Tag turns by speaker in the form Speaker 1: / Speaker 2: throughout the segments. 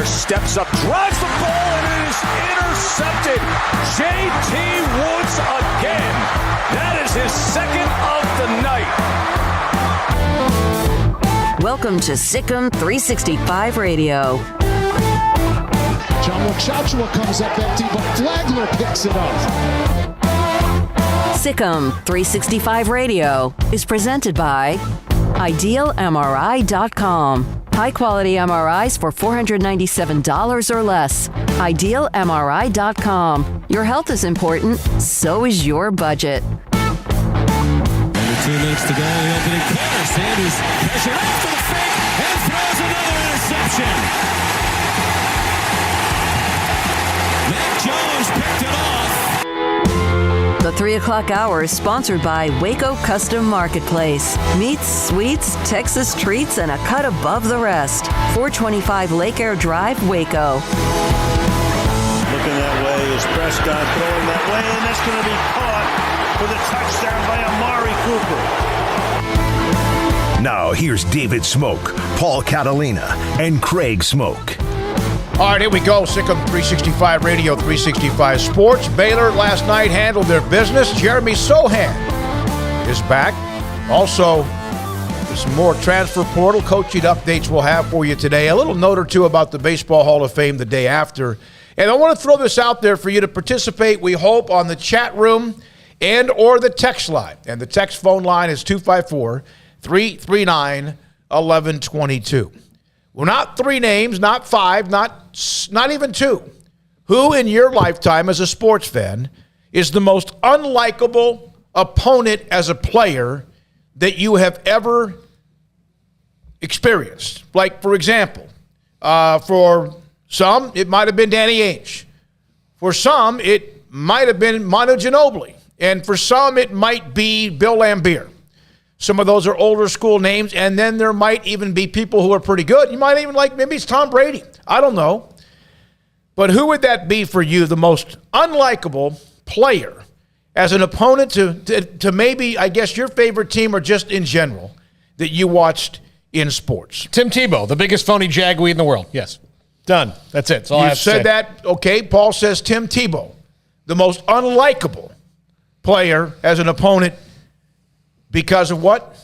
Speaker 1: Steps up, drives the ball, and it is intercepted. J.T. Woods again. That is his second of the night.
Speaker 2: Welcome to Sikkim 365 Radio.
Speaker 3: John Wakshachua comes up empty, but Flagler picks it up.
Speaker 2: Sikkim 365 Radio is presented by IdealMRI.com. High-quality MRIs for $497 or less. IdealMRI.com. Your health is important, so is your budget.
Speaker 4: 2 minutes to go in the opening quarter. Sanders pressure after the fake and throws another interception. Mac Jones picked it off.
Speaker 2: The 3 o'clock hour is sponsored by Waco Custom Marketplace. Meats, sweets, Texas treats, and a cut above the rest. 425 Lake Air Drive, Waco.
Speaker 5: Looking that way is Prescott throwing that way, and that's going to be caught for the touchdown by Amari Cooper.
Speaker 6: Now here's David Smoak, Paul Catalina, and Craig Smoak.
Speaker 7: All right, here we go. Sikkim 365 Radio, 365 Sports. Baylor last night handled their business. Jeremy Sohan is back. Also, there's some more transfer portal coaching updates we'll have for you today. A little note or two about the Baseball Hall of Fame the day after. And I want to throw this out there for you to participate, we hope, on the chat room and or the text line. And the text phone line is 254-339-1122. Well, not 3 names, not 5, not even 2. Who in your lifetime as a sports fan is the most unlikable opponent as a player that you have ever experienced? Like, for example, for some, it might have been Danny Ainge. For some, it might have been Manu Ginobili. And for some, it might be Bill Laimbeer. Some of those are older school names, and then there might even be people who are pretty good. You might even like, maybe it's Tom Brady. I don't know. But who would that be for you, the most unlikable player as an opponent to maybe, I guess, your favorite team or just in general that you watched in sports?
Speaker 8: Tim Tebow, the biggest phony jagweed in the world. Yes. Done. That's it. That's all I have to say.
Speaker 7: You said that. Okay, Paul says Tim Tebow, the most unlikable player as an opponent. Because of what?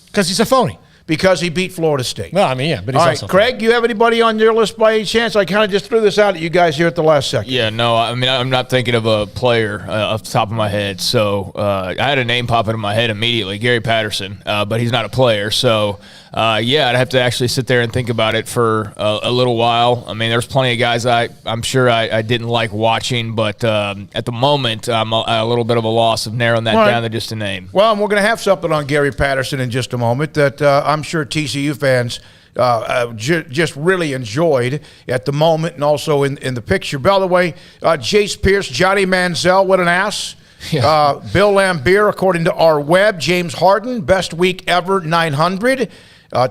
Speaker 8: Because he's a phony.
Speaker 7: Because he beat Florida State.
Speaker 8: Well, I mean, yeah, but he's
Speaker 7: all
Speaker 8: also
Speaker 7: right, Craig, you have anybody on your list by any chance? I kind of just threw this out at you guys here at the last second.
Speaker 9: Yeah, no, I mean, I'm not thinking of a player off the top of my head. So I had a name pop into my head immediately, Gary Patterson, but he's not a player. So, yeah, I'd have to actually sit there and think about it for a little while. I mean, there's plenty of guys I'm sure I didn't like watching, but at the moment, I'm a little bit of a loss of narrowing that down to just a name.
Speaker 7: Well, and we're going to have something on Gary Patterson in just a moment that I'm sure TCU fans just really enjoyed at the moment and also in the picture. By the way, Jace Pierce, Johnny Manziel, what an ass. Yeah. Bill Laimbeer, according to our web. James Harden, best week ever, 900.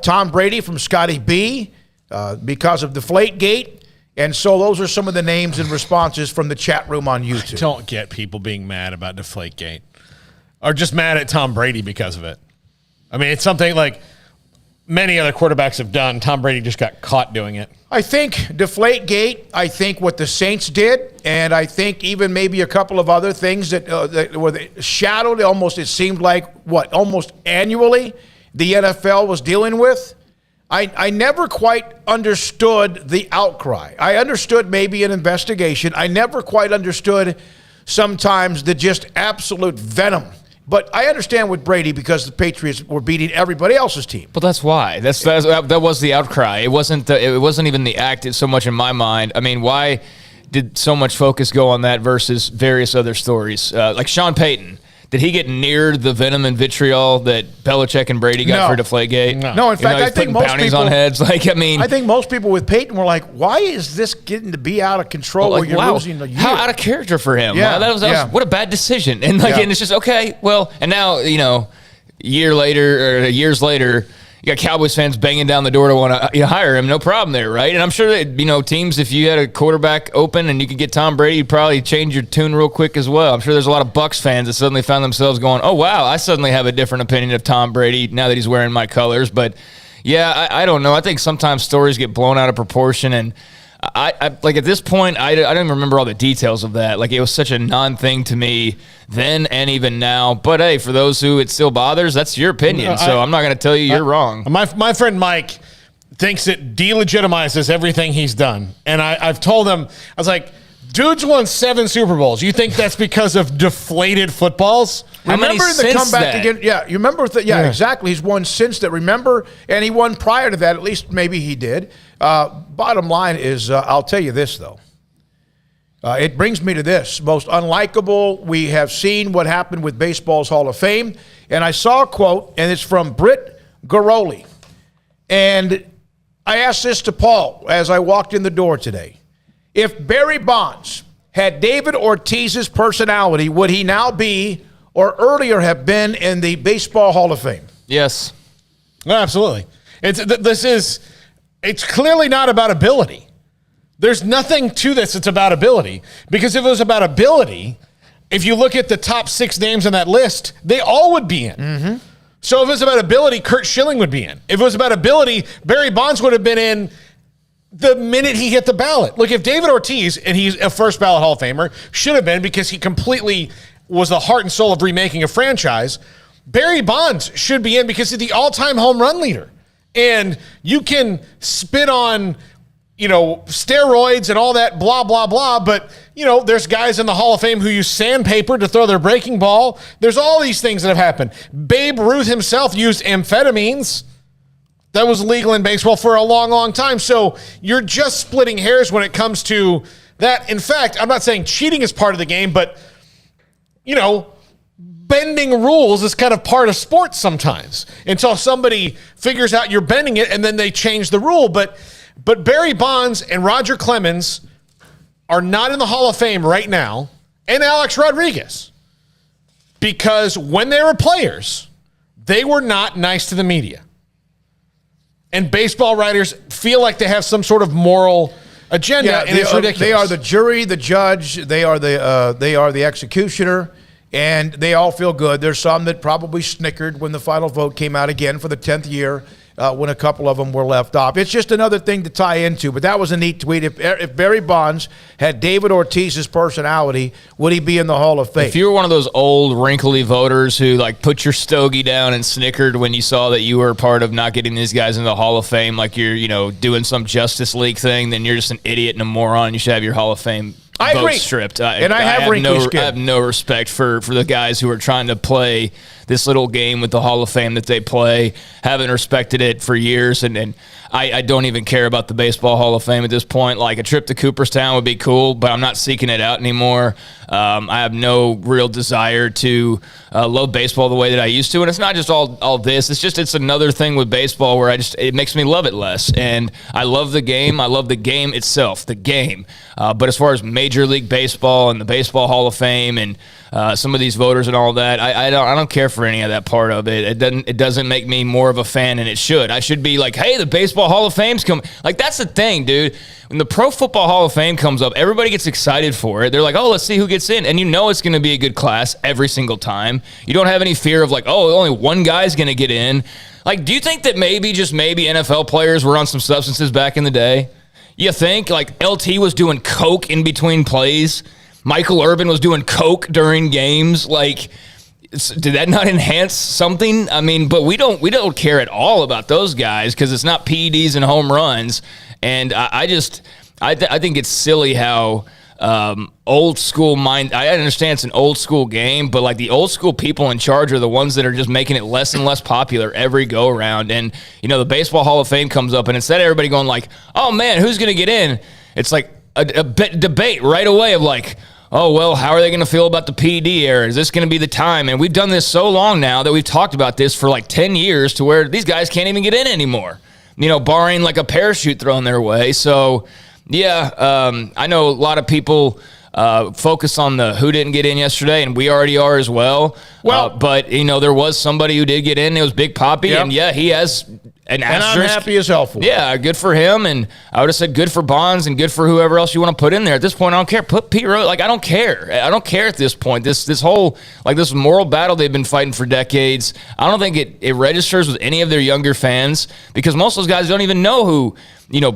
Speaker 7: Tom Brady from Scotty B because of Deflategate. And so those are some of the names and responses from the chat room on YouTube.
Speaker 8: I don't get people being mad about Deflategate or just mad at Tom Brady because of it. I mean, it's something like many other quarterbacks have done. Tom Brady just got caught doing it.
Speaker 7: I think Deflategate, I think what the Saints did, and I think even maybe a couple of other things that were shadowed almost, it seemed like, almost annually the NFL was dealing with. I never quite understood the outcry. I understood maybe an investigation. I never quite understood sometimes the just absolute venom But I understand with Brady because the Patriots were beating everybody else's team.
Speaker 9: But that's why. That was the outcry. It wasn't even the act so much in my mind. I mean, why did so much focus go on that versus various other stories? Like Sean Payton. Did he get near the venom and vitriol that Belichick and Brady got for Deflategate?
Speaker 7: No, in fact, I think most
Speaker 9: bounties
Speaker 7: people
Speaker 9: on heads. I
Speaker 7: think most people with Peyton were like, "Why is this getting to be out of control? Where you're losing the year?
Speaker 9: How out of character for him?
Speaker 7: Yeah,
Speaker 9: that was what a bad decision." And and it's just okay. Well, and now years later. You got Cowboys fans banging down the door to want to hire him. No problem there, right? And I'm sure that, teams, if you had a quarterback open and you could get Tom Brady, you'd probably change your tune real quick as well. I'm sure there's a lot of Bucs fans that suddenly found themselves going, oh, wow, I suddenly have a different opinion of Tom Brady now that he's wearing my colors. But, yeah, I don't know. I think sometimes stories get blown out of proportion, and I like at this point, I don't even remember all the details of that. Like, it was such a non-thing to me then and even now. But, hey, for those who it still bothers, that's your opinion. So I'm not going to tell you you're wrong.
Speaker 8: My friend Mike thinks it delegitimizes everything he's done. And I've told him, I was like, dude's won 7 Super Bowls. You think that's because of deflated footballs?
Speaker 7: Remember the comeback again? Yeah, you remember? Exactly. He's won since that. Remember, and he won prior to that. At least maybe he did. Bottom line is, I'll tell you this though. It brings me to this: most unlikable. We have seen what happened with baseball's Hall of Fame, and I saw a quote, and it's from Britt Garoli, and I asked this to Paul as I walked in the door today. If Barry Bonds had David Ortiz's personality, would he now be or earlier have been in the Baseball Hall of Fame?
Speaker 9: Yes.
Speaker 8: No, absolutely. It's clearly not about ability. There's nothing to this that's about ability. Because if it was about ability, if you look at the top 6 names on that list, they all would be in. Mm-hmm. So if it was about ability, Curt Schilling would be in. If it was about ability, Barry Bonds would have been in the minute he hit the ballot. Look, if David Ortiz, and he's a first ballot Hall of Famer, should have been because he completely was the heart and soul of remaking a franchise, Barry Bonds should be in because he's the all-time home run leader. And you can spit on, steroids and all that blah, blah, blah, but, there's guys in the Hall of Fame who use sandpaper to throw their breaking ball. There's all these things that have happened. Babe Ruth himself used amphetamines. That was legal in baseball for a long, long time. So you're just splitting hairs when it comes to that. In fact, I'm not saying cheating is part of the game, but, bending rules is kind of part of sports sometimes until somebody figures out you're bending it and then they change the rule. But Barry Bonds and Roger Clemens are not in the Hall of Fame right now, and Alex Rodriguez, because when they were players, they were not nice to the media. And baseball writers feel like they have some sort of moral agenda, and it's ridiculous.
Speaker 7: They are the jury, the judge, they are the executioner, and they all feel good. There's some that probably snickered when the final vote came out again for the 10th year when a couple of them were left off. It's just another thing to tie into, but that was a neat tweet. If Barry Bonds had David Ortiz's personality, would he be in the Hall of Fame?
Speaker 9: If you were one of those old, wrinkly voters who put your stogie down and snickered when you saw that you were part of not getting these guys in the Hall of Fame, like you're doing some Justice League thing, then you're just an idiot and a moron. You should have your Hall of Fame
Speaker 7: I
Speaker 9: vote
Speaker 7: agree.
Speaker 9: stripped.
Speaker 7: I have
Speaker 9: no respect for the guys who are trying to play this little game with the Hall of Fame that they play. Haven't respected it for years, and I don't even care about the Baseball Hall of Fame at this point. Like, a trip to Cooperstown would be cool, but I'm not seeking it out anymore. I have no real desire to love baseball the way that I used to, and it's not just all this. It's another thing with baseball where it makes me love it less. And I love the game. I love the game itself, the game. But as far as Major League Baseball and the Baseball Hall of Fame and some of these voters and all that, I don't care for any of that part of it. It doesn't make me more of a fan, and it should. I should be like, hey, the Baseball Hall of Fame's come. Like, that's the thing, dude. When the Pro Football Hall of Fame comes up, everybody gets excited for it. They're like, oh, let's see who gets in. And it's going to be a good class every single time. You don't have any fear of only one guy's going to get in. Like, do you think that maybe NFL players were on some substances back in the day? You think? LT was doing coke in between plays? Michael Irvin was doing coke during games? Did that not enhance something? I mean, but we don't care at all about those guys because it's not PEDs and home runs. And I think it's silly how old school mind. I understand it's an old school game, but like the old school people in charge are the ones that are just making it less and less popular every go around. And, the Baseball Hall of Fame comes up, and instead of everybody going like, oh man, who's going to get in? It's like a debate right away of like, oh, well, how are they going to feel about the PED era? Is this going to be the time? And we've done this so long now that we've talked about this for like 10 years to where these guys can't even get in anymore, barring like a parachute thrown their way. So, yeah, I know a lot of people focus on the who didn't get in yesterday, and we already are as well. Well, but, there was somebody who did get in. It was Big Papi,
Speaker 7: yep.
Speaker 9: And, yeah, he has an asterisk.
Speaker 7: And I'm happy as hell for him.
Speaker 9: Yeah, good for him, and I would have said good for Bonds and good for whoever else you want to put in there. At this point, I don't care. Put Pete Rose. Like, I don't care. I don't care at this point. This whole, this moral battle they've been fighting for decades, I don't think it registers with any of their younger fans because most of those guys don't even know who,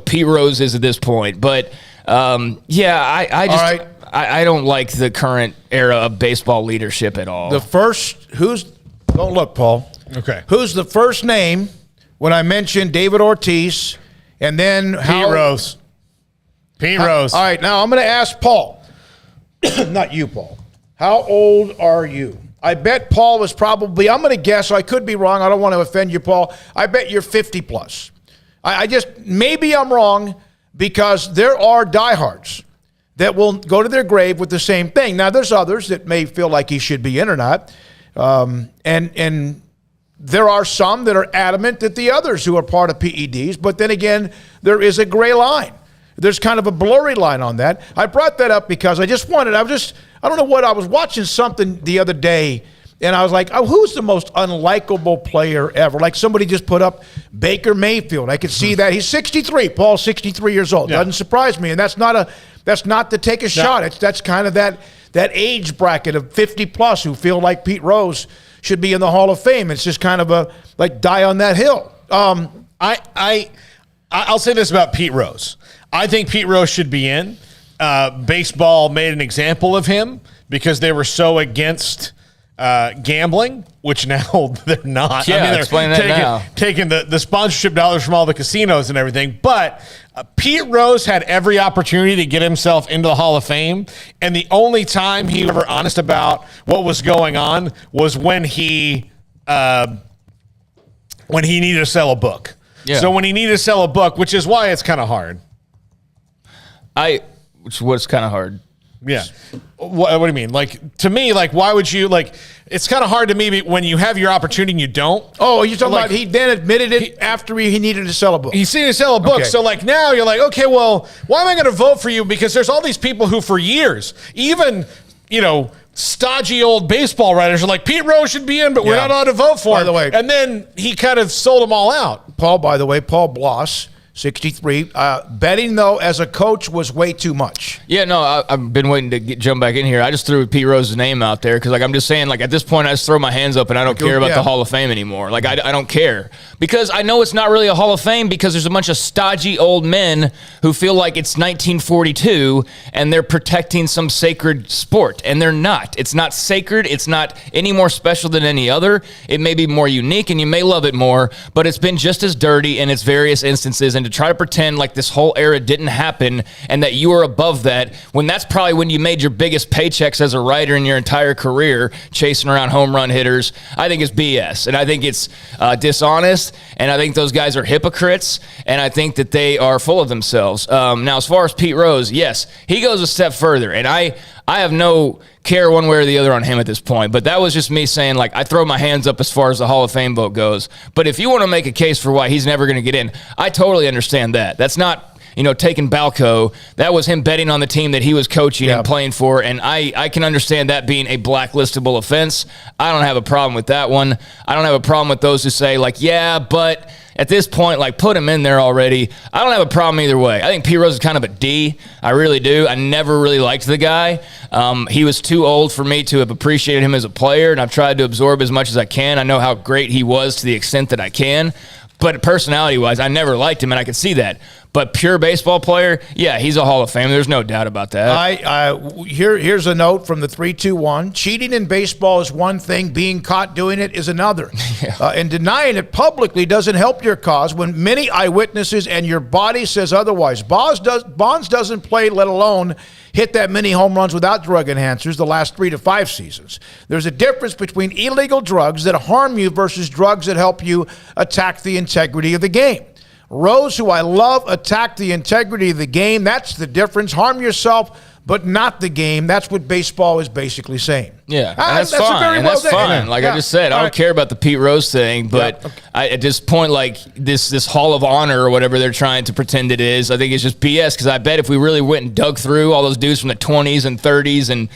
Speaker 9: Pete Rose is at this point. But, yeah, I just... All right. I don't like the current era of baseball leadership at all.
Speaker 7: Don't look, Paul.
Speaker 8: Okay.
Speaker 7: Who's the first name when I mentioned David Ortiz and then
Speaker 8: Pete Rose. Pete Rose.
Speaker 7: All right, now I'm going to ask Paul. Not you, Paul. How old are you? I bet Paul was probably, I'm going to guess, I could be wrong. I don't want to offend you, Paul. I bet you're 50 plus. Maybe I'm wrong because there are diehards that will go to their grave with the same thing. Now, there's others that may feel like he should be in or not. And there are some that are adamant that the others who are part of PEDs, but then again, there is a gray line. There's kind of a blurry line on that. I brought that up because I don't know what, I was watching something the other day, and I was like, oh, who's the most unlikable player ever? Like somebody just put up Baker Mayfield. I could see that. He's 63. Paul's 63 years old. Yeah. Doesn't surprise me. And that's not to take a shot. That's kind of that age bracket of 50 plus who feel like Pete Rose should be in the Hall of Fame. It's just kind of die on that hill.
Speaker 8: I'll say this about Pete Rose. I think Pete Rose should be in. Baseball made an example of him because they were so against gambling, which now they're not.
Speaker 9: Yeah, they're explain that now.
Speaker 8: Taking the sponsorship dollars from all the casinos and everything. But Pete Rose had every opportunity to get himself into the Hall of Fame, and the only time he was ever honest about what was going on was when he needed to sell a book. Yeah. So when he needed to sell a book, which is why it's kind of hard.
Speaker 9: What's kind of hard?
Speaker 8: Yeah. What do you mean? Like, to me, like, why would you, like, it's kind of hard to me when you have your opportunity and you don't.
Speaker 7: Oh, you're talking about he then admitted it after he needed to sell a book.
Speaker 8: He needed to sell a book. Okay. So, like, now you're like, okay, well, why am I going to vote for you? Because there's all these people who for years, even, stodgy old baseball writers are like, Pete Rose should be in, but we're not allowed to vote for him. By the way. And then he kind of sold them all out.
Speaker 7: Paul Bloss, 63. Betting, though, as a coach was way too much.
Speaker 9: Yeah, no, I've been waiting to jump back in here. I just threw Pete Rose's name out there because, I'm just saying, at this point, I just throw my hands up and I don't care about the Hall of Fame anymore. I don't care because I know it's not really a Hall of Fame because there's a bunch of stodgy old men who feel like it's 1942 and they're protecting some sacred sport, and they're not. It's not sacred. It's not any more special than any other. It may be more unique and you may love it more, but it's been just as dirty in its various instances. And to try to pretend like this whole era didn't happen and that you were above that when that's probably when you made your biggest paychecks as a writer in your entire career, chasing around home run hitters, I think it's BS. And I think it's dishonest. And I think those guys are hypocrites. And I think that they are full of themselves. Now, as far as Pete Rose, yes, he goes a step further. And I have no care one way or the other on him at this point. But that was just me saying, I throw my hands up as far as the Hall of Fame vote goes. But if you want to make a case for why he's never going to get in, I totally understand that. That's not, taking Balco. That was him betting on the team that he was coaching and playing for. And I can understand that being a blacklistable offense. I don't have a problem with that one. I don't have a problem with those who say, but at this point, put him in there already. I don't have a problem either way. I think Pete Rose is kind of a D. I really do. I never really liked the guy. He was too old for me to have appreciated him as a player, and I've tried to absorb as much as I can. I know how great he was to the extent that I can. But personality-wise, I never liked him, and I could see that. But pure baseball player, yeah, he's a Hall of Famer. There's no doubt about that.
Speaker 7: Here's a note from the 321. Cheating in baseball is one thing. Being caught doing it is another. And denying it publicly doesn't help your cause when many eyewitnesses and your body says otherwise. Bonds doesn't play, let alone hit that many home runs without drug enhancers the last 3 to 5 seasons. There's a difference between illegal drugs that harm you versus drugs that help you attack the integrity of the game. Rose, who I love, attacked the integrity of the game. That's the difference. Harm yourself, but not the game. That's what baseball is basically saying.
Speaker 9: Yeah, that's fine. And that's fine. Like I just said, I don't care about the Pete Rose thing, but at this point, like this Hall of Honor or whatever they're trying to pretend it is, I think it's just BS, because I bet if we really went and dug through all those dudes from the 20s and 30s, and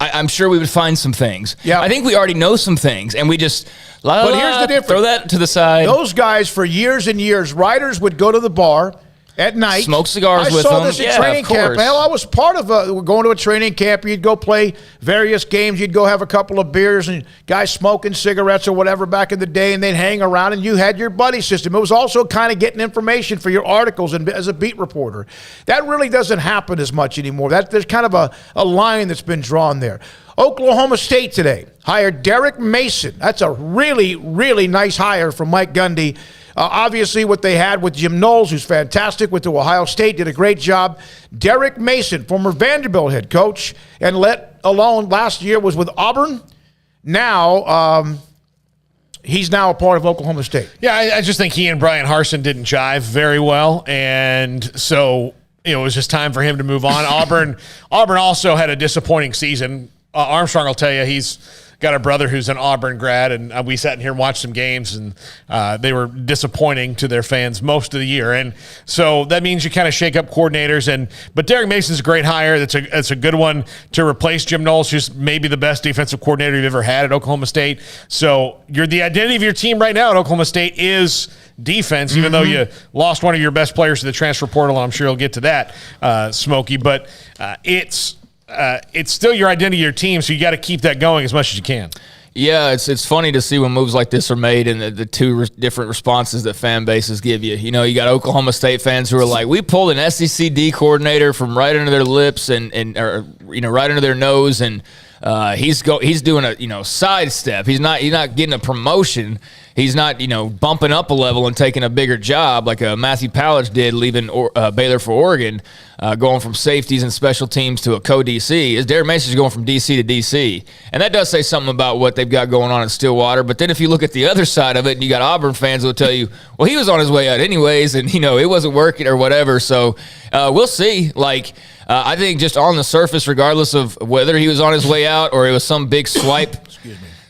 Speaker 9: I'm sure we would find some things. Yeah, I think we already know some things, and we just
Speaker 7: but here's the difference.
Speaker 9: Throw that to the side.
Speaker 7: Those guys, for years and years, writers would go to the bar at night,
Speaker 9: smoke cigars with them.
Speaker 7: I saw this at training camp. Hell, I was part of going to a training camp. You'd go play various games. You'd go have a couple of beers, and guys smoking cigarettes or whatever back in the day, and they'd hang around, and you had your buddy system. It was also kind of getting information for your articles and as a beat reporter. That really doesn't happen as much anymore. There's kind of a line that's been drawn there. Oklahoma State today hired Derek Mason. That's a really, really nice hire from Mike Gundy. Obviously, what they had with Jim Knowles, who's fantastic with Ohio State, did a great job. Derek Mason, former Vanderbilt head coach, and let alone last year was with Auburn. Now, he's now a part of Oklahoma State.
Speaker 8: Yeah, I just think he and Brian Harsin didn't jive very well, and so it was just time for him to move on. Auburn also had a disappointing season. Armstrong will tell you he's got a brother who's an Auburn grad, and we sat in here and watched some games, and they were disappointing to their fans most of the year. And so that means you kind of shake up coordinators. But Derek Mason's a great hire. That's a good one to replace Jim Knowles, who's maybe the best defensive coordinator you've ever had at Oklahoma State. So the identity of your team right now at Oklahoma State is defense, even though you lost one of your best players to the transfer portal. I'm sure you'll get to that, Smokey. But it's still your identity of your team, so you got to keep that going as much as you can.
Speaker 9: Yeah, it's funny to see when moves like this are made and the two different responses that fan bases give you. You know, you got Oklahoma State fans who are like, we pulled an SEC D coordinator from right under their lips and right under their nose, and he's doing a sidestep. He's not getting a promotion. He's not bumping up a level and taking a bigger job like Matthew Pallage did, leaving Baylor for Oregon, going from safeties and special teams to a co-DC. Is Derek Mason's going from DC to DC, and that does say something about what they've got going on in Stillwater. But then if you look at the other side of it, and you got Auburn fans who will tell you, well, he was on his way out anyways, and it wasn't working or whatever. So we'll see. I think just on the surface, regardless of whether he was on his way out or it was some big swipe.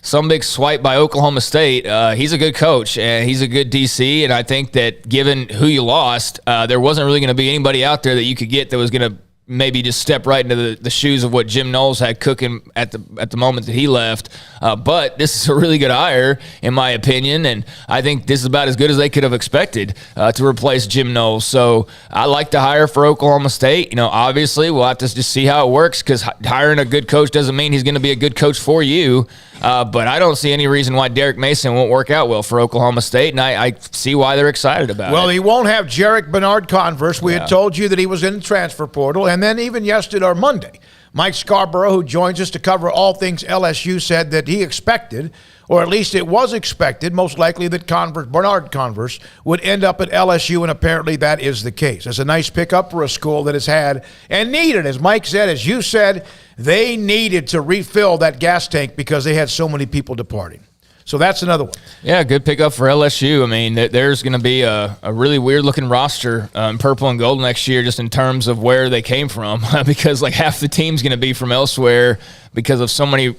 Speaker 9: Some big swipe by Oklahoma State. He's a good coach, and he's a good DC, and I think that given who you lost, there wasn't really going to be anybody out there that you could get that was going to maybe just step right into the shoes of what Jim Knowles had cooking at the moment that he left. But this is a really good hire, in my opinion, and I think this is about as good as they could have expected to replace Jim Knowles. So I like the hire for Oklahoma State. Obviously, we'll have to just see how it works, because hiring a good coach doesn't mean he's going to be a good coach for you. But I don't see any reason why Derek Mason won't work out well for Oklahoma State, and I see why they're excited about it.
Speaker 7: Well, he won't have Jarek Bernard-Converse. We had told you that he was in the transfer portal, and then even yesterday or Monday, Mike Scarborough, who joins us to cover all things LSU, said that he expected, or at least it was expected, most likely that Bernard-Converse would end up at LSU, and apparently that is the case. It's a nice pickup for a school that has had and needed, as Mike said, as you said, they needed to refill that gas tank because they had so many people departing. So that's another one.
Speaker 9: Yeah, good pickup for LSU. I mean, there's going to be a really weird-looking roster in purple and gold next year, just in terms of where they came from, because half the team's going to be from elsewhere because of so many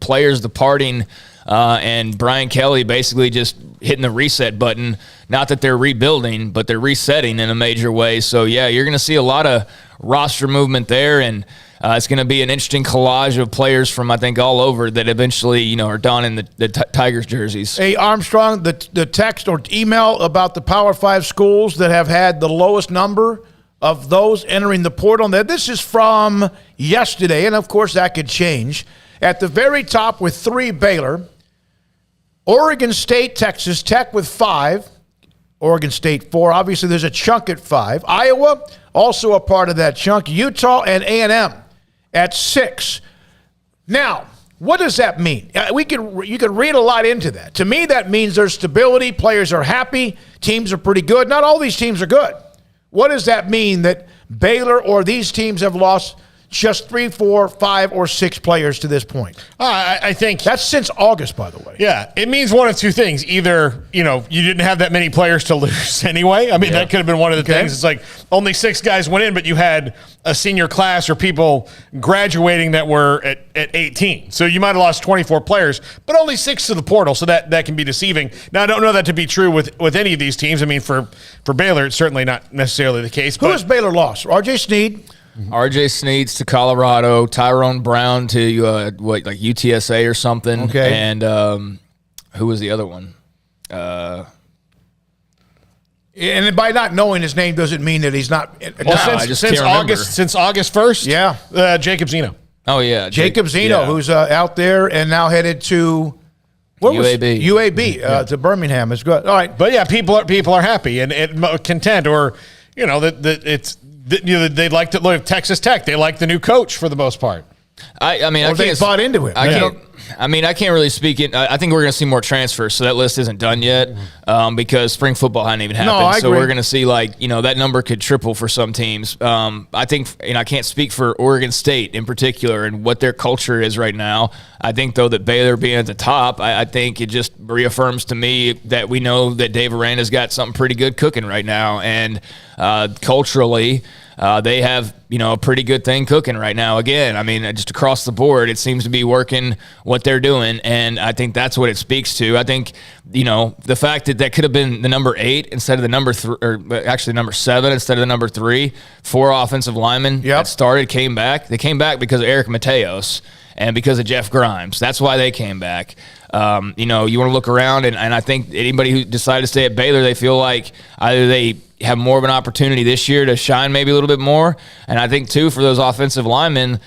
Speaker 9: players departing, and Brian Kelly basically just hitting the reset button. Not that they're rebuilding, but they're resetting in a major way. So yeah, you're going to see a lot of roster movement there, and it's going to be an interesting collage of players from, I think, all over that eventually, are donning the Tigers jerseys.
Speaker 7: Hey, Armstrong, the text or email about the Power 5 schools that have had the lowest number of those entering the portal. This is from yesterday, and of course that could change. At the very top with 3, Baylor, Oregon State, Texas Tech with 5, Oregon State 4. Obviously, there's a chunk at 5. Iowa, also a part of that chunk. Utah and A&M at 6. Now, what does that mean? You can read a lot into that. To me, that means there's stability. Players are happy. Teams are pretty good. Not all these teams are good. What does that mean that Baylor or these teams have lost just 3, 4, 5, or 6 players to this point?
Speaker 8: I think
Speaker 7: that's since August, by the way.
Speaker 8: Yeah, it means one of two things. Either, you didn't have that many players to lose anyway. I mean, that could have been one of the things. It's like only 6 guys went in, but you had a senior class or people graduating that were at 18. So you might have lost 24 players, but only 6 to the portal. So that can be deceiving. Now, I don't know that to be true with any of these teams. I mean, for Baylor, it's certainly not necessarily the case.
Speaker 7: Who has Baylor lost? R.J. Sneed?
Speaker 9: R.J. Sneeds to Colorado, Tyrone Brown to UTSA or something.
Speaker 7: Okay.
Speaker 9: And who was the other one?
Speaker 7: And by not knowing his name doesn't mean that he's not.
Speaker 8: Since August 1st.
Speaker 7: Yeah.
Speaker 8: Jacob Zeno.
Speaker 9: Oh yeah,
Speaker 7: Jacob Zeno, who's out there and now headed to UAB to Birmingham. Is good. All right,
Speaker 8: but yeah, people are happy and content, or they'd like to look at Texas Tech. They like the new coach for the most part.
Speaker 9: I can't.
Speaker 7: They bought into it.
Speaker 9: I can't really speak it. I think we're going to see more transfers, so that list isn't done yet because spring football hadn't even happened.
Speaker 7: No, I agree.
Speaker 9: We're going to see that number could triple for some teams. I think, I can't speak for Oregon State in particular and what their culture is right now. I think, though, that Baylor being at the top, I think it just reaffirms to me that we know that Dave Aranda's got something pretty good cooking right now, and culturally, they have a pretty good thing cooking right now. Again, I mean, just across the board, it seems to be working what they're doing, and I think that's what it speaks to. I think the fact that could have been the number 8 instead of the number 3, or actually number 7 instead of the number 3. 4 offensive linemen that started came back. They came back because of Eric Mateos and because of Jeff Grimes. That's why they came back. You want to look around, and I think anybody who decided to stay at Baylor, they feel like either they have more of an opportunity this year to shine maybe a little bit more. And I think, too, for those offensive linemen,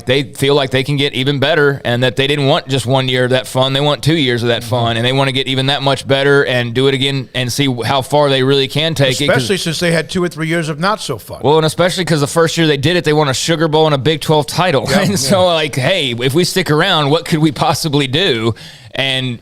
Speaker 9: they feel like they can get even better and that they didn't want just 1 year of that fun. They want 2 years of that fun, and they want to get even that much better and do it again and see how far they really can take it.
Speaker 7: Especially since they had 2 or 3 years of not so fun.
Speaker 9: Well, and especially because the first year they did it, they won a Sugar Bowl and a Big 12 title. So, hey, if we stick around, what could we possibly do? And,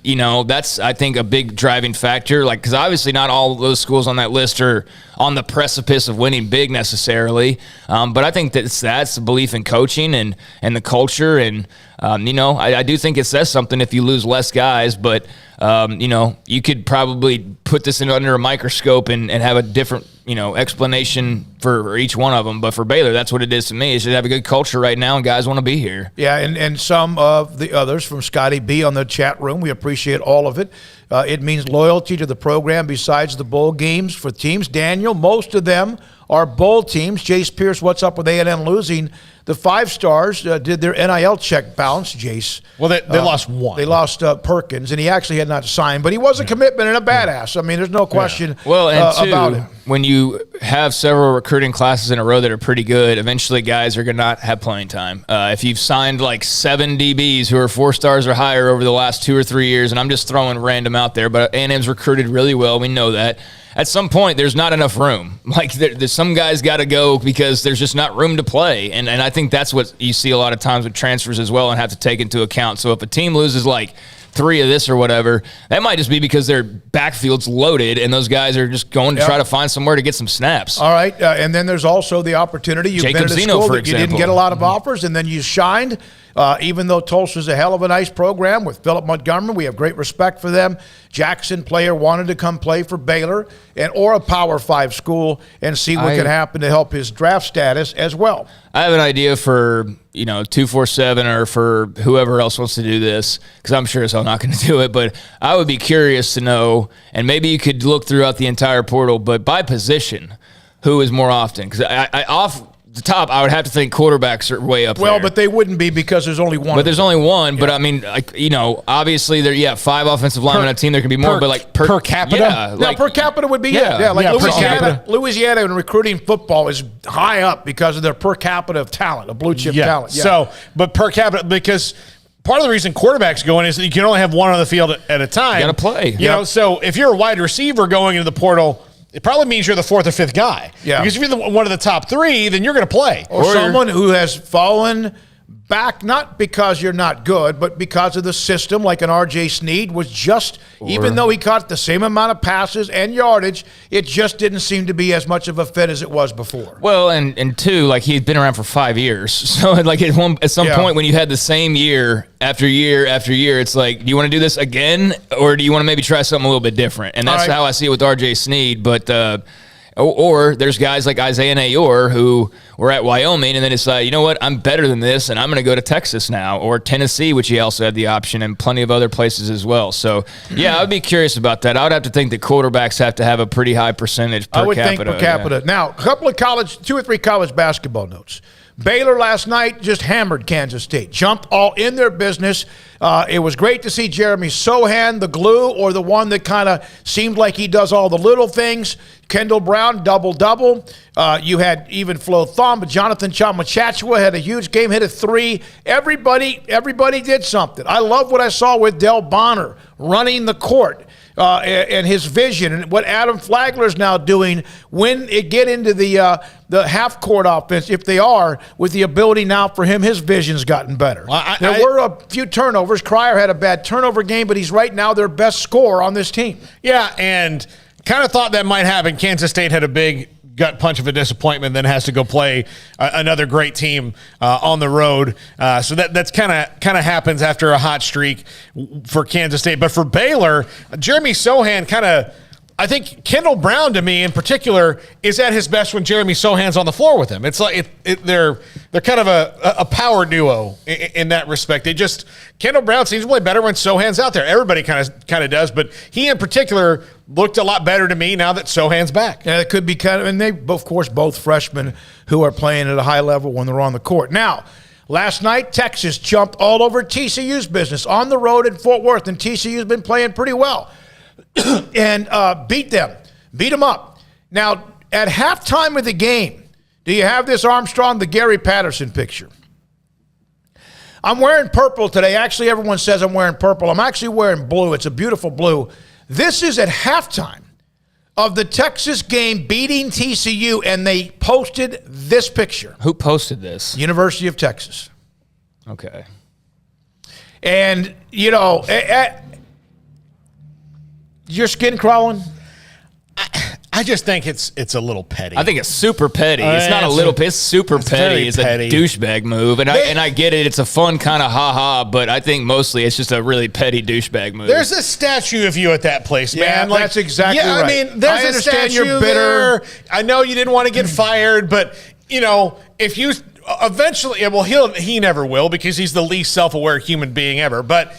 Speaker 9: that's, I think, a big driving factor. Because obviously not all those schools on that list are on the precipice of winning big necessarily. But I think that's the belief in coaching and the culture. And, I do think it says something if you lose less guys. But, you could probably put this under a microscope and have a different, explanation for each one of them. But for Baylor, that's what it is to me. It should have a good culture right now, and guys want to be here.
Speaker 7: Yeah, and some of the others from Scotty B on the chat room, we appreciate all of it. It means loyalty to the program besides the bowl games for teams. Daniel, most of them are bowl teams. Jace Pierce, what's up with A&M losing? The 5 stars did their NIL check bounce, Jace.
Speaker 8: Well, they lost one.
Speaker 7: They lost Perkins, and he actually had not signed, but he was a commitment and a badass. I mean, there's no question about it.
Speaker 9: When you have several recruiting classes in a row that are pretty good, eventually guys are going to not have playing time. If you've signed 7 DBs who are 4 stars or higher over the last 2 or 3 years, and I'm just throwing random out there, but A&M's recruited really well. We know that. At some point, there's not enough room. There's some guys got to go because there's just not room to play. And I think that's what you see a lot of times with transfers as well and have to take into account. So if a team loses 3 of this or whatever, that might just be because their backfield's loaded and those guys are just going to try to find somewhere to get some snaps.
Speaker 7: All right, and then there's also the opportunity. You've been at a school that you didn't get a lot of offers, and then you shined. Even though Tulsa's a hell of a nice program with Philip Montgomery, we have great respect for them. Jackson player wanted to come play for Baylor or a Power 5 school and see what could happen to help his draft status as well.
Speaker 9: I have an idea for 247 or for whoever else wants to do this, because I'm sure as hell not going to do it, but I would be curious to know, and maybe you could look throughout the entire portal, but by position, who is more often? Because off the top, I would have to think quarterbacks are way up there.
Speaker 7: Well, but they wouldn't be because there's only one.
Speaker 9: But there's only one. Yeah. But I mean, obviously there, 5 offensive linemen on a team. There could be more, but
Speaker 8: per capita.
Speaker 7: Yeah, per capita would be Louisiana in recruiting football is high up because of their per capita of talent, of blue chip talent. Yeah.
Speaker 8: So, but per capita, because part of the reason quarterbacks go in is that you can only have one on the field at a time.
Speaker 9: You got to play.
Speaker 8: You know, so if you're a wide receiver going into the portal, it probably means you're the fourth or fifth guy. Yeah. Because if you're one of the top three, then you're going to play.
Speaker 7: Or someone who has fallen back, not because you're not good, but because of the system, like an R.J. Sneed was just, even though he caught the same amount of passes and yardage, it just didn't seem to be as much of a fit as it was before.
Speaker 9: Well, and two, like he'd been around for 5 years. So like at some point when you had the same year after year after year, it's like, do you want to do this again? Or do you want to maybe try something a little bit different? And that's how I see it with R.J. Sneed. But, or there's guys like Isaiah Nayor who were at Wyoming and then decide, you know what, I'm better than this and I'm going to go to Texas now, or Tennessee, which he also had the option, and plenty of other places as well. So, yeah, I would be curious about that. I would have to think that quarterbacks have to have a pretty high percentage per capita.
Speaker 7: I would think per capita. Yeah. Now, a couple of two or three college basketball notes. Baylor last night just hammered Kansas State, jumped all in their business. It was great to see Jeremy Sohan, the glue, or the one that kind of seemed like he does all the little things. Kendall Brown, double-double. You had even Flo Thom, but Jonathan Chamachachua had a huge game, hit a three. Everybody did something. I love what I saw with Del Bonner running the court. And his vision, and what Adam Flagler's now doing when it get into the half-court offense, if they are, with the ability now for him, his vision's gotten better. There were a few turnovers. Cryer had a bad turnover game, but he's right now their best scorer on this team.
Speaker 8: Yeah, and kind of thought that might happen. Kansas State had a big gut punch of a disappointment, then has to go play another great team on the road. So that's kind of happens after a hot streak for Kansas State. But for Baylor, Jeremy Sohan kind of, I think Kendall Brown, to me in particular, is at his best when Jeremy Sohan's on the floor with him. It's like they're kind of a power duo in that respect. Kendall Brown seems to play better when Sohan's out there. Everybody kind of does, but he in particular looked a lot better to me now that Sohan's back.
Speaker 7: Yeah, it could be and they, of course, both freshmen who are playing at a high level when they're on the court. Now, last night, Texas jumped all over TCU's business on the road in Fort Worth, and TCU's been playing pretty well. And beat them up. Now, at halftime of the game, do you have this, Armstrong, the Gary Patterson picture? I'm wearing purple today. Actually, everyone says I'm wearing purple. I'm actually wearing blue. It's a beautiful blue. This is at halftime of the Texas game beating TCU, and they posted this picture.
Speaker 9: Who posted this?
Speaker 7: University of Texas.
Speaker 9: Okay.
Speaker 7: And, you know, your skin crawling?
Speaker 8: I just think it's a little petty.
Speaker 9: I think it's super petty. It's not a little petty. It's super petty. It's a douchebag move. And I get it. It's a fun kind of ha-ha, but I think mostly it's just a really petty douchebag move.
Speaker 8: There's a statue of you at that place, man.
Speaker 7: Yeah, that's exactly right.
Speaker 8: I mean, there's a statue you're bitter. There. I know you didn't want to get fired, but, you know, if you eventually, well, he never will because he's the least self-aware human being ever, but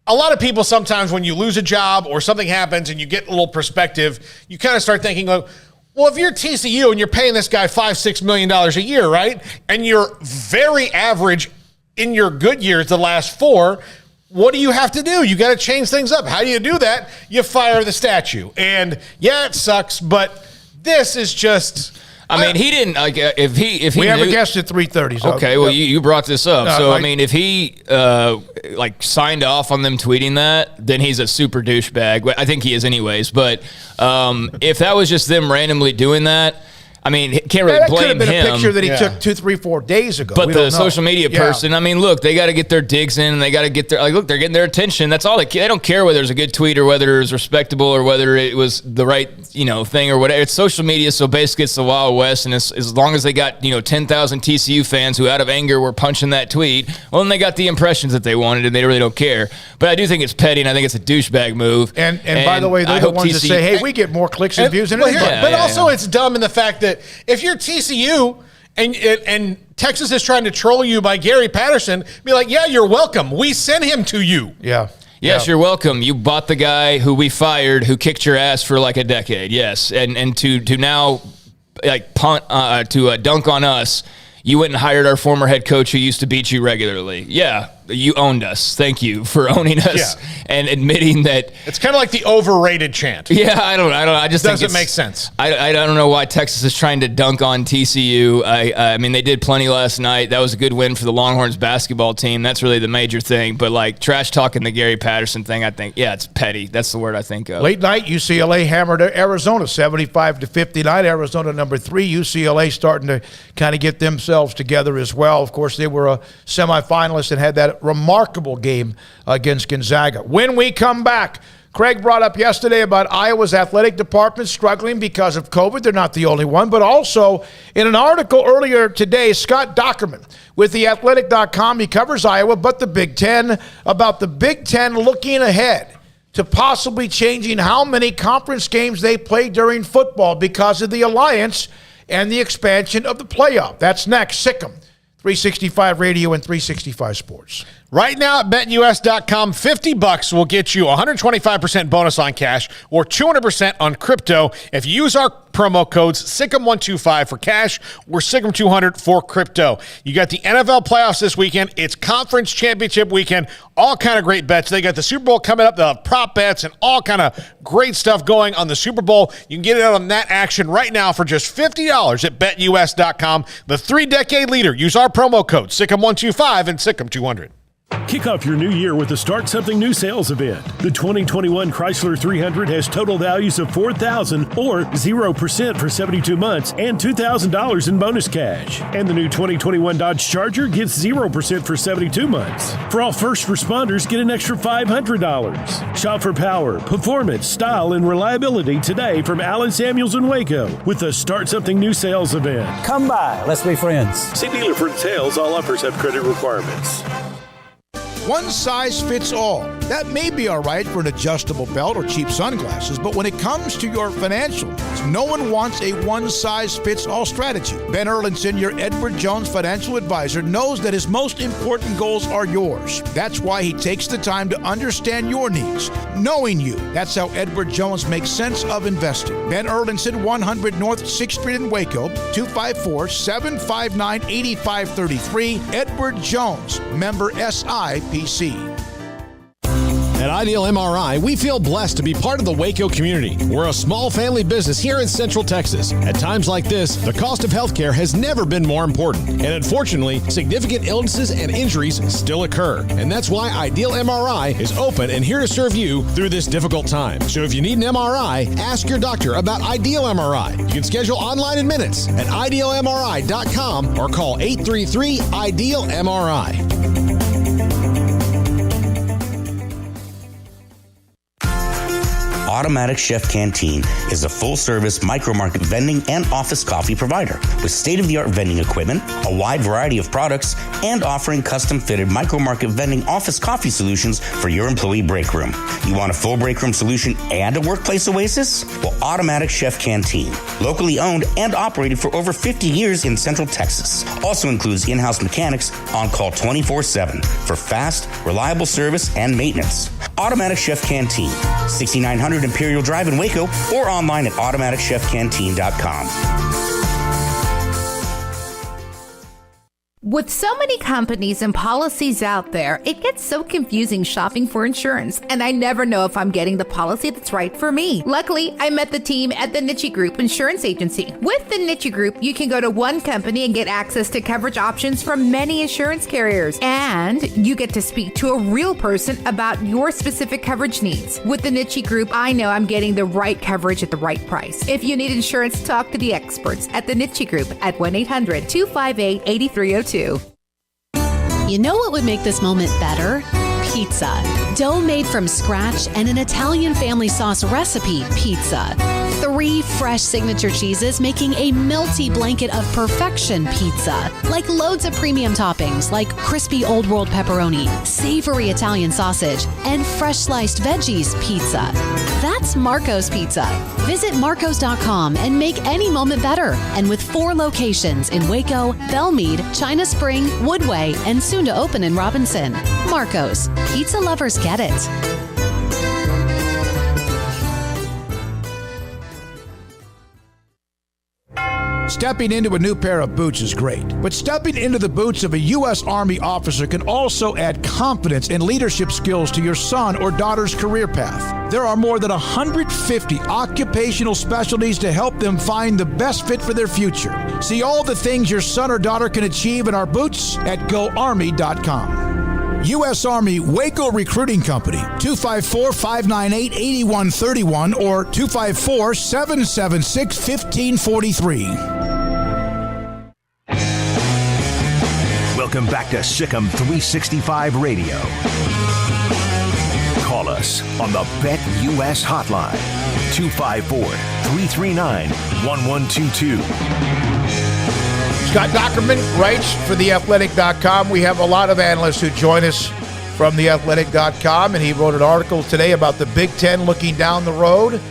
Speaker 8: a lot of people sometimes when you lose a job or something happens and you get a little perspective, you kind of start thinking, like, well, if you're TCU and you're paying this guy $5-6 million a year, right? And you're very average in your good years, the last 4, what do you have to do? You got to change things up. How do you do that? You fire the statue. And yeah, it sucks, but this is just...
Speaker 9: I mean, he didn't like if he.
Speaker 7: We have a guest at 3:30. So
Speaker 9: okay, well, you brought this up, so I mean, if he like signed off on them tweeting that, then he's a super douchebag. I think he is, anyways. But if that was just them randomly doing that, I mean, can't really blame him. That could have been
Speaker 7: a picture that he took 2, 3, 4 days ago.
Speaker 9: But the social media person, I mean, look, they got to get their digs in, and they got to get their look. They're getting their attention. That's all they don't care whether it's a good tweet or whether it was respectable or whether it was the right thing or whatever. It's social media, so basically it's the Wild West, and as long as they got 10,000 TCU fans who out of anger were punching that tweet, well, then they got the impressions that they wanted, and they really don't care. But I do think it's petty, and I think it's a douchebag move.
Speaker 7: And by the way, they're the ones that say, "Hey, we get more clicks and views than anybody."
Speaker 8: But also, it's dumb in the fact that if you're TCU and Texas is trying to troll you by Gary Patterson, be like, yeah, you're welcome. We sent him to you.
Speaker 7: Yeah.
Speaker 9: Yes, you're welcome. You bought the guy who we fired who kicked your ass for like a decade. Yes. And to now like punt to dunk on us, you went and hired our former head coach who used to beat you regularly. Yeah. you owned us. Thank you for owning us and admitting that.
Speaker 8: It's kind of like the overrated chant.
Speaker 9: Yeah, I don't. I just think
Speaker 8: doesn't make sense.
Speaker 9: I don't know why Texas is trying to dunk on TCU. I mean, they did plenty last night. That was a good win for the Longhorns basketball team. That's really the major thing. But like trash talking the Gary Patterson thing, I think, it's petty. That's the word I think of.
Speaker 7: Late night, UCLA hammered Arizona 75-59. Arizona number 3. UCLA starting to kind of get themselves together as well. Of course, they were a semifinalist and had that remarkable game against Gonzaga. When we come back, Craig brought up yesterday about Iowa's athletic department struggling because of COVID. They're not the only one, but also in an article earlier today, Scott Dockerman with theathletic.com, he covers Iowa, but the Big Ten, about the Big Ten looking ahead to possibly changing how many conference games they play during football because of the alliance and the expansion of the playoff. That's next. Sikkim, 365 Radio and 365 Sports.
Speaker 8: Right now at BetUS.com, $50 will get you 125% bonus on cash or 200% on crypto if you use our promo codes SICK'em125 for cash or SICK'em200 for crypto. You got the NFL playoffs this weekend. It's conference championship weekend. All kind of great bets. They got the Super Bowl coming up, the prop bets, and all kind of great stuff going on the Super Bowl. You can get it on that action right now for just $50 at BetUS.com. The 3-decade leader. Use our promo code SICK'em125 and SICK'em200.
Speaker 10: Kick off your new year with the Start Something New sales event. The 2021 Chrysler 300 has total values of $4,000 or 0% for 72 months and $2,000 in bonus cash. And the new 2021 Dodge Charger gets 0% for 72 months. For all first responders, get an extra $500. Shop for power, performance, style, and reliability today from Allen Samuels in Waco with the Start Something New sales event.
Speaker 11: Come by. Let's be friends.
Speaker 10: See dealer for details. All offers have credit requirements.
Speaker 7: One size fits all. That may be all right for an adjustable belt or cheap sunglasses, but when it comes to your financial needs, no one wants a one-size-fits-all strategy. Ben Erlinson, your Edward Jones financial advisor, knows that his most important goals are yours. That's why he takes the time to understand your needs, knowing you. That's how Edward Jones makes sense of investing. Ben Erlinson, 100 North 6th Street in Waco, 254-759-8533. Edward Jones, member SIPC.
Speaker 12: At Ideal MRI, we feel blessed to be part of the Waco community. We're a small family business here in Central Texas. At times like this, the cost of healthcare has never been more important. And unfortunately, significant illnesses and injuries still occur. And that's why Ideal MRI is open and here to serve you through this difficult time. So if you need an MRI, ask your doctor about Ideal MRI. You can schedule online in minutes at idealmri.com or call 833-IDEAL-MRI.
Speaker 13: Automatic Chef Canteen is a full-service micro-market vending and office coffee provider with state-of-the-art vending equipment, a wide variety of products, and offering custom-fitted micro-market vending office coffee solutions for your employee break room. You want a full break room solution and a workplace oasis? Well, Automatic Chef Canteen, locally owned and operated for over 50 years in Central Texas, also includes in-house mechanics on call 24/7 for fast, reliable service and maintenance. Automatic Chef Canteen, 6900 Imperial Drive in Waco, or online at automaticchefcanteen.com.
Speaker 14: With so many companies and policies out there, it gets so confusing shopping for insurance, and I never know if I'm getting the policy that's right for me. Luckily, I met the team at the Niche Group Insurance Agency. With the Niche Group, you can go to one company and get access to coverage options from many insurance carriers, and you get to speak to a real person about your specific coverage needs. With the Niche Group, I know I'm getting the right coverage at the right price. If you need insurance, talk to the experts at the Niche Group at 1-800-258-8302.
Speaker 15: You know what would make this moment better? Pizza. Dough made from scratch and an Italian family sauce recipe pizza. 3 fresh signature cheeses making a melty blanket of perfection pizza. Like loads of premium toppings like crispy Old World pepperoni, savory Italian sausage, and fresh sliced veggies pizza. That's Marco's Pizza. Visit marcos.com and make any moment better. And with 4 locations in Waco, Belmead, China Spring, Woodway, and soon to open in Robinson. Marco's. Pizza lovers get it.
Speaker 7: Stepping into a new pair of boots is great, but stepping into the boots of a U.S. Army officer can also add confidence and leadership skills to your son or daughter's career path. There are more than 150 occupational specialties to help them find the best fit for their future. See all the things your son or daughter can achieve in our boots at GoArmy.com. U.S. Army Waco Recruiting Company, 254-598-8131 or 254-776-1543.
Speaker 6: Welcome back to Sikkim 365 Radio. Call us on the Bet US hotline, 254-339-1122.
Speaker 7: Scott Dockerman writes for theathletic.com. We have a lot of analysts who join us from theathletic.com, and he wrote an article today about the Big Ten looking down the road,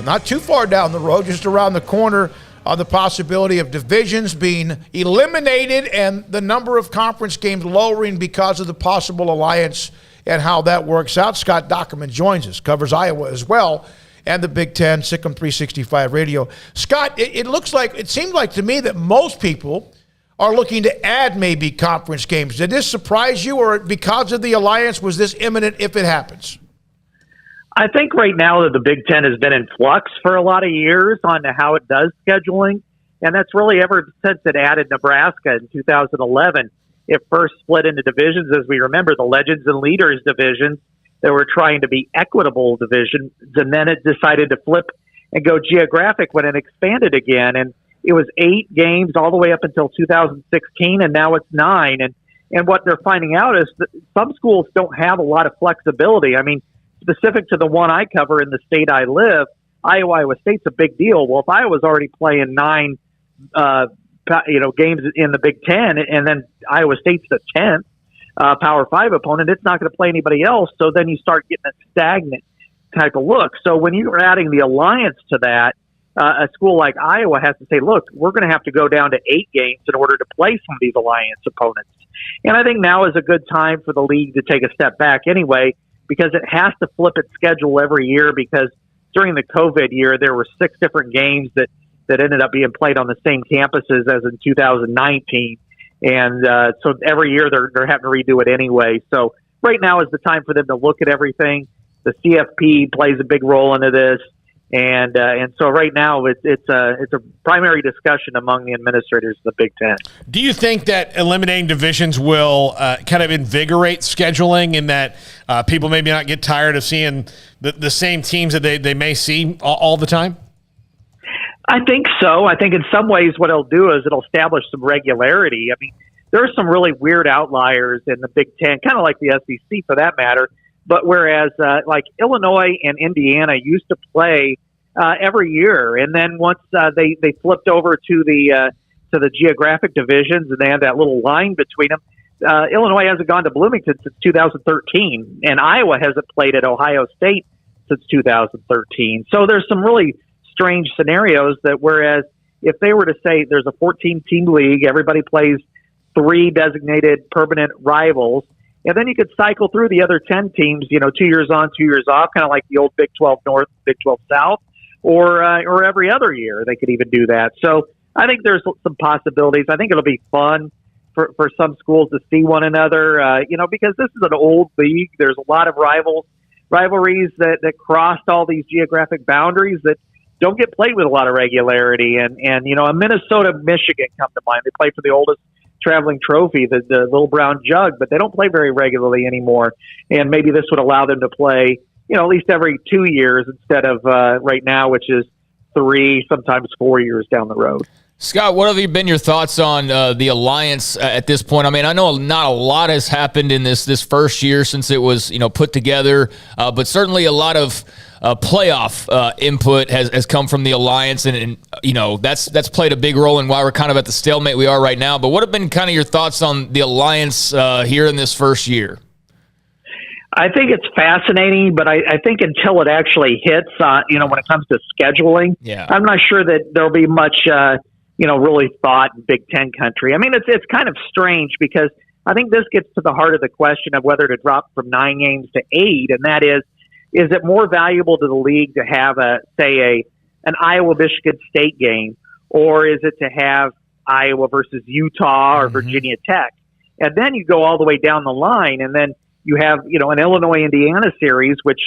Speaker 7: not too far down the road, just around the corner, on the possibility of divisions being eliminated and the number of conference games lowering because of the possible alliance and how that works out. Scott Dockerman joins us, covers Iowa as well, and the Big Ten, Sikkim 365 Radio. Scott, it seems like to me that most people are looking to add maybe conference games. Did this surprise you, or because of the alliance, was this imminent if it happens?
Speaker 11: I think right now that the Big Ten has been in flux for a lot of years on how it does scheduling, and that's really ever since it added Nebraska in 2011. It first split into divisions, as we remember, the Legends and Leaders divisions that were trying to be equitable divisions, and then it decided to flip and go geographic when it expanded again, and it was 8 games all the way up until 2016, and now it's 9. And what they're finding out is that some schools don't have a lot of flexibility. I mean, specific to the one I cover in the state I live, Iowa State's a big deal. Well, if Iowa's already playing 9, games in the Big Ten, and then Iowa State's the 10th Power 5 opponent, it's not going to play anybody else. So then you start getting a stagnant type of look. So when you're adding the alliance to that, a school like Iowa has to say, look, we're going to have to go down to 8 games in order to play some of these alliance opponents. And I think now is a good time for the league to take a step back anyway, because it has to flip its schedule every year, because during the COVID year, there were 6 different games that ended up being played on the same campuses as in 2019. And so every year they're having to redo it anyway. So right now is the time for them to look at everything. The CFP plays a big role into this. And so right now it's a primary discussion among the administrators of the Big Ten.
Speaker 8: Do you think that eliminating divisions will kind of invigorate scheduling, in that people maybe not get tired of seeing the same teams that they may see all the time?
Speaker 11: I think so. I think in some ways what it'll do is it'll establish some regularity. I mean, there are some really weird outliers in the Big Ten, kind of like the SEC for that matter. But whereas like Illinois and Indiana used to play every year, and then once they flipped over to the geographic divisions, and they had that little line between them, Illinois hasn't gone to Bloomington since 2013, and Iowa hasn't played at Ohio State since 2013. So there's some really strange scenarios that, whereas if they were to say there's a 14-team league, everybody plays 3 designated permanent rivals, and then you could cycle through the other 10 teams, 2 years on, 2 years off, kind of like the old Big 12 North, Big 12 South, or every other year they could even do that. So I think there's some possibilities. I think it'll be fun for some schools to see one another, because this is an old league. There's a lot of rivalries that crossed all these geographic boundaries that don't get played with a lot of regularity. And a Minnesota, Michigan come to mind. They play for the oldest traveling trophy, the little brown jug, but they don't play very regularly anymore. And maybe this would allow them to play, at least every 2 years instead of right now, which is 3, sometimes 4 years down the road.
Speaker 9: Scott, what have been your thoughts on the alliance at this point? I mean, I know not a lot has happened in this first year since it was put together, but certainly a lot of playoff input has come from the alliance, and that's played a big role in why we're kind of at the stalemate we are right now. But what have been kind of your thoughts on the alliance here in this first year?
Speaker 11: I think it's fascinating, but I think until it actually hits, when it comes to scheduling, I'm not sure that there'll be much, really thought in Big Ten country. I mean, it's kind of strange, because I think this gets to the heart of the question of whether to drop from 9 games to 8, and that is it more valuable to the league to have an Iowa-Michigan State game, or is it to have Iowa versus Utah or Virginia Tech? And then you go all the way down the line, and then you have, an Illinois-Indiana series, which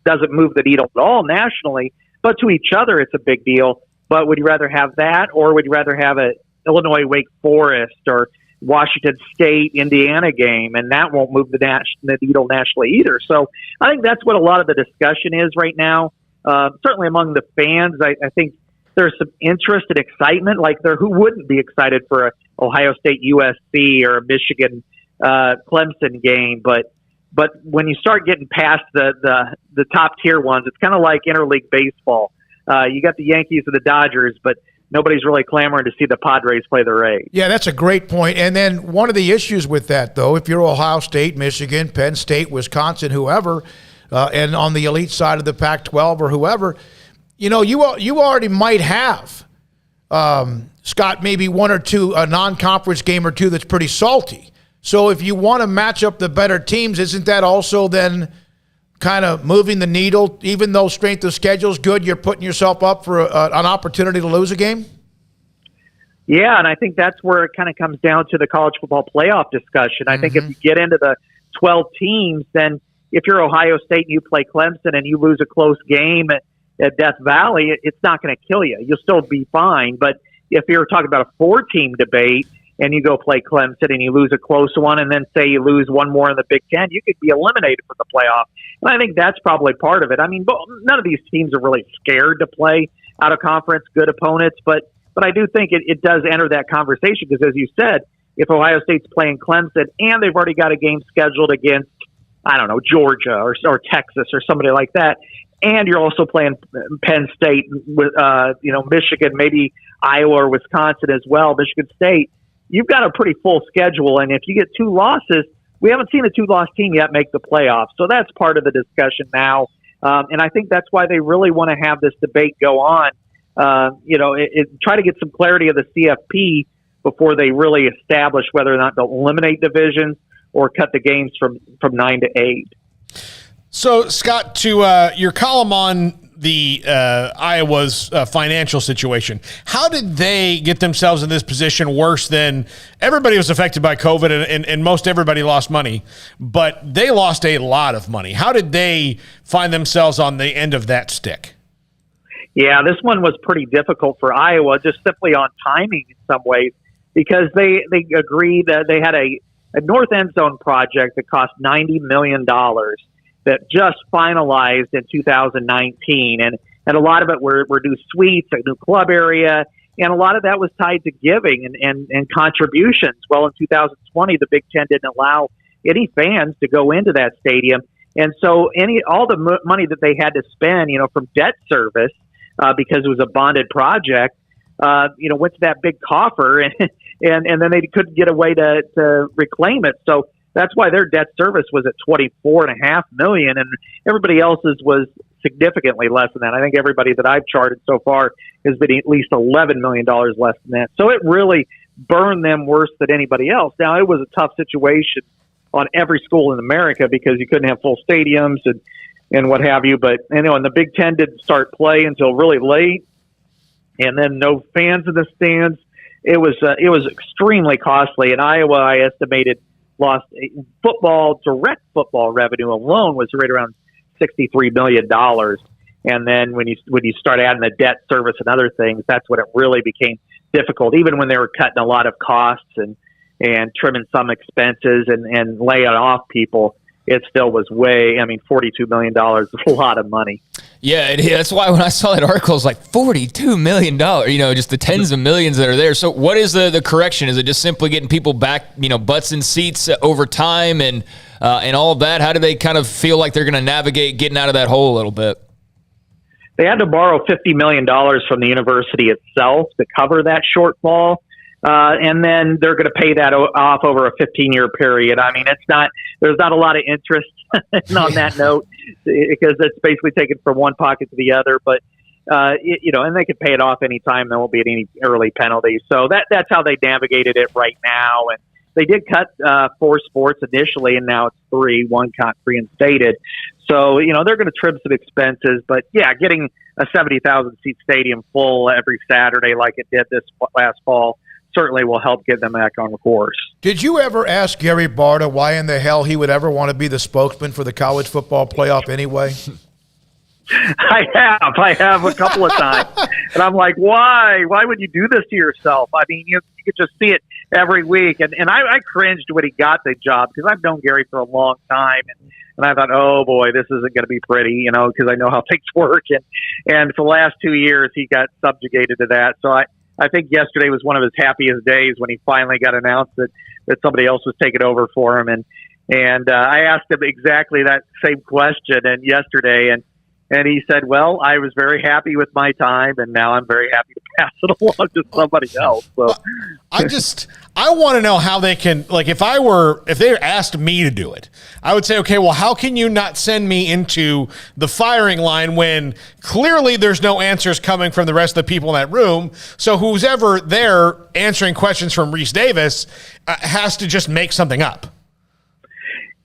Speaker 11: doesn't move the needle at all nationally, but to each other it's a big deal. But would you rather have that, or would you rather have a Illinois-Wake Forest or Washington State-Indiana game? And that won't move the needle nationally either. So I think that's what a lot of the discussion is right now. Certainly among the fans, I think there's some interest and excitement. Like, who wouldn't be excited for a Ohio State USC or a Michigan Clemson game? But when you start getting past the top tier ones, it's kind of like interleague baseball. You got the Yankees and the Dodgers, but nobody's really clamoring to see the Padres play the Rays.
Speaker 7: Yeah, that's a great point. And then one of the issues with that, though, if you're Ohio State, Michigan, Penn State, Wisconsin, whoever, and on the elite side of the Pac-12 or whoever, you already might have, Scott, maybe one or two, a non-conference game or two that's pretty salty. So if you want to match up the better teams, isn't that also then kind of moving the needle? Even though strength of schedule is good, you're putting yourself up for an opportunity to lose a game?
Speaker 11: Yeah, and I think that's where it kind of comes down to the college football playoff discussion. I think if you get into the 12 teams, then if you're Ohio State and you play Clemson and you lose a close game at Death Valley, it's not going to kill you. You'll still be fine. But if you're talking about a 4-team debate and you go play Clemson and you lose a close one, and then say you lose one more in the Big Ten, you could be eliminated from the playoff. And I think that's probably part of it. I mean, none of these teams are really scared to play out of conference good opponents, but I do think it does enter that conversation because, as you said, if Ohio State's playing Clemson and they've already got a game scheduled against, I don't know, Georgia or Texas or somebody like that, and you're also playing Penn State with, Michigan, maybe Iowa or Wisconsin as well, Michigan State, you've got a pretty full schedule. And if you get 2 losses, we haven't seen a 2-loss team yet make the playoffs. So that's part of the discussion now. And I think that's why they really want to have this debate go on. Try to get some clarity of the CFP before they really establish whether or not they'll eliminate divisions or cut the games from 9 to 8.
Speaker 8: So, Scott, to your column on the Iowa's financial situation, how did they get themselves in this position worse than everybody was affected by COVID and most everybody lost money, but they lost a lot of money? How did they find themselves on the end of that stick?
Speaker 11: Yeah, this one was pretty difficult for Iowa, just simply on timing in some ways, because they agreed that they had a north end zone project that cost $90 million that just finalized in 2019. And a lot of it were new suites, a new club area, and a lot of that was tied to giving and contributions. Well, in 2020, the Big Ten didn't allow any fans to go into that stadium. And so all the money that they had to spend, from debt service, because it was a bonded project, went to that big coffer, and then they couldn't get a way to reclaim it. So that's why their debt service was at $24.5 million, and everybody else's was significantly less than that. I think everybody that I've charted so far has been at least $11 million less than that. So it really burned them worse than anybody else. Now, it was a tough situation on every school in America because you couldn't have full stadiums and what have you. But and the Big Ten didn't start play until really late, and then no fans in the stands. It was extremely costly, and Iowa, I estimated, lost direct football revenue alone was right around $63 million. And then when you start adding the debt service and other things, that's when it really became difficult. Even when they were cutting a lot of costs and trimming some expenses and laying off people, it still was $42 million is a lot of money.
Speaker 9: Yeah, that's why when I saw that article, I was like, $42 million, just the tens of millions that are there. So what is the correction? Is it just simply getting people back, butts in seats over time and all of that? How do they kind of feel like they're going to navigate getting out of that hole a little bit?
Speaker 11: They had to borrow $50 million from the university itself to cover that shortfall. And then they're going to pay that off over a 15-year period. I mean, there's not a lot of interest on that note because it's basically taken from one pocket to the other. But, and they can pay it off anytime. There won't be any early penalties. So that's how they navigated it right now. And they did cut 4 sports initially, and now it's 3. One got reinstated. So, they're going to trim some expenses. But, yeah, getting a 70,000 seat stadium full every Saturday like it did this last fall certainly will help get them back on the course.
Speaker 7: Did you ever ask Gary Barta why in the hell he would ever want to be the spokesman for the college football playoff anyway?
Speaker 11: I have a couple of times. And I'm like, why? Why would you do this to yourself? I mean, you could just see it every week. And I cringed when he got the job because I've known Gary for a long time. And I thought, oh, boy, this isn't going to be pretty, because I know how things work. And for the last 2 years, he got subjugated to that. So I think yesterday was one of his happiest days when he finally got announced that somebody else was taking over for him. And I asked him exactly that same question yesterday, and he said, well, I was very happy with my time, and now I'm very happy to pass it along to somebody else. So
Speaker 8: I want to know how they can, like, if they asked me to do it, I would say, okay, well, how can you not send me into the firing line when clearly there's no answers coming from the rest of the people in that room? So who's ever there answering questions from Reese Davis has to just make something up.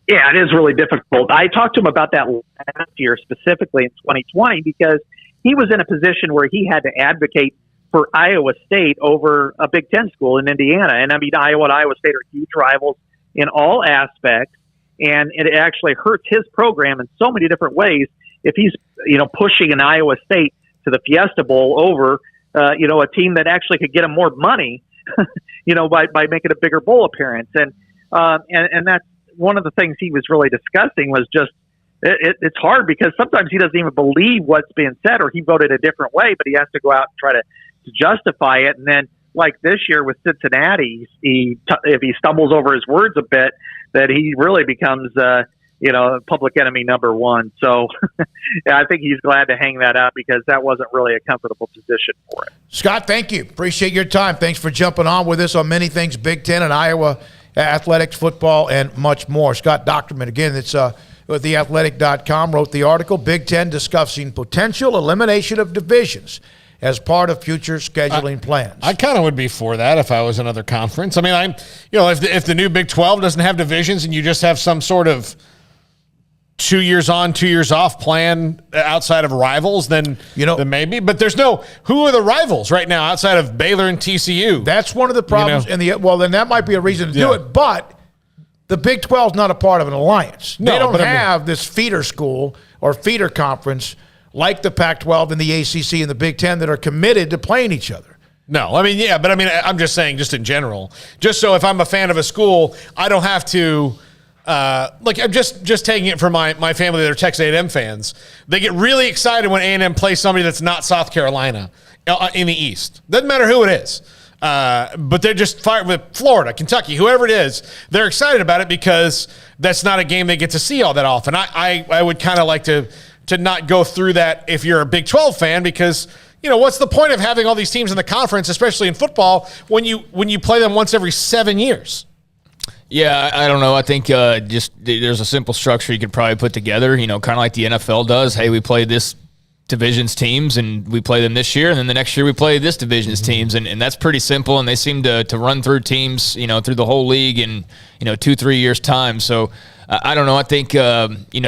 Speaker 11: Yeah, it is really difficult. I talked to him about that last year, specifically in 2020, because he was in a position where he had to advocate for Iowa State over a Big Ten school in Indiana. And I mean, Iowa and Iowa State are huge rivals in all aspects, and it actually hurts his program in so many different ways if he's, pushing an Iowa State to the Fiesta Bowl over, a team that actually could get him more money, by making a bigger bowl appearance. And that's one of the things he was really discussing was just, it's hard because sometimes he doesn't even believe what's being said, or he voted a different way, but he has to go out and try to justify it. And then, like this year with Cincinnati, if he stumbles over his words a bit, that he really becomes, public enemy number one. So I think he's glad to hang that up because that wasn't really a comfortable position for him.
Speaker 7: Scott, thank you. Appreciate your time. Thanks for jumping on with us on many things, Big Ten and Iowa athletics, football, and much more. Scott Docterman, again, it's with theathletic.com, wrote the article, Big Ten discussing potential elimination of divisions as part of future scheduling plans.
Speaker 8: I kind of would be for that if I was another conference. I mean, if the new Big 12 doesn't have divisions and you just have some sort of 2 years on, 2 years off plan outside of rivals, then maybe. But there's who are the rivals right now outside of Baylor and TCU?
Speaker 7: That's one of the problems. Then that might be a reason to do it. But the Big 12 is not a part of an alliance. They don't have this feeder school or feeder conference like the Pac-12 and the ACC and the Big Ten that are committed to playing each other.
Speaker 8: No, I'm just saying, just in general, just so if I'm a fan of a school, I don't have to. I'm just taking it for my family that are Texas A&M fans. They get really excited when A&M plays somebody that's not South Carolina in the East. Doesn't matter who it is. But they're just fired with Florida, Kentucky, whoever it is. They're excited about it because that's not a game they get to see all that often. I would kind of like to not go through that if you're a Big 12 fan because, what's the point of having all these teams in the conference, especially in football, when you play them once every 7 years?
Speaker 9: Yeah, I don't know. I think there's a simple structure you could probably put together, kind of like the NFL does. Hey, we play this division's teams, and we play them this year, and then the next year we play this division's teams, and that's pretty simple, and they seem to run through teams, through the whole league in, 2-3 years' time. So I don't know. I think, you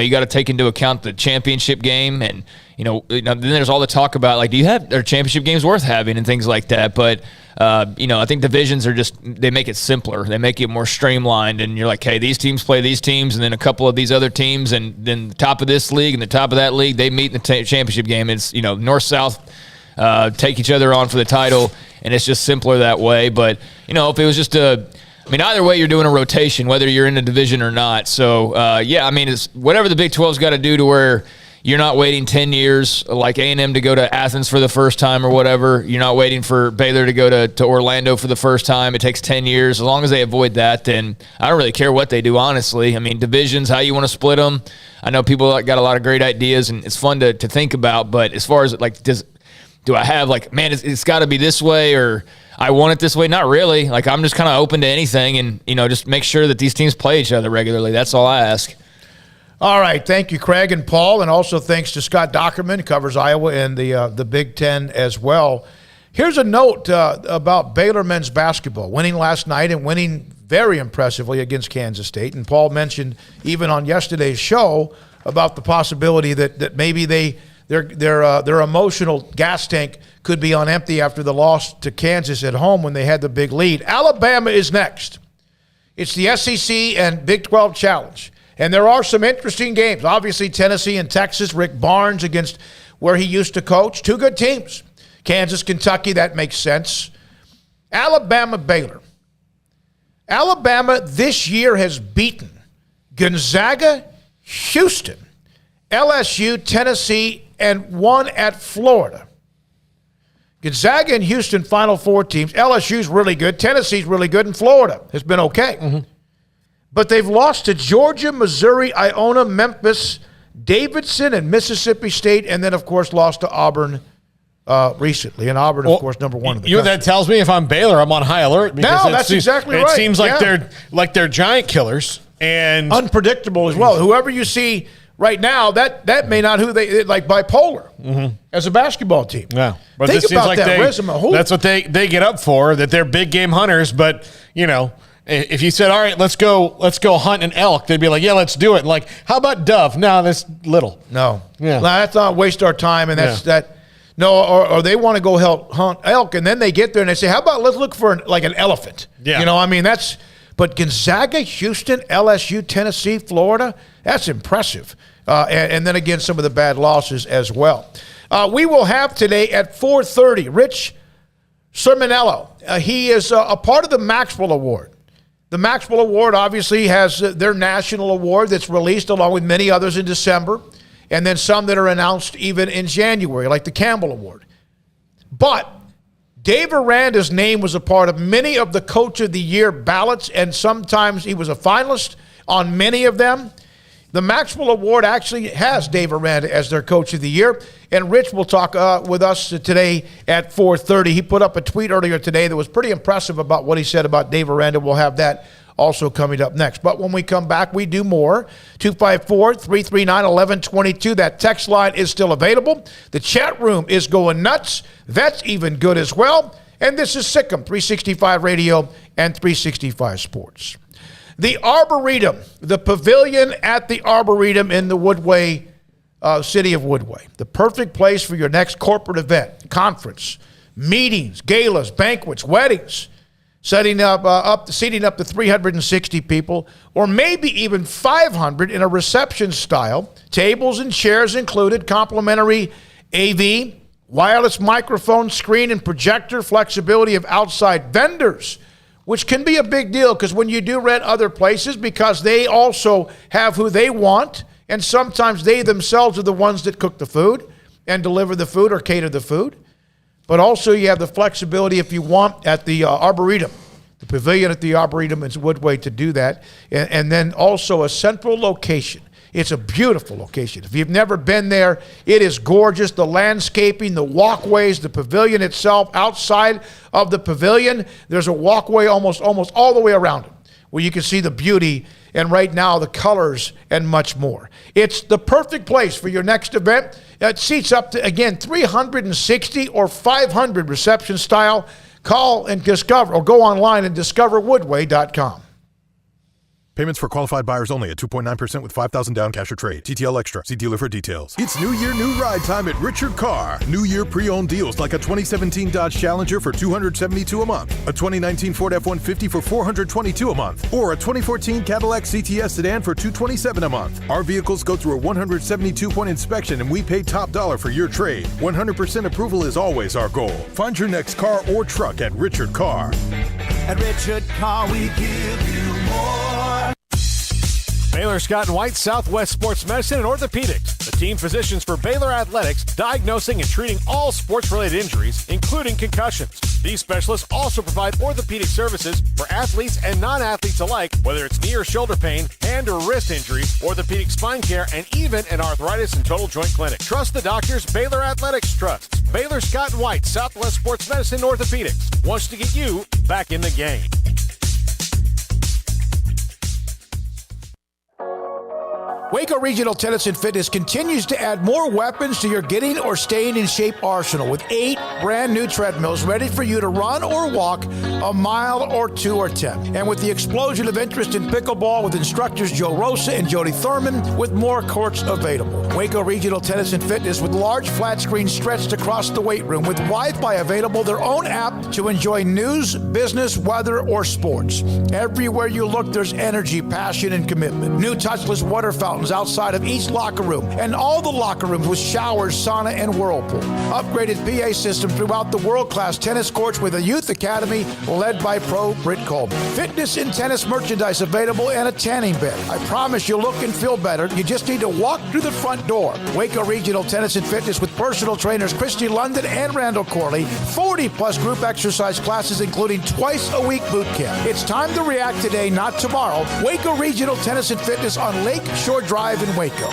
Speaker 9: got to take into account the championship game, and, then there's all the talk about, like, are championship games worth having and things like that, but I think divisions are they make it simpler. They make it more streamlined, and you're like, hey, these teams play these teams, and then a couple of these other teams, and then the top of this league and the top of that league, they meet in the championship game. It's, north-south take each other on for the title, and it's just simpler that way. But, if it was just either way, you're doing a rotation, whether you're in a division or not. So, it's whatever the Big 12's got to do to where you're not waiting 10 years like A&M to go to Athens for the first time or whatever. You're not waiting for Baylor to go to Orlando for the first time. It takes 10 years. As long as they avoid that, then I don't really care what they do, honestly. I mean, divisions, how you want to split them. I know people got a lot of great ideas, and it's fun to think about. But as far as, like, do I have, like, man, it's got to be this way or I want it this way? Not really. Like, I'm just kind of open to anything and, just make sure that these teams play each other regularly. That's all I ask.
Speaker 7: All right, thank you, Craig and Paul, and also thanks to Scott Dockerman, who covers Iowa and the Big Ten as well. Here's a note about Baylor men's basketball, winning last night and winning very impressively against Kansas State. And Paul mentioned even on yesterday's show about the possibility that maybe they their emotional gas tank could be on empty after the loss to Kansas at home when they had the big lead. Alabama is next. It's the SEC and Big 12 Challenge. And there are some interesting games. Obviously, Tennessee and Texas, Rick Barnes against where he used to coach. Two good teams. Kansas, Kentucky, that makes sense. Alabama, Baylor. Alabama this year has beaten Gonzaga, Houston, LSU, Tennessee, and won at Florida. Gonzaga and Houston, Final Four teams. LSU's really good. Tennessee's really good. And Florida has been okay. Mm-hmm. But they've lost to Georgia, Missouri, Iona, Memphis, Davidson, and Mississippi State, and then, of course, lost to Auburn recently. And Auburn, of course, number one in the country.
Speaker 8: That tells me if I'm Baylor, I'm on high alert.
Speaker 7: No, that's exactly right.
Speaker 8: It seems like they're giant killers and
Speaker 7: unpredictable as well. Whoever you see right now, that may not like bipolar as a basketball team.
Speaker 8: Yeah, but
Speaker 7: think
Speaker 8: this
Speaker 7: about
Speaker 8: seems like
Speaker 7: that resume.
Speaker 8: That's what they get up for. That they're big game hunters, but if you said, all right, let's go hunt an elk, they'd be like, yeah, let's do it. Like, how about dove? No, that's little.
Speaker 7: No.
Speaker 8: Yeah.
Speaker 7: No, that's not waste our time. And that's that. No, or they want to go hunt elk, and then they get there and they say, how about let's look for an elephant?
Speaker 8: Yeah.
Speaker 7: But Gonzaga, Houston, LSU, Tennessee, Florida, that's impressive. And then again, some of the bad losses as well. We will have today at 4:30, Rich Sermonello. He is a part of the Maxwell Award. The Maxwell Award obviously has their national award that's released along with many others in December, and then some that are announced even in January, like the Campbell Award. But Dave Aranda's name was a part of many of the Coach of the Year ballots, and sometimes he was a finalist on many of them. The Maxwell Award actually has Dave Aranda as their Coach of the Year, and Rich will talk with us today at 4:30. He put up a tweet earlier today that was pretty impressive about what he said about Dave Aranda. We'll have that also coming up next. But when we come back, we do more. 254-339-1122. That text line is still available. The chat room is going nuts. That's even good as well. And this is Sikkim 365 Radio and 365 Sports. The Arboretum, the pavilion at the Arboretum in the Woodway, city of Woodway. The perfect place for your next corporate event, conference, meetings, galas, banquets, weddings. Seating up to 360 people, or maybe even 500 in a reception style. Tables and chairs included, complimentary AV, wireless microphone, screen and projector, flexibility of outside vendors, which can be a big deal because when you do rent other places, because they also have who they want, and sometimes they themselves are the ones that cook the food and deliver the food or cater the food. But also you have the flexibility if you want at the Arboretum, the pavilion at the Arboretum in Woodway to do that. And then also a central location. It's a beautiful location. If you've never been there, it is gorgeous. The landscaping, the walkways, the pavilion itself. Outside of the pavilion, there's a walkway almost all the way around it where you can see the beauty and right now the colors and much more. It's the perfect place for your next event. It seats up to, again, 360 or 500 reception style. Call and discover, or go online and discoverwoodway.com.
Speaker 16: Payments for qualified buyers only at 2.9% with $5,000 down cash or trade. TTL Extra. See dealer for details. It's New Year, New Ride time at Richard Carr. New Year pre-owned deals like a 2017 Dodge Challenger for $272 a month, a 2019 Ford F-150 for $422 a month, or a 2014 Cadillac CTS sedan for $227 a month. Our vehicles go through a 172-point inspection and we pay top dollar for your trade. 100% approval is always our goal. Find your next car or truck at Richard Carr.
Speaker 4: At Richard Carr, we give you more. Baylor Scott & White, Southwest Sports Medicine and Orthopedics. The team physicians for Baylor Athletics, diagnosing and treating all sports-related injuries, including concussions. These specialists also provide orthopedic services for athletes and non-athletes alike, whether it's knee or shoulder pain, hand or wrist injuries, orthopedic spine care, and even an arthritis and total joint clinic. Trust the doctors Baylor Athletics trusts. Baylor Scott & White, Southwest Sports Medicine and Orthopedics wants to get you back in the game.
Speaker 7: Waco Regional Tennis and Fitness continues to add more weapons to your getting or staying in shape arsenal with 8 brand new treadmills ready for you to run or walk a mile or 2 or 10. And with the explosion of interest in pickleball with instructors Joe Rosa and Jody Thurman with more courts available. Waco Regional Tennis and Fitness with large flat screens stretched across the weight room with Wi-Fi available, their own app to enjoy news, business, weather, or sports. Everywhere you look, there's energy, passion, and commitment. New touchless water fountains outside of each locker room, and all the locker rooms with showers, sauna, and whirlpool. Upgraded PA system throughout the world-class tennis courts with a youth academy led by pro Britt Coleman. Fitness and tennis merchandise available and a tanning bed. I promise you'll look and feel better. You just need to walk through the front door. Waco Regional Tennis and Fitness with personal trainers Christy London and Randall Corley. 40-plus group exercise classes, including twice-a-week boot camp. It's time to react today, not tomorrow. Waco Regional Tennis and Fitness on Lake Shore Drive in Waco.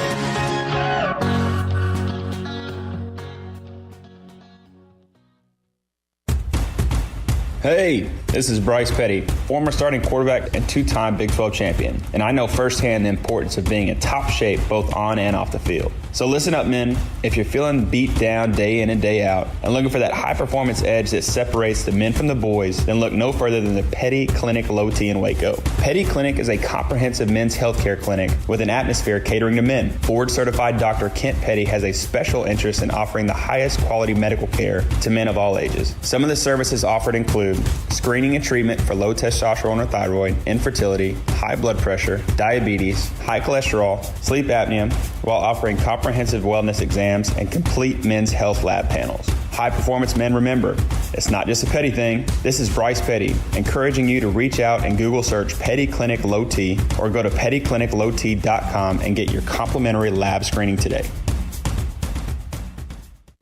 Speaker 17: Hey, this is Bryce Petty, former starting quarterback and 2-time Big 12 champion, and I know firsthand the importance of being in top shape both on and off the field. So listen up, men. If you're feeling beat down day in and day out and looking for that high-performance edge that separates the men from the boys, then look no further than the Petty Clinic Low T in Waco. Petty Clinic is a comprehensive men's healthcare clinic with an atmosphere catering to men. Board-certified Dr. Kent Petty has a special interest in offering the highest quality medical care to men of all ages. Some of the services offered include screening and treatment for low testosterone or thyroid, infertility, high blood pressure, diabetes, high cholesterol, sleep apnea, while offering comprehensive wellness exams and complete men's health lab panels. High performance men, remember, it's not just a Petty thing. This is Bryce Petty, encouraging you to reach out and Google search Petty Clinic Low T or go to pettycliniclowt.com and get your complimentary lab screening today.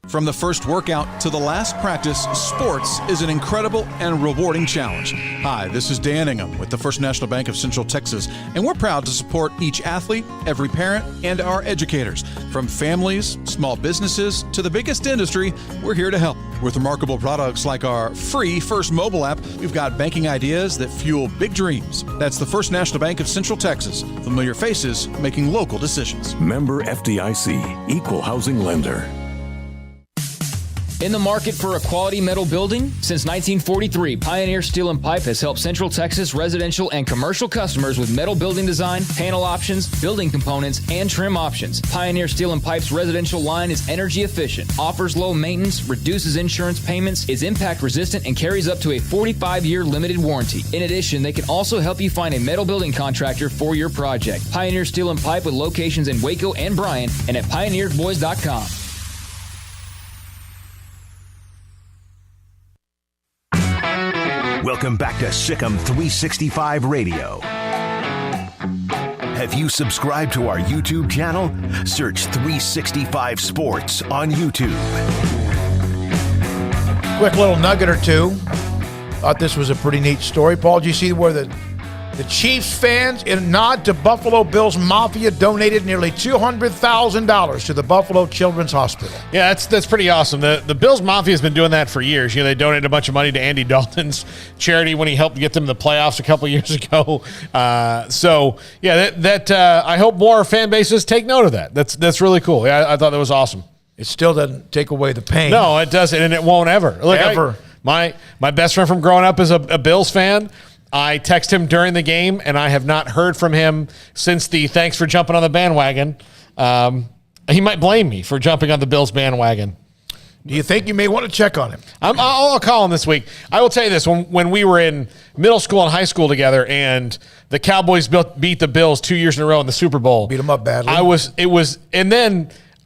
Speaker 18: From the first workout to the last practice, sports is an incredible and rewarding challenge. Hi, this is Dan Ingham with the First National Bank of Central Texas, and we're proud to support each athlete, every parent, and our educators. From families, small businesses, to the biggest industry, we're here to help. With remarkable products like our free First mobile app, we've got banking ideas that fuel big dreams. That's the First National Bank of Central Texas. Familiar faces making local decisions.
Speaker 19: Member FDIC, Equal Housing Lender.
Speaker 20: In the market for a quality metal building? Since 1943, Pioneer Steel and Pipe has helped Central Texas residential and commercial customers with metal building design, panel options, building components, and trim options. Pioneer Steel and Pipe's residential line is energy efficient, offers low maintenance, reduces insurance payments, is impact resistant, and carries up to a 45-year limited warranty. In addition, they can also help you find a metal building contractor for your project. Pioneer Steel and Pipe with locations in Waco and Bryan and at pioneersboys.com.
Speaker 6: Welcome back to Sikkim 365 Radio. Have you subscribed to our YouTube channel? Search 365 Sports on YouTube.
Speaker 7: Quick little nugget or two. Thought this was a pretty neat story. Paul, did you see where the Chiefs fans, in a nod to Buffalo Bills Mafia, donated nearly $200,000 to the Buffalo Children's Hospital?
Speaker 8: Yeah, that's pretty awesome. The Bills Mafia has been doing that for years. You know, they donated a bunch of money to Andy Dalton's charity when he helped get them to the playoffs a couple years ago. I hope more fan bases take note of that. That's really cool. Yeah, I thought that was awesome.
Speaker 7: It still doesn't take away the pain.
Speaker 8: No, it doesn't, and it won't ever. Look,
Speaker 7: ever.
Speaker 8: My best friend from growing up is a Bills fan. I text him during the game, and I have not heard from him since the thanks for jumping on the bandwagon. He might blame me for jumping on the Bills bandwagon.
Speaker 7: Do you think you may want to check on him?
Speaker 8: I'll call him this week. I will tell you this. When we were in middle school and high school together and the Cowboys beat the Bills 2 years in a row in the Super Bowl.
Speaker 7: Beat them up badly.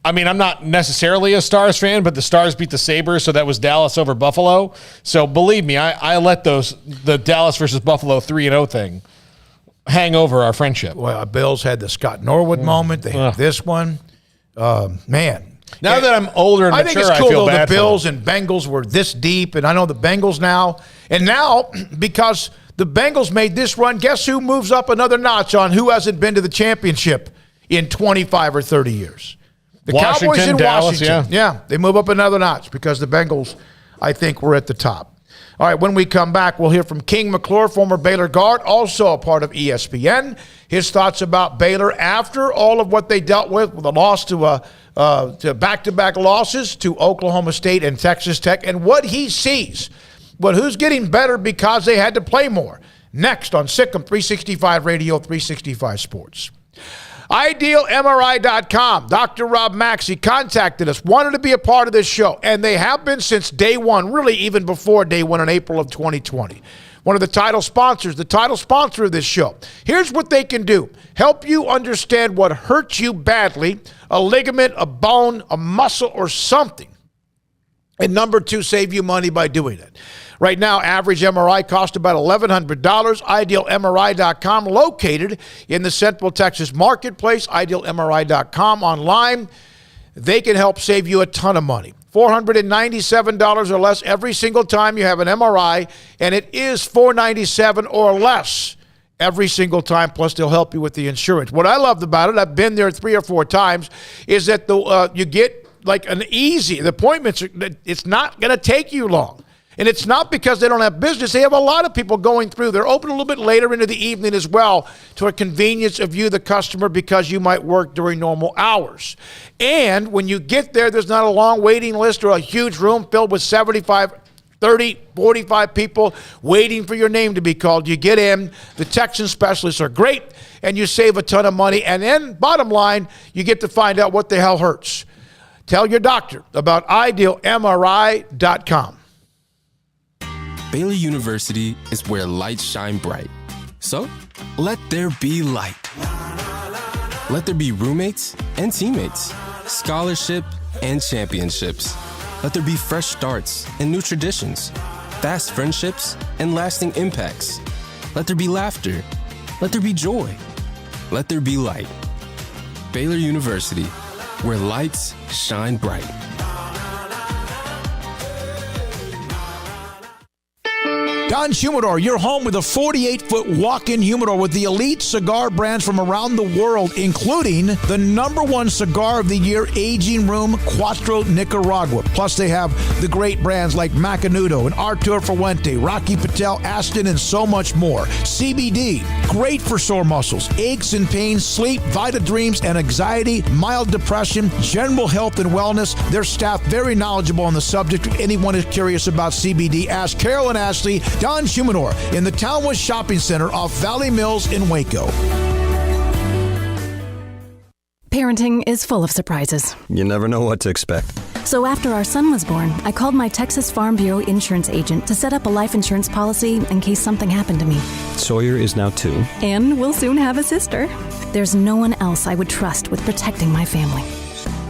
Speaker 8: I'm not necessarily a Stars fan, but the Stars beat the Sabres, so that was Dallas over Buffalo. So believe me, I let the Dallas versus Buffalo 3-0 thing hang over our friendship.
Speaker 7: Well, Bills had the Scott Norwood moment. They have this one. Man.
Speaker 8: Now that I'm older and mature,
Speaker 7: I think it's cool,
Speaker 8: feel
Speaker 7: though,
Speaker 8: bad
Speaker 7: the Bills and Bengals were this deep, and I know the Bengals now. And now, because the Bengals made this run, guess who moves up another notch on who hasn't been to the championship in 25 or 30 years? The
Speaker 8: Washington,
Speaker 7: Cowboys in
Speaker 8: Dallas,
Speaker 7: Washington. Yeah, they move up another notch because the Bengals, I think, were at the top. All right, when we come back, we'll hear from King McClure, former Baylor guard, also a part of ESPN. His thoughts about Baylor after all of what they dealt with the loss to back-to-back losses to Oklahoma State and Texas Tech, and what he sees. But who's getting better because they had to play more? Next on Sikkim 365 Radio, 365 Sports. IdealMRI.com. Dr. Rob Maxey contacted us, wanted to be a part of this show, and they have been since day one, really even before day one in April of 2020. One of the title sponsors of this show. Here's what they can do. Help you understand what hurts you badly, a ligament, a bone, a muscle, or something. And number two, save you money by doing it. Right now, average MRI costs about $1,100. IdealMRI.com, located in the Central Texas marketplace. IdealMRI.com online. They can help save you a ton of money. $497 or less every single time you have an MRI, and it is $497 or less every single time, plus they'll help you with the insurance. What I loved about it, I've been there 3 or 4 times, is that you get like the appointments, it's not going to take you long. And it's not because they don't have business. They have a lot of people going through. They're open a little bit later into the evening as well to a convenience of you, the customer, because you might work during normal hours. And when you get there, there's not a long waiting list or a huge room filled with 75, 30, 45 people waiting for your name to be called. You get in. The Texan specialists are great, and you save a ton of money. And then, bottom line, you get to find out what the hell hurts. Tell your doctor about IdealMRI.com.
Speaker 21: Baylor University is where lights shine bright. So, let there be light. Let there be roommates and teammates, scholarship and championships. Let there be fresh starts and new traditions, fast friendships and lasting impacts. Let there be laughter. Let there be joy. Let there be light. Baylor University, where lights shine bright.
Speaker 7: Don's Humidor, your home with a 48-foot walk-in humidor with the elite cigar brands from around the world, including the #1 cigar of the year, Aging Room Cuatro Nicaragua. Plus, they have the great brands like Macanudo and Artur Fuente, Rocky Patel, Aston, and so much more. CBD, great for sore muscles, aches and pains, sleep, Vita Dreams, and anxiety, mild depression, general health and wellness. Their staff very knowledgeable on the subject. If anyone is curious about CBD, ask Carol and Ashley. Don's Humidor in the Townwood Shopping Center off Valley Mills in Waco.
Speaker 22: Parenting is full of surprises.
Speaker 23: You never know what to expect.
Speaker 22: So after our son was born, I called my Texas Farm Bureau insurance agent to set up a life insurance policy in case something happened to me.
Speaker 23: Sawyer is now 2.
Speaker 22: And we'll soon have a sister. There's no one else I would trust with protecting my family.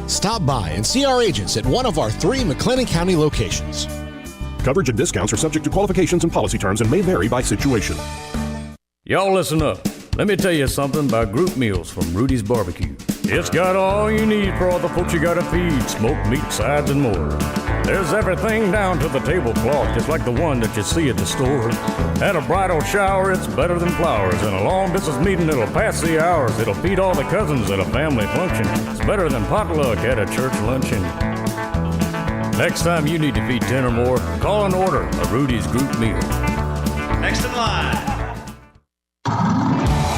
Speaker 12: Stop by and see our agents at one of our 3 McLennan County locations.
Speaker 24: Coverage and discounts are subject to qualifications and policy terms and may vary by situation.
Speaker 25: Y'all listen up. Let me tell you something about group meals from Rudy's Barbecue. It's got all you need for all the folks you gotta feed, smoked meat, sides, and more. There's everything down to the tablecloth, just like the one that you see at the store. At a bridal shower, it's better than flowers. And a long distance meeting, it'll pass the hours. It'll feed all the cousins at a family function. It's better than potluck at a church luncheon. Next time you need to feed 10 or more, call and order a Rudy's group meal.
Speaker 26: Next in line.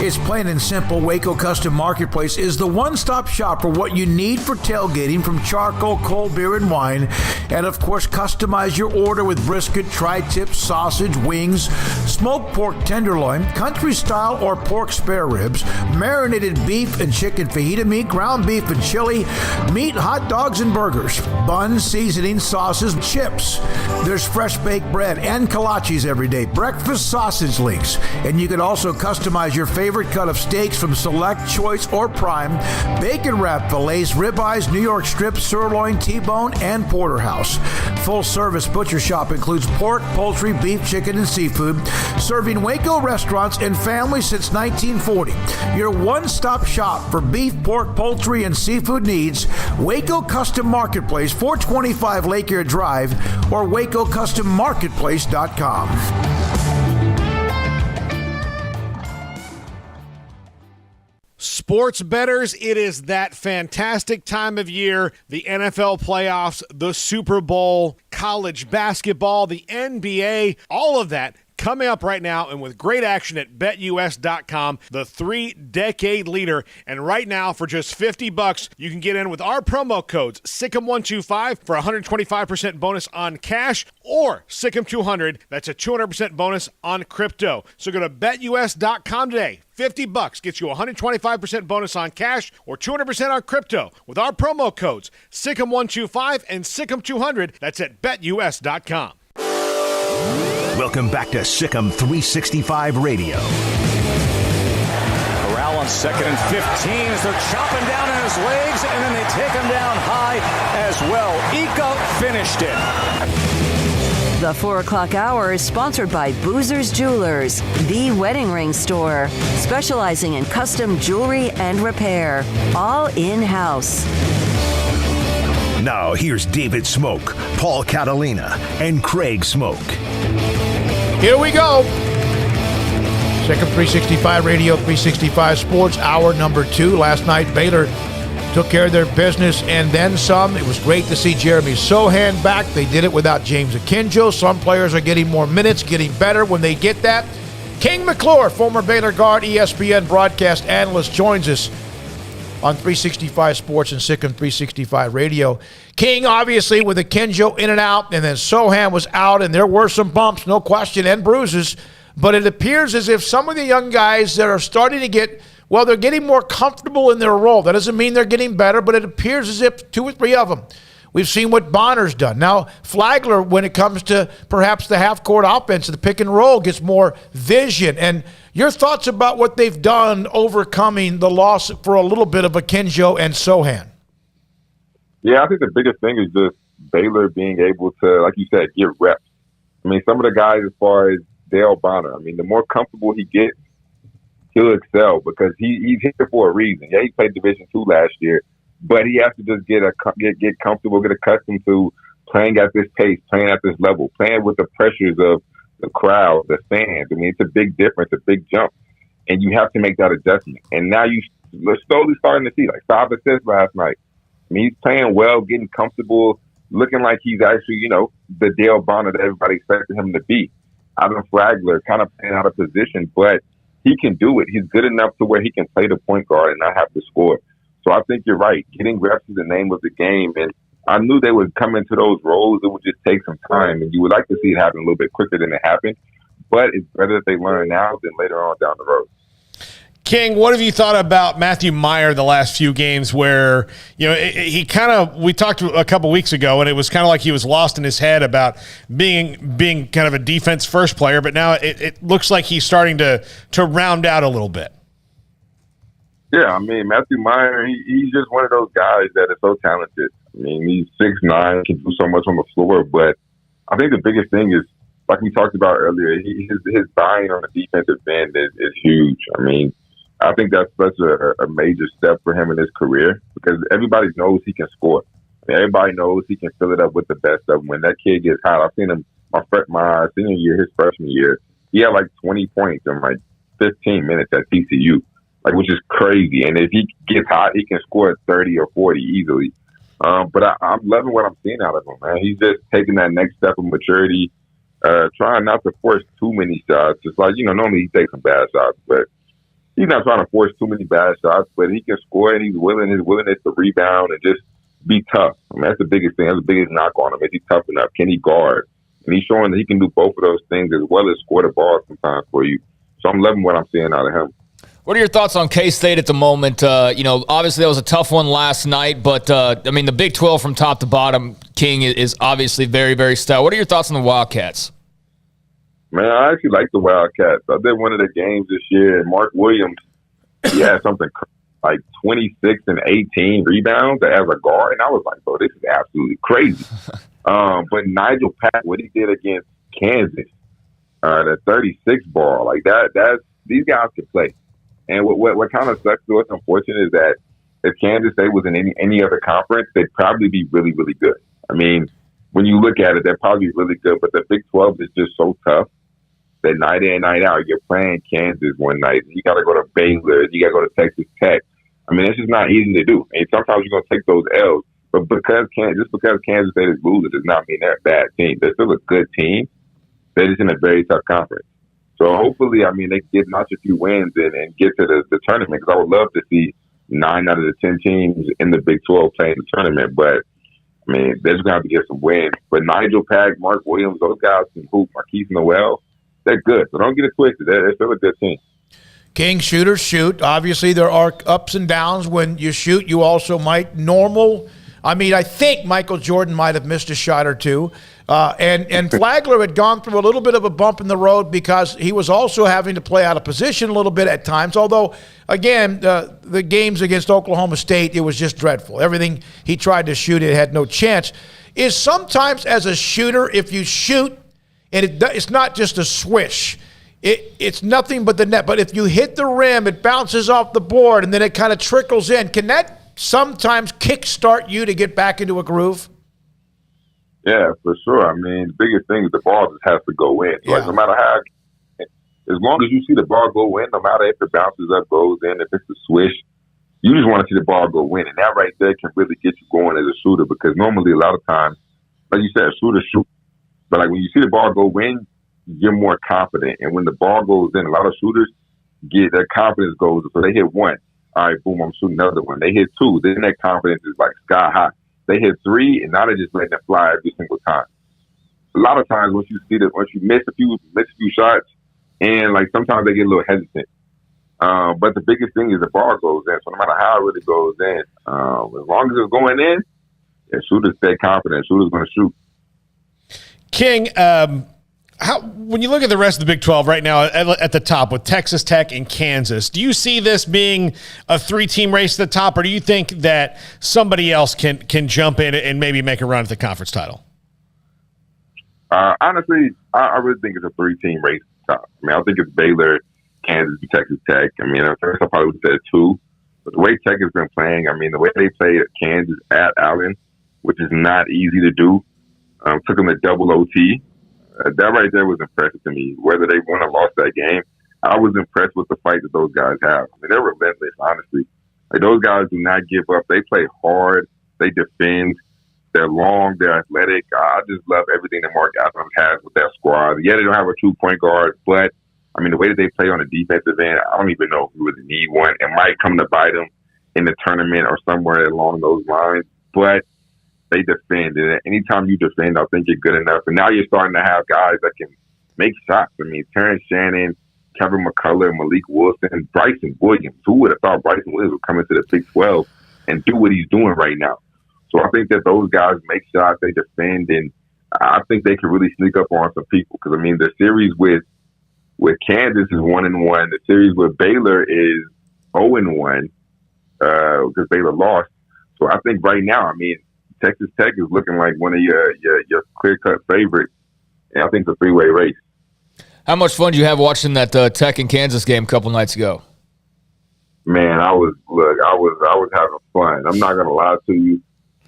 Speaker 7: It's plain and simple. Waco Custom Marketplace is the one-stop shop for what you need for tailgating, from charcoal, cold beer, and wine. And, of course, customize your order with brisket, tri-tip, sausage, wings, smoked pork tenderloin, country-style or pork spare ribs, marinated beef and chicken fajita meat, ground beef and chili, meat, hot dogs, and burgers, buns, seasoning, sauces, chips. There's fresh baked bread and kolaches every day, breakfast sausage links. And you can also customize your favorite cut of steaks from Select, Choice, or Prime, bacon wrapped fillets, ribeyes, New York strip, sirloin, T-bone, and porterhouse. Full service butcher shop includes pork, poultry, beef, chicken, and seafood, serving Waco restaurants and families since 1940. Your one-stop shop for beef, pork, poultry, and seafood needs. Waco Custom Marketplace, 425 Lake Air Drive, or WacoCustomMarketplace.com.
Speaker 4: Sports bettors, it is that fantastic time of year. The NFL playoffs, the Super Bowl, college basketball, the NBA, all of that coming up right now, and with great action at BetUS.com, the 3-decade leader. And right now, for just $50, you can get in with our promo codes, SICK'EM125 for 125% bonus on cash, or SICK'EM200, that's a 200% bonus on crypto. So go to BetUS.com today. $50 gets you 125% bonus on cash or 200% on crypto with our promo codes, SICK'EM125 and SICK'EM200. That's at BetUS.com.
Speaker 6: Welcome back to Sick'em 365 Radio.
Speaker 1: Corral on 2nd and 15 as they're chopping down on his legs, and then they take him down high as well. Ika finished it.
Speaker 2: The 4 o'clock hour is sponsored by Boozer's Jewelers, the wedding ring store, specializing in custom jewelry and repair, all in-house.
Speaker 6: Now here's David Smoak, Paul Catalina, and Craig Smoak.
Speaker 7: Here we go. Sick'em 365 Radio, 365 Sports, hour number 2. Last night, Baylor took care of their business and then some. It was great to see Jeremy Sohan back. They did it without James Akinjo. Some players are getting more minutes, getting better when they get that. King McClure, former Baylor guard, ESPN broadcast analyst, joins us on 365 Sports and Sick'em 365 Radio. King, obviously, with Akinjo in and out, and then Sohan was out, and there were some bumps, no question, and bruises. But it appears as if some of the young guys that are starting to get, well, they're getting more comfortable in their role. That doesn't mean they're getting better, but it appears as if 2 or 3 of them. We've seen what Bonner's done. Now, Flagler, when it comes to perhaps the half-court offense, the pick and roll, gets more vision. And your thoughts about what they've done overcoming the loss for a little bit of Akinjo and Sohan?
Speaker 3: Yeah, I think the biggest thing is just Baylor being able to, like you said, get reps. I mean, some of the guys as far as Dale Bonner, I mean, the more comfortable he gets, he'll excel because he's here for a reason. Yeah, he played Division II last year, but he has to just get comfortable, get accustomed to playing at this pace, playing at this level, playing with the pressures of the crowd, the fans. I mean, it's a big difference, a big jump, and you have to make that adjustment. And now you're slowly starting to see, like 5 assists last night. I mean, he's playing well, getting comfortable, looking like he's actually, the Dale Bonner that everybody expected him to be. Ivan Flagler kind of playing out of position, but he can do it. He's good enough to where he can play the point guard and not have to score. So I think you're right. Getting reps is the name of the game. And I knew they would come into those roles. It would just take some time. And you would like to see it happen a little bit quicker than it happened. But it's better that they learn now than later on down the road.
Speaker 8: King, what have you thought about Matthew Meyer the last few games where, he kind of, we talked a couple weeks ago, and it was kind of like he was lost in his head about being kind of a defense first player, but now it looks like he's starting to round out a little bit.
Speaker 3: Yeah, I mean, Matthew Meyer, he's just one of those guys that is so talented. I mean, he's 6'9", can do so much on the floor, but I think the biggest thing is, like we talked about earlier, his buying on the defensive end is huge. I mean, I think that's such a major step for him in his career because everybody knows he can score. Everybody knows he can fill it up with the best of them. When that kid gets hot, I've seen him my senior year, his freshman year. He had like 20 points in like 15 minutes at TCU, which is crazy. And if he gets hot, he can score 30 or 40 easily. But I'm loving what I'm seeing out of him, man. He's just taking that next step of maturity, trying not to force too many shots. Just like, normally he takes some bad shots, but he's not trying to force too many bad shots, but he can score, and his willingness to rebound and just be tough. I mean, that's the biggest thing. That's the biggest knock on him. Is he tough enough? Can he guard? And he's showing that he can do both of those things as well as score the ball sometimes for you. So I'm loving what I'm seeing out of him.
Speaker 9: What are your thoughts on K-State at the moment? Obviously that was a tough one last night, but, the Big 12 from top to bottom, King, is obviously very, very stout. What are your thoughts on the Wildcats?
Speaker 3: Man, I actually like the Wildcats. I did one of the games this year, and Mark Williams, he had something like 26 and 18 rebounds as a guard, and I was like, bro, this is absolutely crazy. But Nigel Pack, what he did against Kansas, the 36 ball, that's these guys can play. And what kind of sucks to us, unfortunately, is that if Kansas State was in any other conference, they'd probably be really, really good. I mean, when you look at it, they're probably really good, but the Big 12 is just so tough. That night in, night out, you're playing Kansas one night. You got to go to Baylor. You got to go to Texas Tech. I mean, it's just not easy to do. And sometimes you're going to take those L's. But because Kansas State is losing does not mean they're a bad team. They're still a good team. They're just in a very tough conference. So hopefully, I mean, they get notch a few wins and get to the tournament, because I would love to see 9 out of the 10 teams in the Big 12 playing the tournament. But, I mean, they're just going to have to get some wins. But Nigel Pack, Mark Williams, those guys can hoop. Marquise Noel, they're good. So don't get it twisted. They're still a good team.
Speaker 7: King, shooters shoot. Obviously, there are ups and downs when you shoot. You also might I think Michael Jordan might have missed a shot or two. And Flagler had gone through a little bit of a bump in the road because he was also having to play out of position a little bit at times. Although, again, the games against Oklahoma State, it was just dreadful. Everything he tried to shoot, it had no chance. Is sometimes as a shooter, if you shoot, and it's not just a swish, it's nothing but the net. But if you hit the rim, it bounces off the board, and then it kind of trickles in. Can that sometimes kickstart you to get back into a groove?
Speaker 3: Yeah, for sure. I mean, the biggest thing is the ball just has to go in. Yeah. Like, no matter how, as long as you see the ball go in, no matter if it bounces up, goes in, if it's a swish, you just want to see the ball go in. And that right there can really get you going as a shooter, because normally a lot of times, like you said, shooters shoot. But like when you see the ball go in, you're more confident. And when the ball goes in, a lot of shooters get their confidence goes. So they hit one. All right, boom, I'm shooting another one. They hit two. Then their confidence is like sky high. They hit three, and now they're just letting it fly every single time. A lot of times, once you miss a few shots, and like sometimes they get a little hesitant. But the biggest thing is the ball goes in. So no matter how it really goes in, as long as it's going in, shooters stay confident. Shooters going to shoot.
Speaker 8: King, when you look at the rest of the Big 12 right now at the top with Texas Tech and Kansas, do you see this being a 3-team race at the top, or do you think that somebody else can jump in and maybe make a run at the conference title?
Speaker 3: Honestly, I really think it's a 3-team race at the top. I mean, I think it's Baylor, Kansas, and Texas Tech. I mean, at first I probably would say 2. But the way Tech has been playing, I mean, the way they play at Kansas at Allen, which is not easy to do, took them to double OT. That right there was impressive to me. Whether they won or lost that game, I was impressed with the fight that those guys have. I mean, they're relentless, honestly. Like, those guys do not give up. They play hard. They defend. They're long. They're athletic. I just love everything that Mark Adams has with that squad. Yeah, they don't have a true point guard, but, I mean, the way that they play on the defensive end, I don't even know if we really need one. It might come to bite them in the tournament or somewhere along those lines, but they defend. And anytime you defend, I think you're good enough. And now you're starting to have guys that can make shots. I mean, Terrence Shannon, Kevin McCullough, Malik Wilson, Bryson Williams. Who would have thought Bryson Williams would come into the Big 12 and do what he's doing right now? So I think that those guys make shots, they defend, and I think they can really sneak up on some people. Because, I mean, the series with Kansas is 1-1. The series with Baylor is 0-1 because Baylor lost. So I think right now, I mean, Texas Tech is looking like one of your clear-cut favorites, and I think it's a 3-way race.
Speaker 9: How much fun did you have watching that Tech and Kansas game a couple nights ago?
Speaker 3: Man, I was having fun. I'm not gonna lie to you.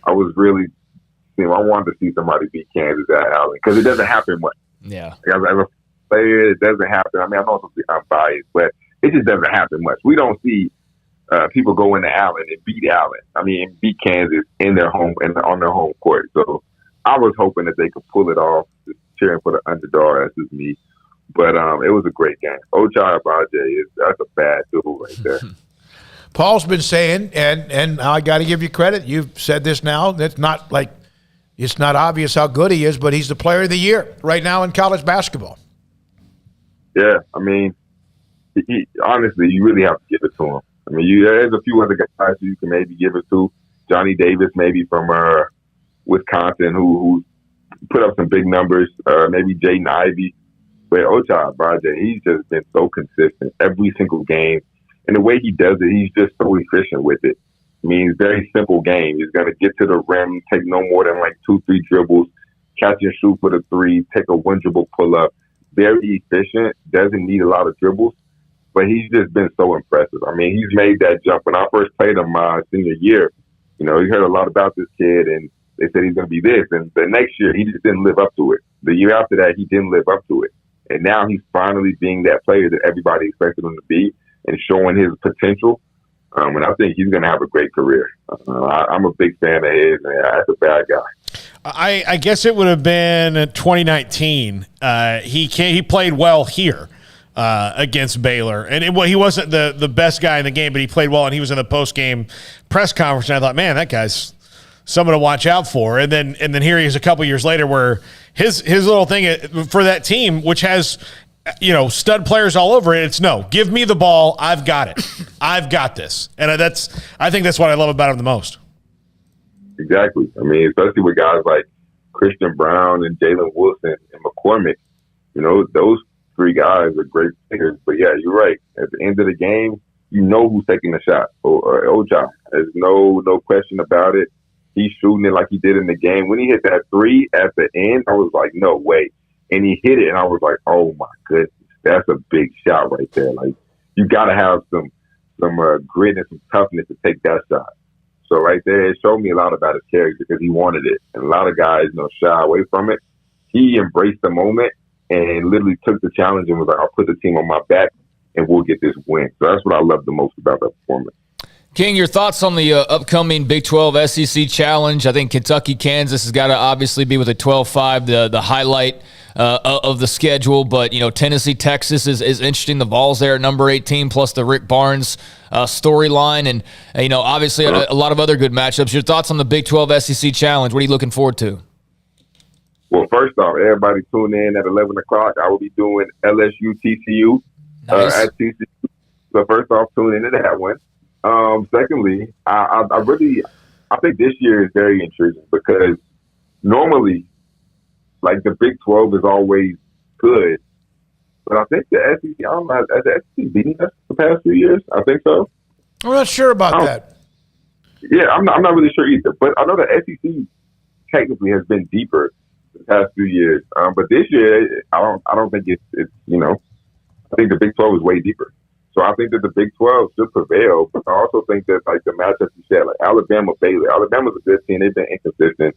Speaker 3: I was really, I wanted to see somebody beat Kansas at Allen because it doesn't happen much.
Speaker 9: Yeah.
Speaker 3: As a player, it doesn't happen. I mean, I know I'm biased, but it just doesn't happen much. We don't see people go into Allen and beat Allen. I mean, beat Kansas in their home and on their home court. So I was hoping that they could pull it off. Just cheering for the underdog. That's just me. But it was a great game. Ochai Agbaji that's a bad dude right there.
Speaker 7: Paul's been saying, and I got to give you credit. You've said this now. It's not like it's not obvious how good he is, but he's the player of the year right now in college basketball.
Speaker 3: Yeah, I mean, honestly, you really have to give it to him. I mean, there's a few other guys who you can maybe give it to. Johnny Davis, maybe from Wisconsin, who put up some big numbers. Maybe Jaden Ivey. But Ochai Agbaji, he's just been so consistent every single game. And the way he does it, he's just so efficient with it. I mean, it's a very simple game. He's going to get to the rim, take no more than like 2-3 dribbles, catch and shoot for the 3, take a 1-dribble pull-up. Very efficient, doesn't need a lot of dribbles, but he's just been so impressive. I mean, he's made that jump. When I first played him my senior year, you heard a lot about this kid, and they said he's going to be this. And the next year, he just didn't live up to it. The year after that, he didn't live up to it. And now he's finally being that player that everybody expected him to be and showing his potential. And I think he's going to have a great career. I'm a big fan of his, and that's a bad guy.
Speaker 8: I guess it would have been 2019. He played well here against Baylor, and he wasn't the best guy in the game, but he played well, and he was in the post-game press conference, and I thought, man, that guy's someone to watch out for. And then here he is a couple years later, where his little thing for that team, which has stud players all over it, it's no, give me the ball, I've got it, I've got this, and I think that's what I love about him the most.
Speaker 3: Exactly. I mean, especially with guys like Christian Brown and Jalen Wilson and McCormick. Those three guys are great players. But, yeah, you're right. At the end of the game, you know who's taking the shot. Ojai. There's no question about it. He's shooting it like he did in the game. When he hit that three at the end, I was like, no way. And he hit it, and I was like, oh, my goodness. That's a big shot right there. Like, you got to have some grit and some toughness to take that shot. So right there, it showed me a lot about his character because he wanted it. And a lot of guys, shy away from it. He embraced the moment and literally took the challenge and was like, I'll put the team on my back and we'll get this win. So that's what I love the most about that performance.
Speaker 9: King, your thoughts on the upcoming Big 12 SEC Challenge? I think Kentucky, Kansas has got to obviously be with a 12-5, the highlight of the schedule. But, Tennessee, Texas is interesting. The Vols there at number 18, plus the Rick Barnes storyline. And, obviously a lot of other good matchups. Your thoughts on the Big 12 SEC Challenge? What are you looking forward to?
Speaker 3: Well, first off, everybody tune in at 11 o'clock. I will be doing LSU TCU at TCU. So first off, tune into that one. Secondly, I think this year is very intriguing because normally, like, the Big 12 is always good, but I think the SEC, I don't know, has the SEC beaten us the past few years? I think so.
Speaker 7: I'm not sure about that.
Speaker 3: Yeah, I'm not really sure either, but I know the SEC technically has been deeper the past few years. But this year, I don't think it's I think the Big 12 is way deeper. So I think that the Big 12 should prevail, but I also think that, like, the matchup you said, like Alabama, Baylor. Alabama's a good team. They've been inconsistent.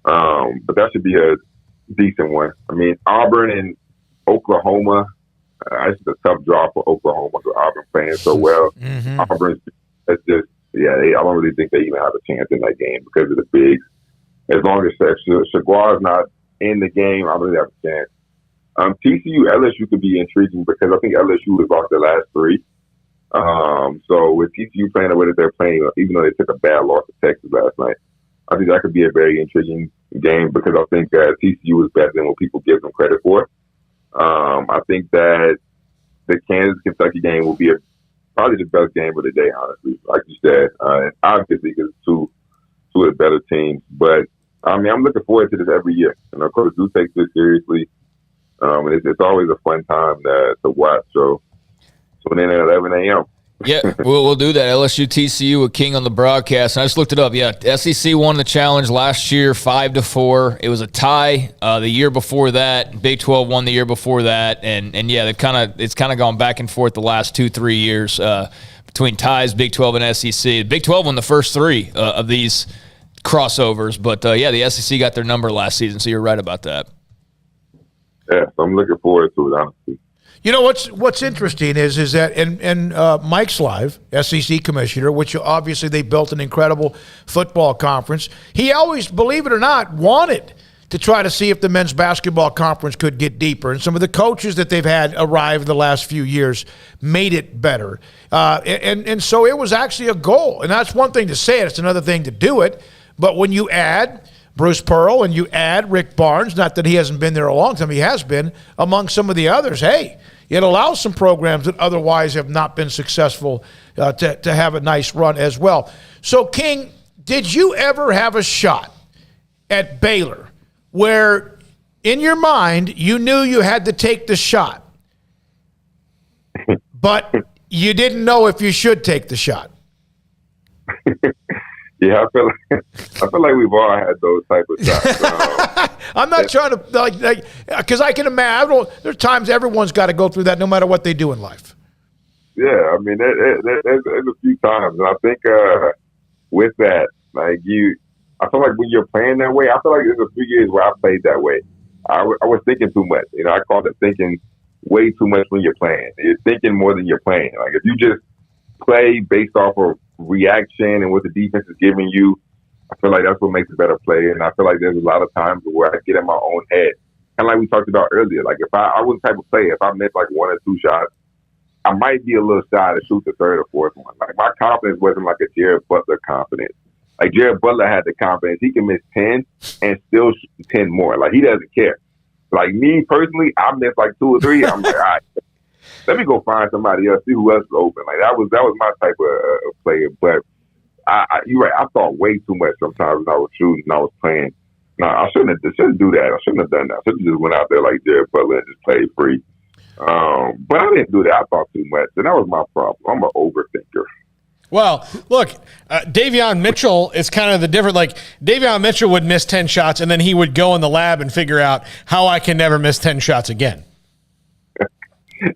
Speaker 3: But that should be a decent one. I mean, Auburn and Oklahoma, it's a tough draw for Oklahoma because Auburn playing so well.
Speaker 7: Mm-hmm.
Speaker 3: Auburn's just, I don't really think they even have a chance in that game because of the bigs. As long as Shaguar's not in the game, I don't really have a chance. TCU, LSU could be intriguing because I think LSU has lost their last three. So with TCU playing the way that they're playing, even though they took a bad loss to Texas last night, I think that could be a very intriguing game because I think TCU is better than what people give them credit for. I think that the Kansas-Kentucky game will be probably the best game of the day, honestly, like you said. Obviously, because it's two of the better teams. But, I mean, I'm looking forward to this every year. And, of course, do take this seriously. And it's always a fun time to watch. So tune in at 11 a.m.
Speaker 9: Yeah, we'll do that. LSU TCU with King on the broadcast. And I just looked it up. Yeah, SEC won the challenge last year 5-4. It was a tie the year before that. Big 12 won the year before that. And yeah, it's kind of gone back and forth the last 2-3 years between ties, Big 12 and SEC. Big 12 won the first three of these crossovers. But yeah, the SEC got their number last season, so you're right about that.
Speaker 3: Yeah, so I'm looking forward to it, honestly.
Speaker 7: You know, what's interesting is that in Mike's Live, SEC commissioner, which obviously they built an incredible football conference, he always, believe it or not, wanted to try to see if the men's basketball conference could get deeper. And some of the coaches that they've had arrive the last few years made it better. And so it was actually a goal. And that's one thing to say it. It's another thing to do it. But when you add Bruce Pearl and you add Rick Barnes, not that he hasn't been there a long time, he has been, among some of the others, hey, it allows some programs that otherwise have not been successful to have a nice run as well. So, King, did you ever have a shot at Baylor where in your mind you knew you had to take the shot, but you didn't know if you should take the shot?
Speaker 3: Yeah, I feel like we've all had those type of shots.
Speaker 7: I'm not trying to because I can imagine there's times everyone's got to go through that, no matter what they do in life.
Speaker 3: Yeah, I mean, there's a few times, and I think with that, like I feel like when you're playing that way, I feel like there's a few years where I played that way. I was thinking too much. You know, I called it thinking way too much when you're playing. You're thinking more than you're playing. Like if play based off of reaction and what the defense is giving you, I feel like that's what makes a better player. And I feel like there's a lot of times where I get in my own head. Kind of like we talked about earlier. Like if I was the type of player, if I missed like 1 or 2 shots, I might be a little shy to shoot the 3rd or 4th one. Like my confidence wasn't like a Jared Butler confidence. Like Jared Butler had the confidence. He can miss 10 and still shoot 10 more. Like he doesn't care. Like me personally, I missed like 2 or 3. I'm like, all right, let me go find somebody else, see who else is open. Like that was my type of player. But you're right. I thought way too much sometimes when I was shooting and I was playing. No, I shouldn't do that. I shouldn't have done that. I should have just went out there like Jared Butler and just played free. But I didn't do that. I thought too much, and that was my problem. I'm an overthinker.
Speaker 8: Well, look, Davion Mitchell is kind of the different. Like Davion Mitchell would miss 10 shots, and then he would go in the lab and figure out how I can never miss 10 shots again.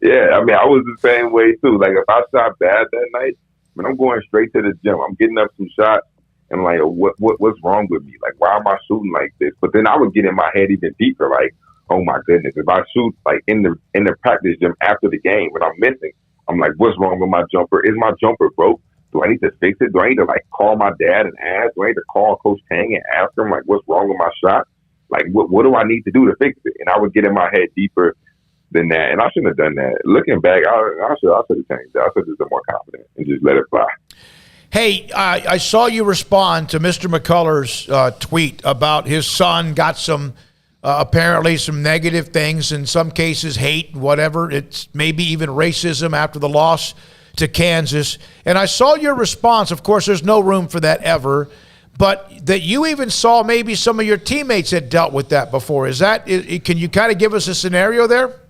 Speaker 3: Yeah, I mean, I was the same way too. Like if I shot bad that night, I mean, I'm going straight to the gym. I'm getting up some shots, and like, what's wrong with me? Like, why am I shooting like this? But then I would get in my head even deeper. Like, oh my goodness, if I shoot like in the practice gym after the game when I'm missing, I'm like, what's wrong with my jumper? Is my jumper broke? Do I need to fix it? Do I need to like call my dad and ask? Do I need to call Coach Tang and ask him like what's wrong with my shot? Like what do I need to do to fix it? And I would get in my head deeper than that, and I shouldn't have done that. Looking back, I should have changed that. I should have just been more confident and just let it fly.
Speaker 7: Hey, I saw you respond to Mr. McCullers' tweet about his son got some apparently some negative things, in some cases hate, whatever. It's maybe even racism after the loss to Kansas. And I saw your response. Of course, there's no room for that ever. But that you even saw maybe some of your teammates had dealt with that before. Can you kind of give us a scenario there?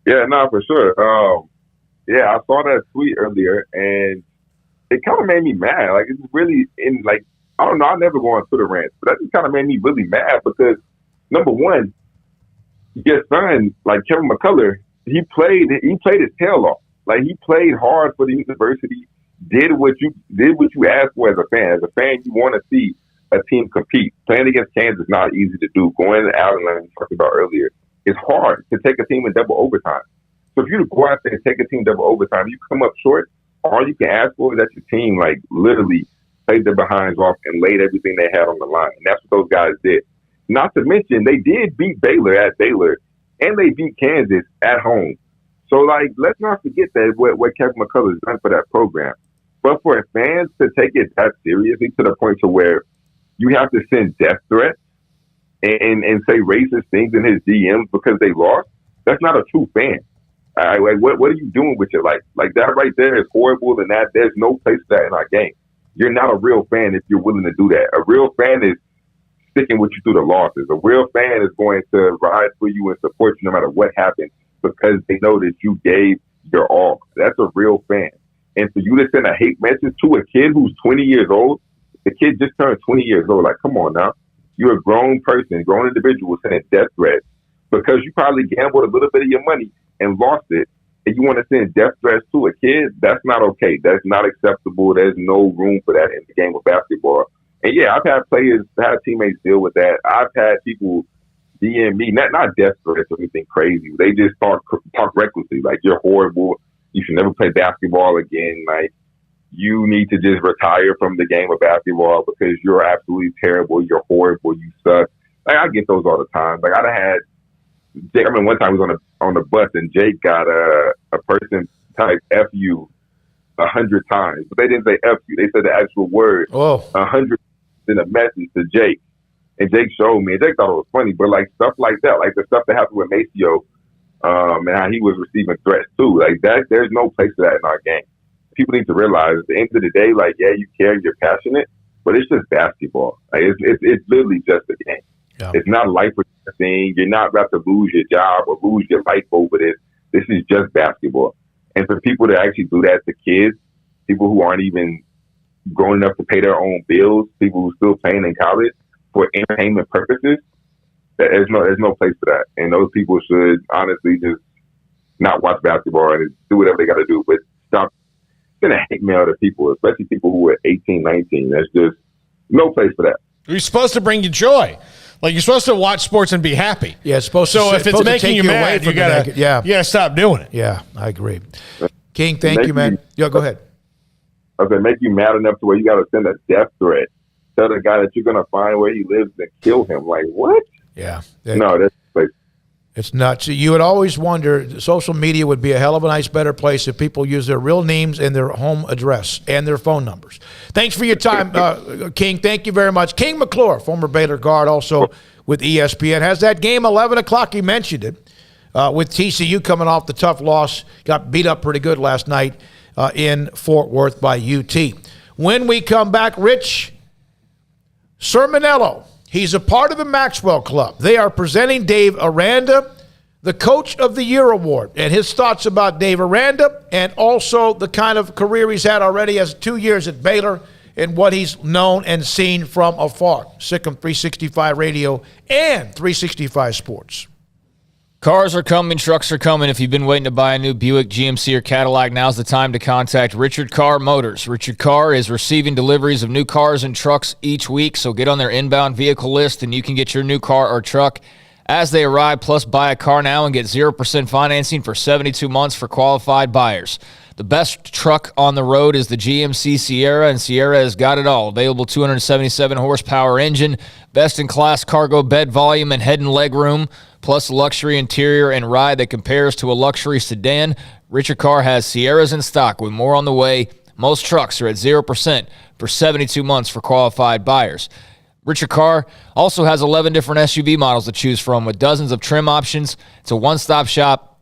Speaker 3: Yeah, no, for sure. I saw that tweet earlier, and it kind of made me mad. Like, it's really I don't know, I never go on Twitter rants, but that just kind of made me really mad because, number one, your son, like Kevin McCullough, he played his tail off. Like, he played hard for the university, did what you asked for as a fan. As a fan, you want to see a team compete. Playing against Kansas is not easy to do. Going out, and like we talked about earlier, it's hard to take a team in double overtime. So if you go out there and take a team double overtime, you come up short, all you can ask for is that your team, like, literally played their behinds off and laid everything they had on the line. And that's what those guys did. Not to mention, they did beat Baylor at Baylor, and they beat Kansas at home. So, like, let's not forget that what Kevin McCullough has done for that program. But for fans to take it that seriously to the point to where you have to send death threats and say racist things in his DMs because they lost, that's not a true fan. Like, what are you doing with your life? Like, that right there is horrible, and that there's no place for that in our game. You're not a real fan if you're willing to do that. A real fan is sticking with you through the losses. A real fan is going to ride for you and support you no matter what happens because they know that you gave your all. That's a real fan. And for you to send a hate message to a kid who's 20 years old, the kid just turned 20 years old. Like, come on now. You're a grown person, grown individual sending death threats because you probably gambled a little bit of your money and lost it. And you want to send death threats to a kid? That's not okay. That's not acceptable. There's no room for that in the game of basketball. And yeah, I've had teammates deal with that. I've had people DM me, not death threats or anything crazy. They just talk recklessly. Like, you're horrible. You should never play basketball again. Like, you need to just retire from the game of basketball because you're absolutely terrible. You're horrible. You suck. Like, I get those all the time. Like, I'd have had Jake. I mean, one time we was on the bus and Jake got a person type F you 100 times, but they didn't say F you. They said the actual word 100 in a message to Jake, and Jake showed me. And Jake thought it was funny, but like stuff like that, like the stuff that happened with Maceo, and how he was receiving threats too. Like that, there's no place for that in our game. People need to realize at the end of the day, like, yeah, you care, you're passionate, but it's just basketball. Like, it's literally just a game. Yeah. It's not a life or death thing. You're not about to lose your job or lose your life over this. This is just basketball. And for people to actually do that to kids, people who aren't even grown enough to pay their own bills, people who are still playing in college for entertainment purposes, there's no place for that. And those people should honestly just not watch basketball and do whatever they got to do. But stop sending hate mail to people, especially people who are 18, 19. There's just no place for that.
Speaker 8: You're supposed to bring you joy. Like, you're supposed to watch sports and be happy.
Speaker 7: Yeah, it's supposed to.
Speaker 8: So if it's making you mad, you gotta stop doing it.
Speaker 7: Yeah, I agree. King, thank you, man. Yeah, go ahead.
Speaker 3: I said, make you mad enough to where you got to send a death threat. Tell the guy that you're going to find where he lives and kill him. Like, what?
Speaker 7: Yeah.
Speaker 3: No, that's like,
Speaker 7: it's nuts. You would always wonder, social media would be a hell of a nice, better place if people use their real names and their home address and their phone numbers. Thanks for your time, King. Thank you very much. King McClure, former Baylor guard, also with ESPN, has that game 11 o'clock. You mentioned it, with TCU coming off the tough loss. Got beat up pretty good last night in Fort Worth by UT. When we come back, Rich Sermonello, he's a part of the Maxwell Club. They are presenting Dave Aranda the Coach of the Year award, and his thoughts about Dave Aranda and also the kind of career he's had already as 2 years at Baylor and what he's known and seen from afar. Sikkim 365 Radio and 365 Sports.
Speaker 9: Cars are coming, trucks are coming. If you've been waiting to buy a new Buick, GMC, or Cadillac, now's the time to contact Richard Carr Motors. Richard Carr is receiving deliveries of new cars and trucks each week, so get on their inbound vehicle list and you can get your new car or truck as they arrive, plus buy a car now and get 0% financing for 72 months for qualified buyers. The best truck on the road is the GMC Sierra, and Sierra has got it all. Available 277 horsepower engine, best-in-class cargo bed volume and head and leg room, plus a luxury interior and ride that compares to a luxury sedan. Richard Carr has Sierras in stock with more on the way. Most trucks are at 0% for 72 months for qualified buyers. Richard Carr also has 11 different SUV models to choose from with dozens of trim options. It's a one-stop shop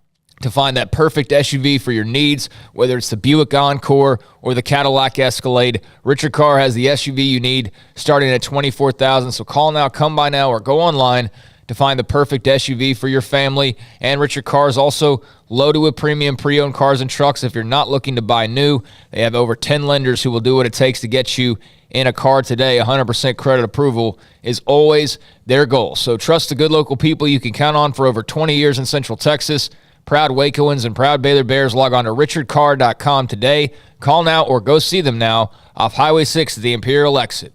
Speaker 9: to find that perfect SUV for your needs, whether it's the Buick Encore or the Cadillac Escalade. Richard Carr has the SUV you need starting at $24,000. So call now, come by now, or go online to find the perfect SUV for your family. And Richard Carr is also loaded with premium pre-owned cars and trucks. If you're not looking to buy new, they have over 10 lenders who will do what it takes to get you in a car today. 100% credit approval is always their goal. So trust the good local people you can count on for over 20 years in Central Texas. Proud Wacoans and proud Baylor Bears. Log on to richardcarr.com today. Call now or go see them now off Highway 6 at the Imperial exit.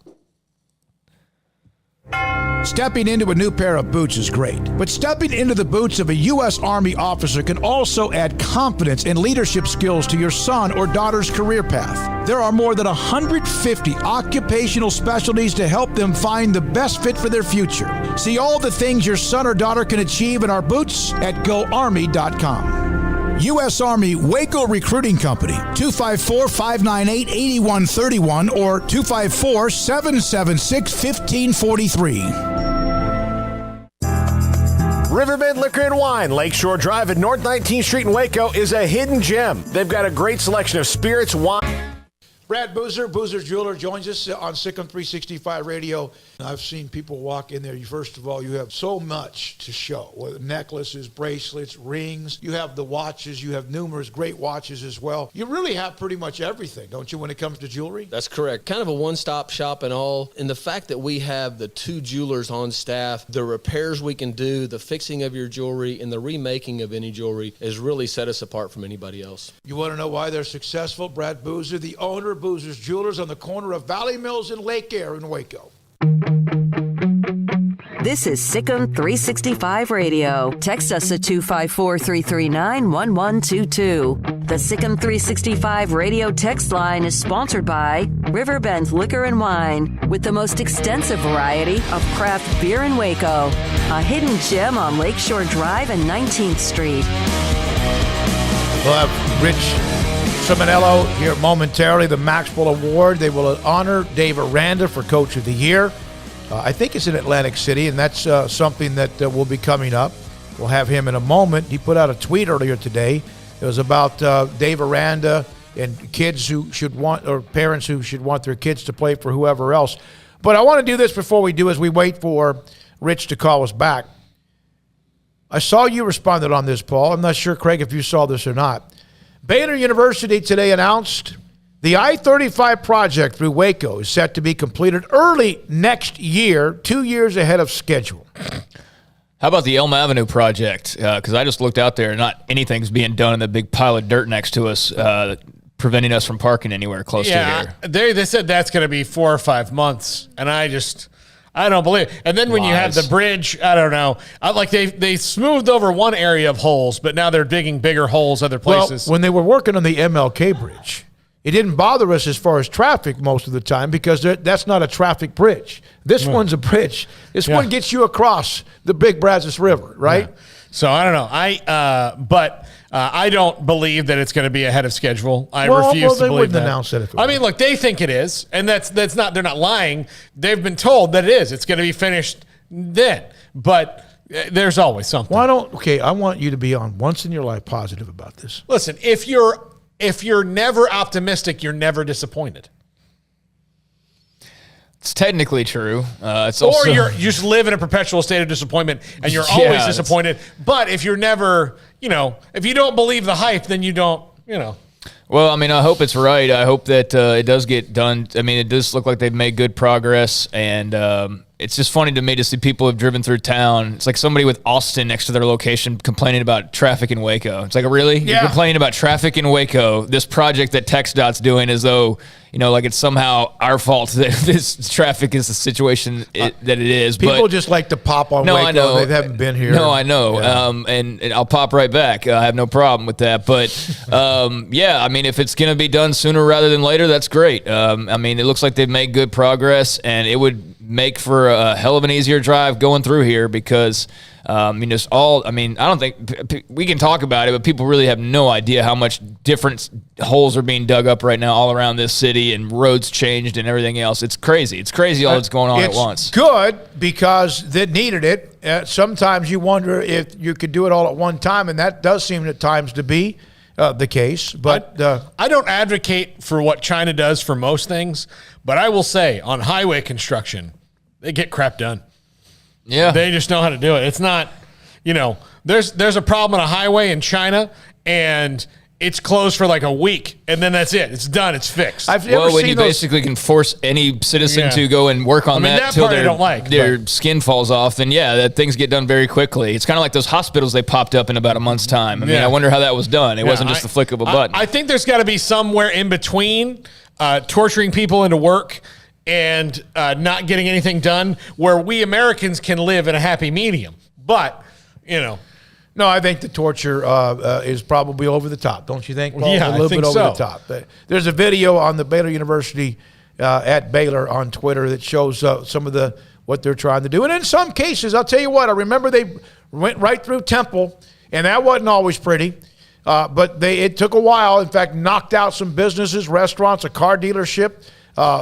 Speaker 7: Stepping into a new pair of boots is great, but stepping into the boots of a U.S. Army officer can also add confidence and leadership skills to your son or daughter's career path. There are more than 150 occupational specialties to help them find the best fit for their future. See all the things your son or daughter can achieve in our boots at GoArmy.com. U.S. Army Waco Recruiting Company, 254-598-8131 or 254-776-1543.
Speaker 4: Riverbend Liquor and Wine, Lakeshore Drive at North 19th Street in Waco, is a hidden gem. They've got a great selection of spirits, wine.
Speaker 7: Brad Boozer, Boozer's Jeweler, joins us on Sikkim 365 Radio. I've seen people walk in there. First of all, you have so much to show, whether necklaces, bracelets, rings. You have the watches. You have numerous great watches as well. You really have pretty much everything, don't you, when it comes to jewelry?
Speaker 5: That's correct. Kind of a one-stop shop and all. And the fact that we have the two jewelers on staff, the repairs we can do, the fixing of your jewelry, and the remaking of any jewelry has really set us apart from anybody else.
Speaker 7: You want to know why they're successful? Brad Boozer, the owner of Boozer's Jewelers on the corner of Valley Mills and Lake Air in Waco.
Speaker 2: This is Sikkim 365 Radio. Text us at 254-339-1122. The Sikkim 365 Radio text line is sponsored by Riverbend Liquor and Wine, with the most extensive variety of craft beer in Waco. A hidden gem on Lakeshore Drive and 19th Street.
Speaker 7: We'll have Rich Sermonello here momentarily, the Maxwell Award. They will honor Dave Aranda for Coach of the Year. I think it's in Atlantic City, and that's something that will be coming up. We'll have him in a moment. He put out a tweet earlier today. It was about Dave Aranda and kids who should want, or parents who should want their kids to play for whoever else. But I want to do this before we do, as we wait for Rich to call us back. I saw you responded on this, Paul. I'm not sure, Craig, if you saw this or not. Baylor University today announced the I-35 project through Waco is set to be completed early next year, 2 years ahead of schedule.
Speaker 9: How about the Elm Avenue project? Because I just looked out there, and not anything's being done in the big pile of dirt next to us, preventing us from parking anywhere close to here.
Speaker 8: They said that's going to be 4 or 5 months, and I I don't believe it. And then when you have the bridge, I don't know. Like they smoothed over one area of holes, but now they're digging bigger holes other places.
Speaker 7: Well, when they were working on the MLK bridge, it didn't bother us as far as traffic most of the time because that's not a traffic bridge. This one's a bridge. This one gets you across the Big Brazos River, right?
Speaker 8: Yeah. So I don't know. I don't believe that it's going to be ahead of schedule. I refuse to believe that.
Speaker 7: They wouldn't announce it if it was.
Speaker 8: I mean, look, they think it is, and that's not. They're not lying. They've been told that it is. It's going to be finished then, but there's always something.
Speaker 7: Okay, I want you to be on once in your life positive about this.
Speaker 8: Listen, if you're never optimistic, you're never disappointed.
Speaker 9: It's technically true. It's
Speaker 8: or
Speaker 9: also,
Speaker 8: you just live in a perpetual state of disappointment, and you're always disappointed. But if you're never, if you don't believe the hype, then you don't,
Speaker 9: Well, I mean, I hope it's right. I hope that it does get done. I mean, it does look like they've made good progress, and it's just funny to me to see people have driven through town. It's like somebody with Austin next to their location complaining about traffic in Waco. It's like, really?
Speaker 7: Yeah.
Speaker 9: You're complaining about traffic in Waco, this project that TxDOT's doing as though, like it's somehow our fault that this traffic is the situation that it is.
Speaker 7: People just like to pop on Waco. I know. They haven't been here.
Speaker 9: No, I know. Yeah. And I'll pop right back. I have no problem with that. But, yeah, I mean, if it's going to be done sooner rather than later, that's great. I mean, it looks like they've made good progress, and it would make for a hell of an easier drive going through here because, I don't think we can talk about it, but people really have no idea how much different holes are being dug up right now all around this city and roads changed and everything else. It's crazy. It's crazy all that's going on at once.
Speaker 7: It's good because they needed it. Sometimes you wonder if you could do it all at one time, and that does seem at times to be the case. But
Speaker 8: I don't advocate for what China does for most things, but I will say on highway construction, they get crap done.
Speaker 9: Yeah.
Speaker 8: They just know how to do it. It's not, there's a problem on a highway in China and it's closed for like a week and then that's it. It's done. It's fixed.
Speaker 9: When you basically can force any citizen to go and work on that until their skin falls off, then that things get done very quickly. It's kind of like those hospitals they popped up in about a month's time. I mean, I wonder how that was done. It wasn't just the flick of a button.
Speaker 8: I think there's got to be somewhere in between torturing people into work and not getting anything done where we Americans can live in a happy medium. But, No,
Speaker 7: I think the torture is probably over the top, don't you think, Paul?
Speaker 8: Yeah,
Speaker 7: a little
Speaker 8: I think
Speaker 7: bit
Speaker 8: so.
Speaker 7: over the top. There's a video on the Baylor University at Baylor on Twitter that shows some of what they're trying to do. And in some cases, I'll tell you what, I remember they went right through Temple, and that wasn't always pretty. But it took a while. In fact, knocked out some businesses, restaurants, a car dealership,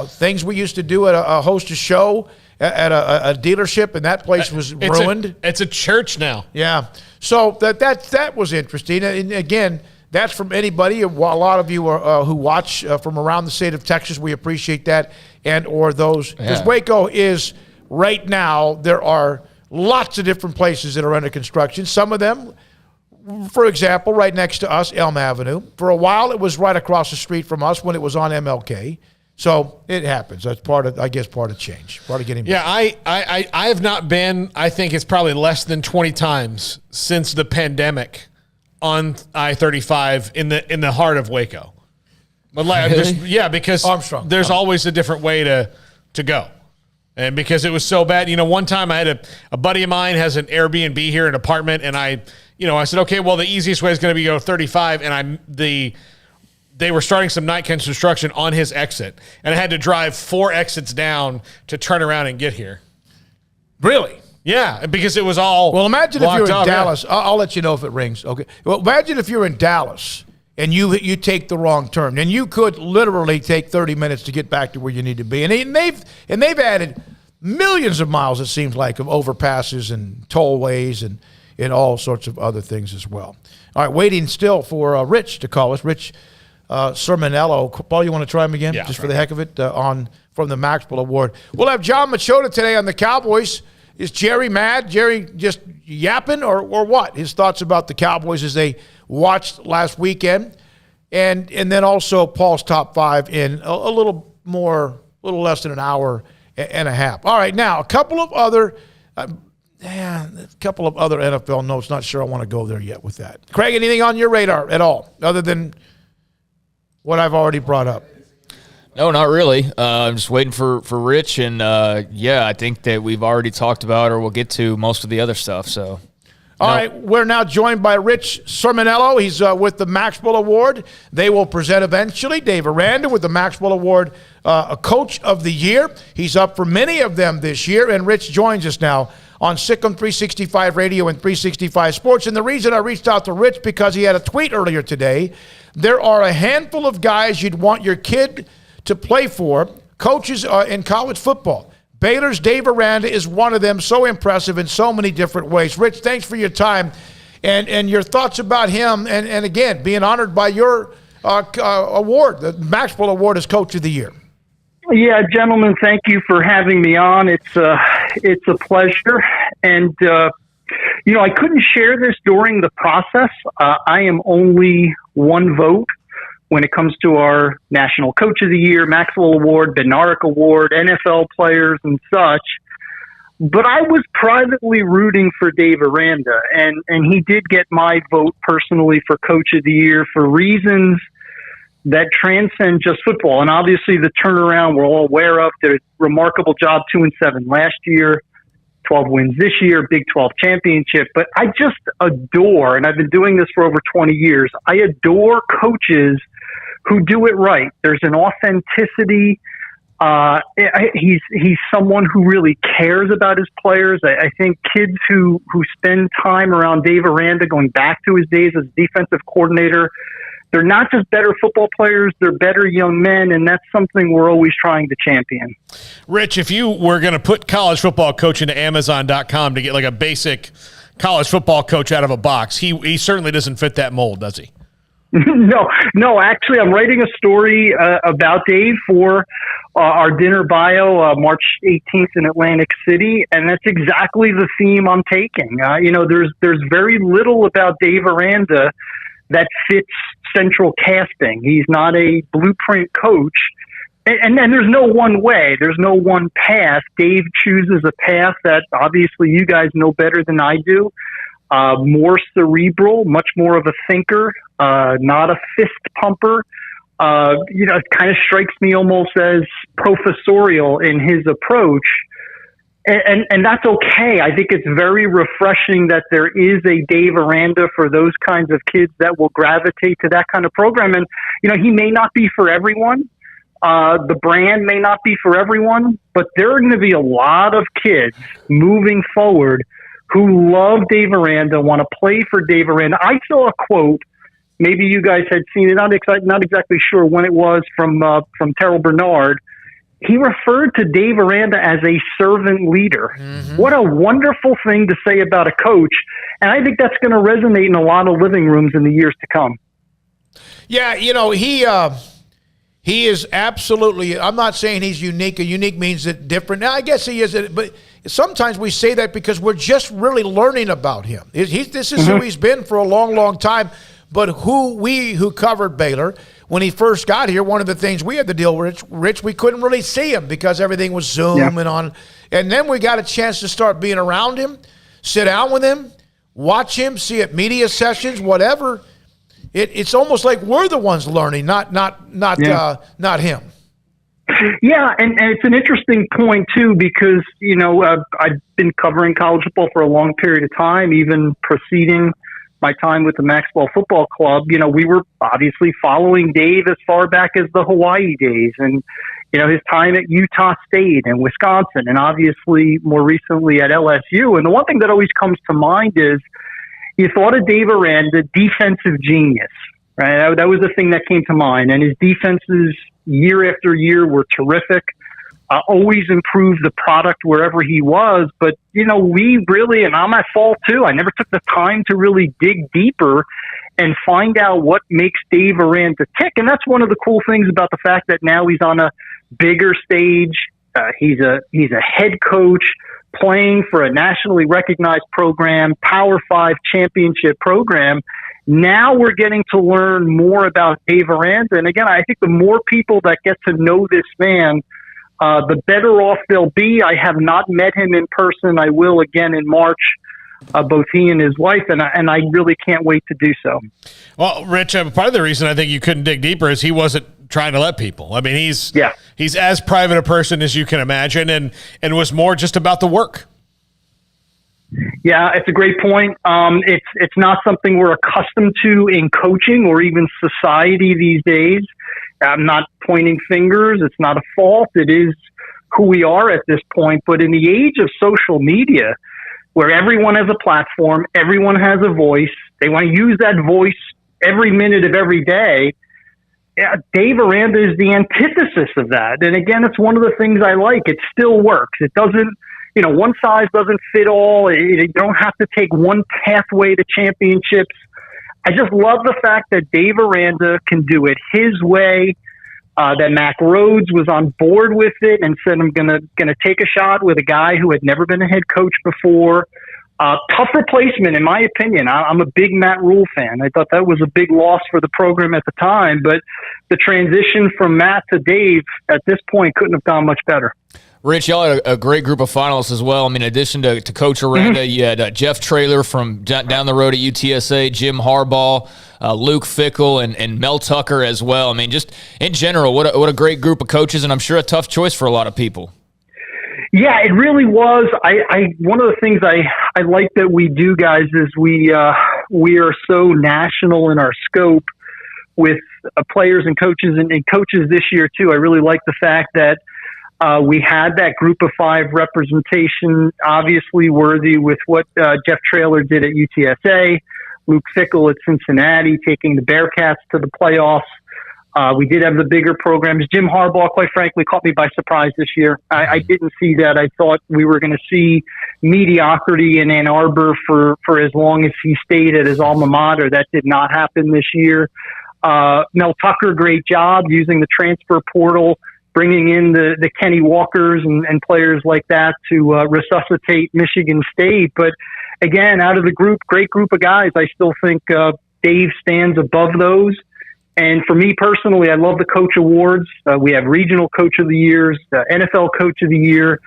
Speaker 7: things we used to do at host a show at a dealership, and that place was ruined.
Speaker 8: It's a church now.
Speaker 7: Yeah. So that was interesting. And again, that's from anybody. A lot of you who watch from around the state of Texas, we appreciate that, and or those. Because Waco is, right now, there are lots of different places that are under construction. Some of them, for example, right next to us, Elm Avenue. For a while, it was right across the street from us when it was on MLK. So it happens. That's part of change, part of getting better.
Speaker 8: Yeah, I have not been, I think it's probably less than 20 times since the pandemic on I-35 in the heart of Waco. But because
Speaker 7: Armstrong.
Speaker 8: There's always a different way to go. And because it was so bad, one time I had a buddy of mine has an Airbnb here, an apartment, and I said, okay, well, the easiest way is going to be go 35, and they were starting some night construction on his exit, and I had to drive 4 exits down to turn around and get here.
Speaker 7: Really?
Speaker 8: Yeah, because it was all
Speaker 7: Well, imagine if you're in
Speaker 8: up.
Speaker 7: Dallas. I'll let you know if it rings. Okay. Well, imagine if you're in Dallas and you take the wrong turn. Then you could literally take 30 minutes to get back to where you need to be. And they've added millions of miles, it seems like, of overpasses and tollways and all sorts of other things as well. All right, waiting still for Rich to call us. Rich Sermonello. Paul, you want to try him again?
Speaker 8: Yeah,
Speaker 7: just for the heck of it, from the Maxwell Award. We'll have John Machota today on the Cowboys. Is Jerry mad? Jerry just yapping or what? His thoughts about the Cowboys as they watched last weekend. And then also Paul's top 5 in a little less than an hour and a half. All right, now a couple of other NFL notes. Not sure I want to go there yet with that. Craig, anything on your radar at all other than what I've already brought up?
Speaker 9: No, not really. I'm just waiting for Rich, and I think that we've already talked about, or we'll get to most of the other stuff. So,
Speaker 7: all right, we're now joined by Rich Sermonello. He's with the Maxwell Award. They will present eventually. Dave Aranda with the Maxwell Award, a Coach of the Year. He's up for many of them this year, and Rich joins us now on Sikkim 365 Radio and 365 Sports. And the reason I reached out to Rich, because he had a tweet earlier today. There are a handful of guys you'd want your kid to play for, coaches in college football. Baylor's Dave Aranda is one of them, so impressive in so many different ways. Rich, thanks for your time and your thoughts about him, and again, being honored by your award, the Maxwell Award as Coach of the Year.
Speaker 10: Yeah, gentlemen, thank you for having me on. It's a pleasure. And, I couldn't share this during the process. I am only one vote when it comes to our National Coach of the Year, Maxwell Award, Bednarik Award, NFL players and such. But I was privately rooting for Dave Aranda, and he did get my vote personally for Coach of the Year for reasons that transcend just football. And obviously the turnaround we're all aware of, did a remarkable job, 2-7 last year, 12 wins this year, Big 12 championship. But I just adore, and I've been doing this for over 20 years, I adore coaches who do it right. There's an authenticity. He's someone who really cares about his players. I think kids who spend time around Dave Aranda, going back to his days as defensive coordinator, they're not just better football players, they're better young men, and that's something we're always trying to champion.
Speaker 8: Rich, if you were going to put college football coach into Amazon.com to get like a basic college football coach out of a box, he certainly doesn't fit that mold, does he?
Speaker 10: No, actually, I'm writing a story about Dave for our dinner bio, March 18th in Atlantic City, and that's exactly the theme I'm taking. There's very little about Dave Aranda that fits central casting. He's not a blueprint coach, and there's no one way. There's no one path. Dave chooses a path that obviously you guys know better than I do. More cerebral, much more of a thinker, not a fist pumper. It kind of strikes me almost as professorial in his approach. And that's okay. I think it's very refreshing that there is a Dave Aranda for those kinds of kids that will gravitate to that kind of program. And, he may not be for everyone. The brand may not be for everyone, but there are going to be a lot of kids moving forward who love Dave Aranda, want to play for Dave Aranda. I saw a quote, maybe you guys had seen it, not exactly sure when it was, from Terrell Bernard. He referred to Dave Aranda as a servant leader. Mm-hmm. What a wonderful thing to say about a coach. And I think that's going to resonate in a lot of living rooms in the years to come.
Speaker 7: Yeah, he is absolutely, I'm not saying he's unique. Unique means that different. Now, I guess he is, but sometimes we say that because we're just really learning about him. This is who he's been for a long, long time. But who covered Baylor, when he first got here, one of the things we had to deal with, Rich, we couldn't really see him because everything was Zoom and on. And then we got a chance to start being around him, sit down with him, watch him, see at media sessions, whatever. It's almost like we're the ones learning, not him.
Speaker 10: Yeah, and it's an interesting point, too, because, I've been covering college football for a long period of time, even preceding my time with the Maxwell Football Club. We were obviously following Dave as far back as the Hawaii days and, his time at Utah State and Wisconsin and obviously more recently at LSU. And the one thing that always comes to mind is you thought of Dave Aranda, defensive genius, right? That was the thing that came to mind. And his defenses year after year were terrific. Always improved the product wherever he was. But, we really, and I'm at fault too, I never took the time to really dig deeper and find out what makes Dave Aranda tick. And that's one of the cool things about the fact that now he's on a bigger stage. He's a head coach playing for a nationally recognized program, Power 5 championship program. Now we're getting to learn more about Dave Aranda. And again, I think the more people that get to know this man, the better off they'll be. I have not met him in person. I will again in March, both he and his wife, and I really can't wait to do so.
Speaker 8: Well, Rich, part of the reason I think you couldn't dig deeper is he wasn't trying to let people. I mean, he's as private a person as you can imagine, and was more just about the work.
Speaker 10: Yeah, it's a great point. It's not something we're accustomed to in coaching or even society these days. I'm not pointing fingers. It's not a fault. It is who we are at this point. But in the age of social media, where everyone has a platform, everyone has a voice, they want to use that voice every minute of every day. Yeah, Dave Aranda is the antithesis of that. And again, it's one of the things I like. It still works. It doesn't, one size doesn't fit all. You don't have to take one pathway to championships. I just love the fact that Dave Aranda can do it his way, that Mac Rhodes was on board with it and said, I'm gonna take a shot with a guy who had never been a head coach before. Tough replacement, in my opinion. I'm a big Matt Rule fan. I thought that was a big loss for the program at the time, but the transition from Matt to Dave at this point couldn't have gone much better.
Speaker 9: Rich, y'all had a great group of finalists as well. I mean, in addition to Coach Aranda, you had Jeff Traylor from down the road at UTSA, Jim Harbaugh, Luke Fickell, and Mel Tucker as well. I mean, just in general, what a great group of coaches, and I'm sure a tough choice for a lot of people.
Speaker 10: Yeah, it really was. One of the things I like that we do, guys, is we are so national in our scope with players and coaches, and coaches this year too. I really like the fact that we had that group of 5 representation, obviously worthy with what Jeff Traylor did at UTSA, Luke Fickell at Cincinnati, taking the Bearcats to the playoffs. We did have the bigger programs. Jim Harbaugh, quite frankly, caught me by surprise this year. I didn't see that. I thought we were going to see mediocrity in Ann Arbor for as long as he stayed at his alma mater. That did not happen this year. Mel Tucker, great job using the transfer portal, bringing in the Kenny Walkers and players like that to resuscitate Michigan State. But again, out of the group, great group of guys, I still think Dave stands above those. And for me personally, I love the coach awards. We have regional coach of the years, NFL coach of the year.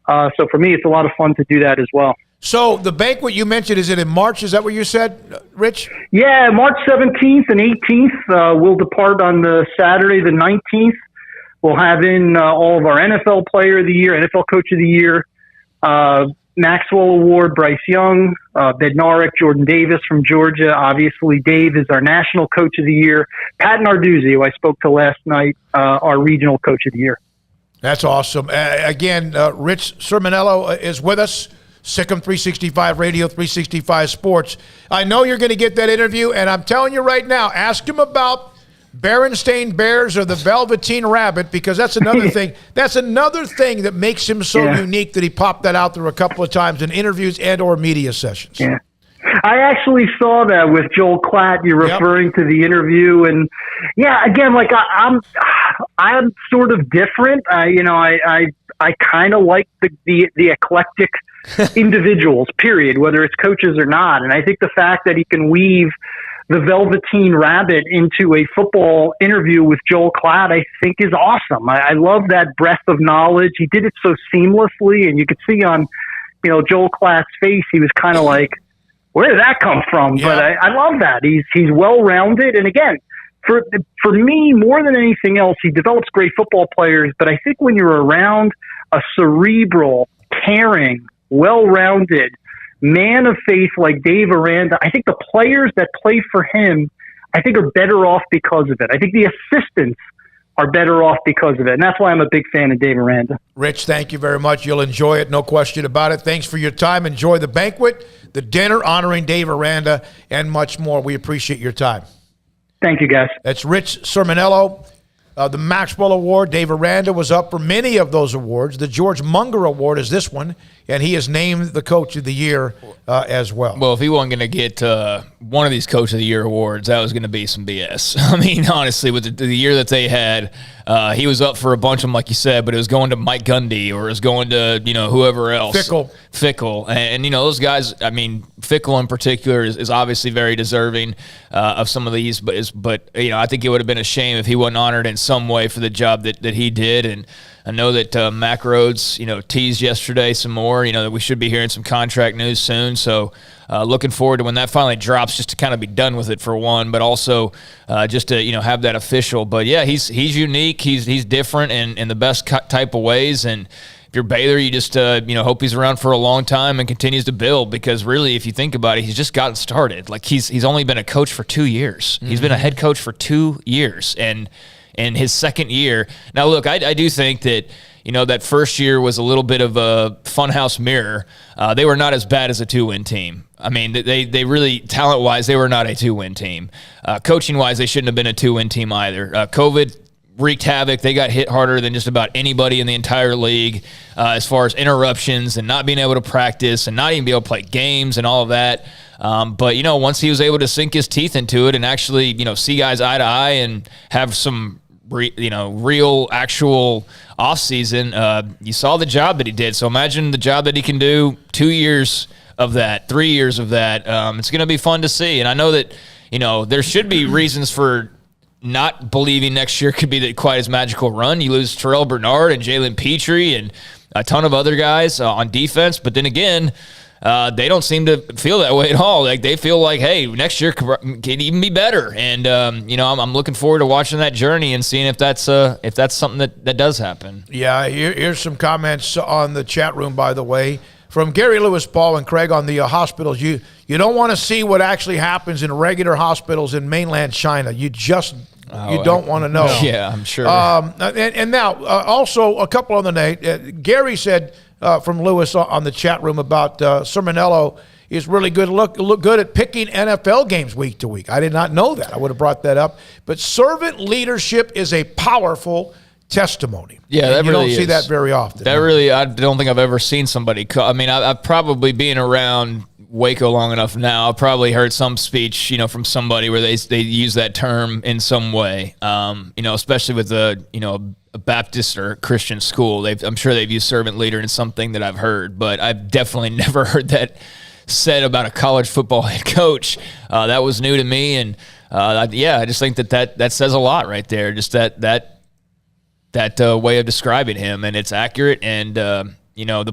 Speaker 10: So for me, it's a lot of fun to do that as well.
Speaker 7: So the banquet you mentioned, is it in March? Is that what you said, Rich?
Speaker 10: Yeah, March 17th and 18th. We'll depart on the Saturday, the 19th. We'll have in all of our NFL player of the year, NFL coach of the year, Maxwell Award, Bryce Young, Bednarik, Jordan Davis from Georgia. Obviously, Dave is our national coach of the year. Pat Narduzzi, who I spoke to last night, our regional coach of the year.
Speaker 7: That's awesome. Again, Rich Sermonello is with us. Sikkim 365 Radio, 365 Sports. I know you're going to get that interview, and I'm telling you right now, ask him about Berenstain Bears or the Velveteen Rabbit, because that's another thing. That's another thing that makes him so unique, that he popped that out there a couple of times in interviews and or media sessions.
Speaker 10: Yeah. I actually saw that with Joel Klatt. You're referring to the interview, and yeah, again, like I'm sort of different. I kind of like the eclectic individuals, period, whether it's coaches or not. And I think the fact that he can weave the Velveteen Rabbit into a football interview with Joel Klatt, I think is awesome. I love that breadth of knowledge. He did it so seamlessly, and you could see on, Joel Klatt's face, he was kind of like, where did that come from? Yeah. But I love that. He's well-rounded. And again, for me, more than anything else, he develops great football players. But I think when you're around a cerebral, caring, well-rounded man of faith like Dave Aranda, I think the players that play for him, I think are better off because of it. I think the assistants are better off because of it. And that's why I'm a big fan of Dave Aranda.
Speaker 7: Rich, thank you very much. You'll enjoy it, no question about it. Thanks for your time. Enjoy the banquet, the dinner honoring Dave Aranda, and much more. We appreciate your time.
Speaker 10: Thank you, guys.
Speaker 7: That's Rich Sermonello. The Maxwell Award, Dave Aranda was up for many of those awards. The George Munger Award is this one, and he is named the Coach of the Year as well.
Speaker 9: Well, if he wasn't going to get one of these Coach of the Year awards, that was going to be some BS. I mean, honestly, with the year that they had, he was up for a bunch of them, like you said, but it was going to Mike Gundy or it was going to, whoever else. Fickell. And those guys, I mean, Fickell in particular is obviously very deserving of some of these, but I think it would have been a shame if he wasn't honored. And some way for the job that he did. And I know that Mac Rhodes, teased yesterday some more, that we should be hearing some contract news soon. So looking forward to when that finally drops, just to kind of be done with it for one, but also just to, have that official. But yeah, he's unique. He's different in the best type of ways. And if you're Baylor, you just hope he's around for a long time and continues to build, because really, if you think about it, he's just gotten started. Like he's only been a coach for 2 years. Mm-hmm. He's been a head coach for 2 years, and in his second year. Now, look, I do think that that first year was a little bit of a funhouse mirror. They were not as bad as a 2-win team. I mean, they really, talent-wise, they were not a 2-win team. Coaching-wise, they shouldn't have been a 2-win team either. COVID wreaked havoc. They got hit harder than just about anybody in the entire league as far as interruptions and not being able to practice and not even be able to play games and all of that. But, once he was able to sink his teeth into it and actually, see guys eye to eye and have some, real, actual offseason, you saw the job that he did. So imagine the job that he can do 2 years of that, 3 years of that. It's going to be fun to see. And I know that, there should be reasons for not believing next year could be quite as magical run. You lose Terrell Bernard and Jalen Petrie and a ton of other guys on defense. But then again, they don't seem to feel that way at all. Like they feel like, hey, next year can even be better. And I'm looking forward to watching that journey and seeing if that's something that does happen.
Speaker 7: Yeah, here's some comments on the chat room, by the way, from Gary Lewis, Paul, and Craig on the hospitals. You don't want to see what actually happens in regular hospitals in mainland China. You don't want to know.
Speaker 9: Yeah, I'm sure.
Speaker 7: And now, also a couple on the night. Gary said from Lewis on the chat room about Sermonello is really good. Look good at picking NFL games week to week. I did not know that. I would have brought that up. But servant leadership is a powerful testimony.
Speaker 9: Yeah, that
Speaker 7: you
Speaker 9: really
Speaker 7: don't see that very often.
Speaker 9: I don't think I've ever seen somebody. I've probably been around Waco long enough now. I've probably heard some speech, from somebody where they use that term in some way. Especially with a Baptist or Christian school. I'm sure they've used servant leader in something that I've heard, but I've definitely never heard that said about a college football head coach. That was new to me, and I just think that says a lot right there. Just that way of describing him, and it's accurate, and the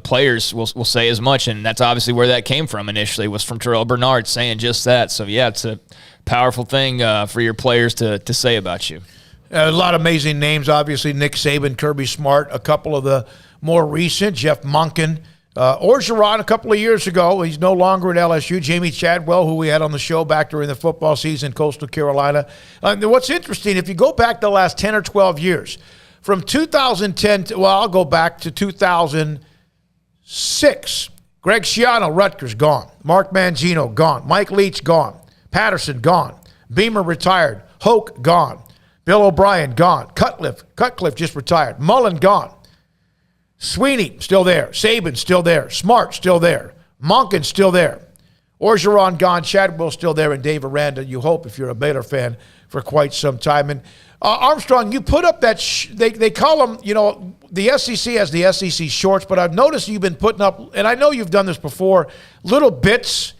Speaker 9: players will say as much, and that's obviously where that came from initially, was from Terrell Bernard saying just that. So yeah, it's a powerful thing for your players to say about you.
Speaker 7: A lot of amazing names, obviously. Nick Saban, Kirby Smart, a couple of the more recent, Jeff Monken, Orgeron a couple of years ago. He's no longer at LSU. Jamie Chadwell, who we had on the show back during the football season, Coastal Carolina. What's interesting, if you go back the last 10 or 12 years, from 2010 I'll go back to 2006. Greg Schiano, Rutgers, gone. Mark Mangino, gone. Mike Leach, gone. Patterson, gone. Beamer, retired. Hoke, gone. Bill O'Brien, gone. Cutcliffe just retired. Mullen, gone. Sweeney, still there. Saban, still there. Smart, still there. Monken, still there. Orgeron, gone. Chadwell, still there. And Dave Aranda, you hope, if you're a Baylor fan, for quite some time. And Armstrong, you put up that they call them, the SEC has the SEC shorts, but I've noticed you've been putting up, and I know you've done this before, little bits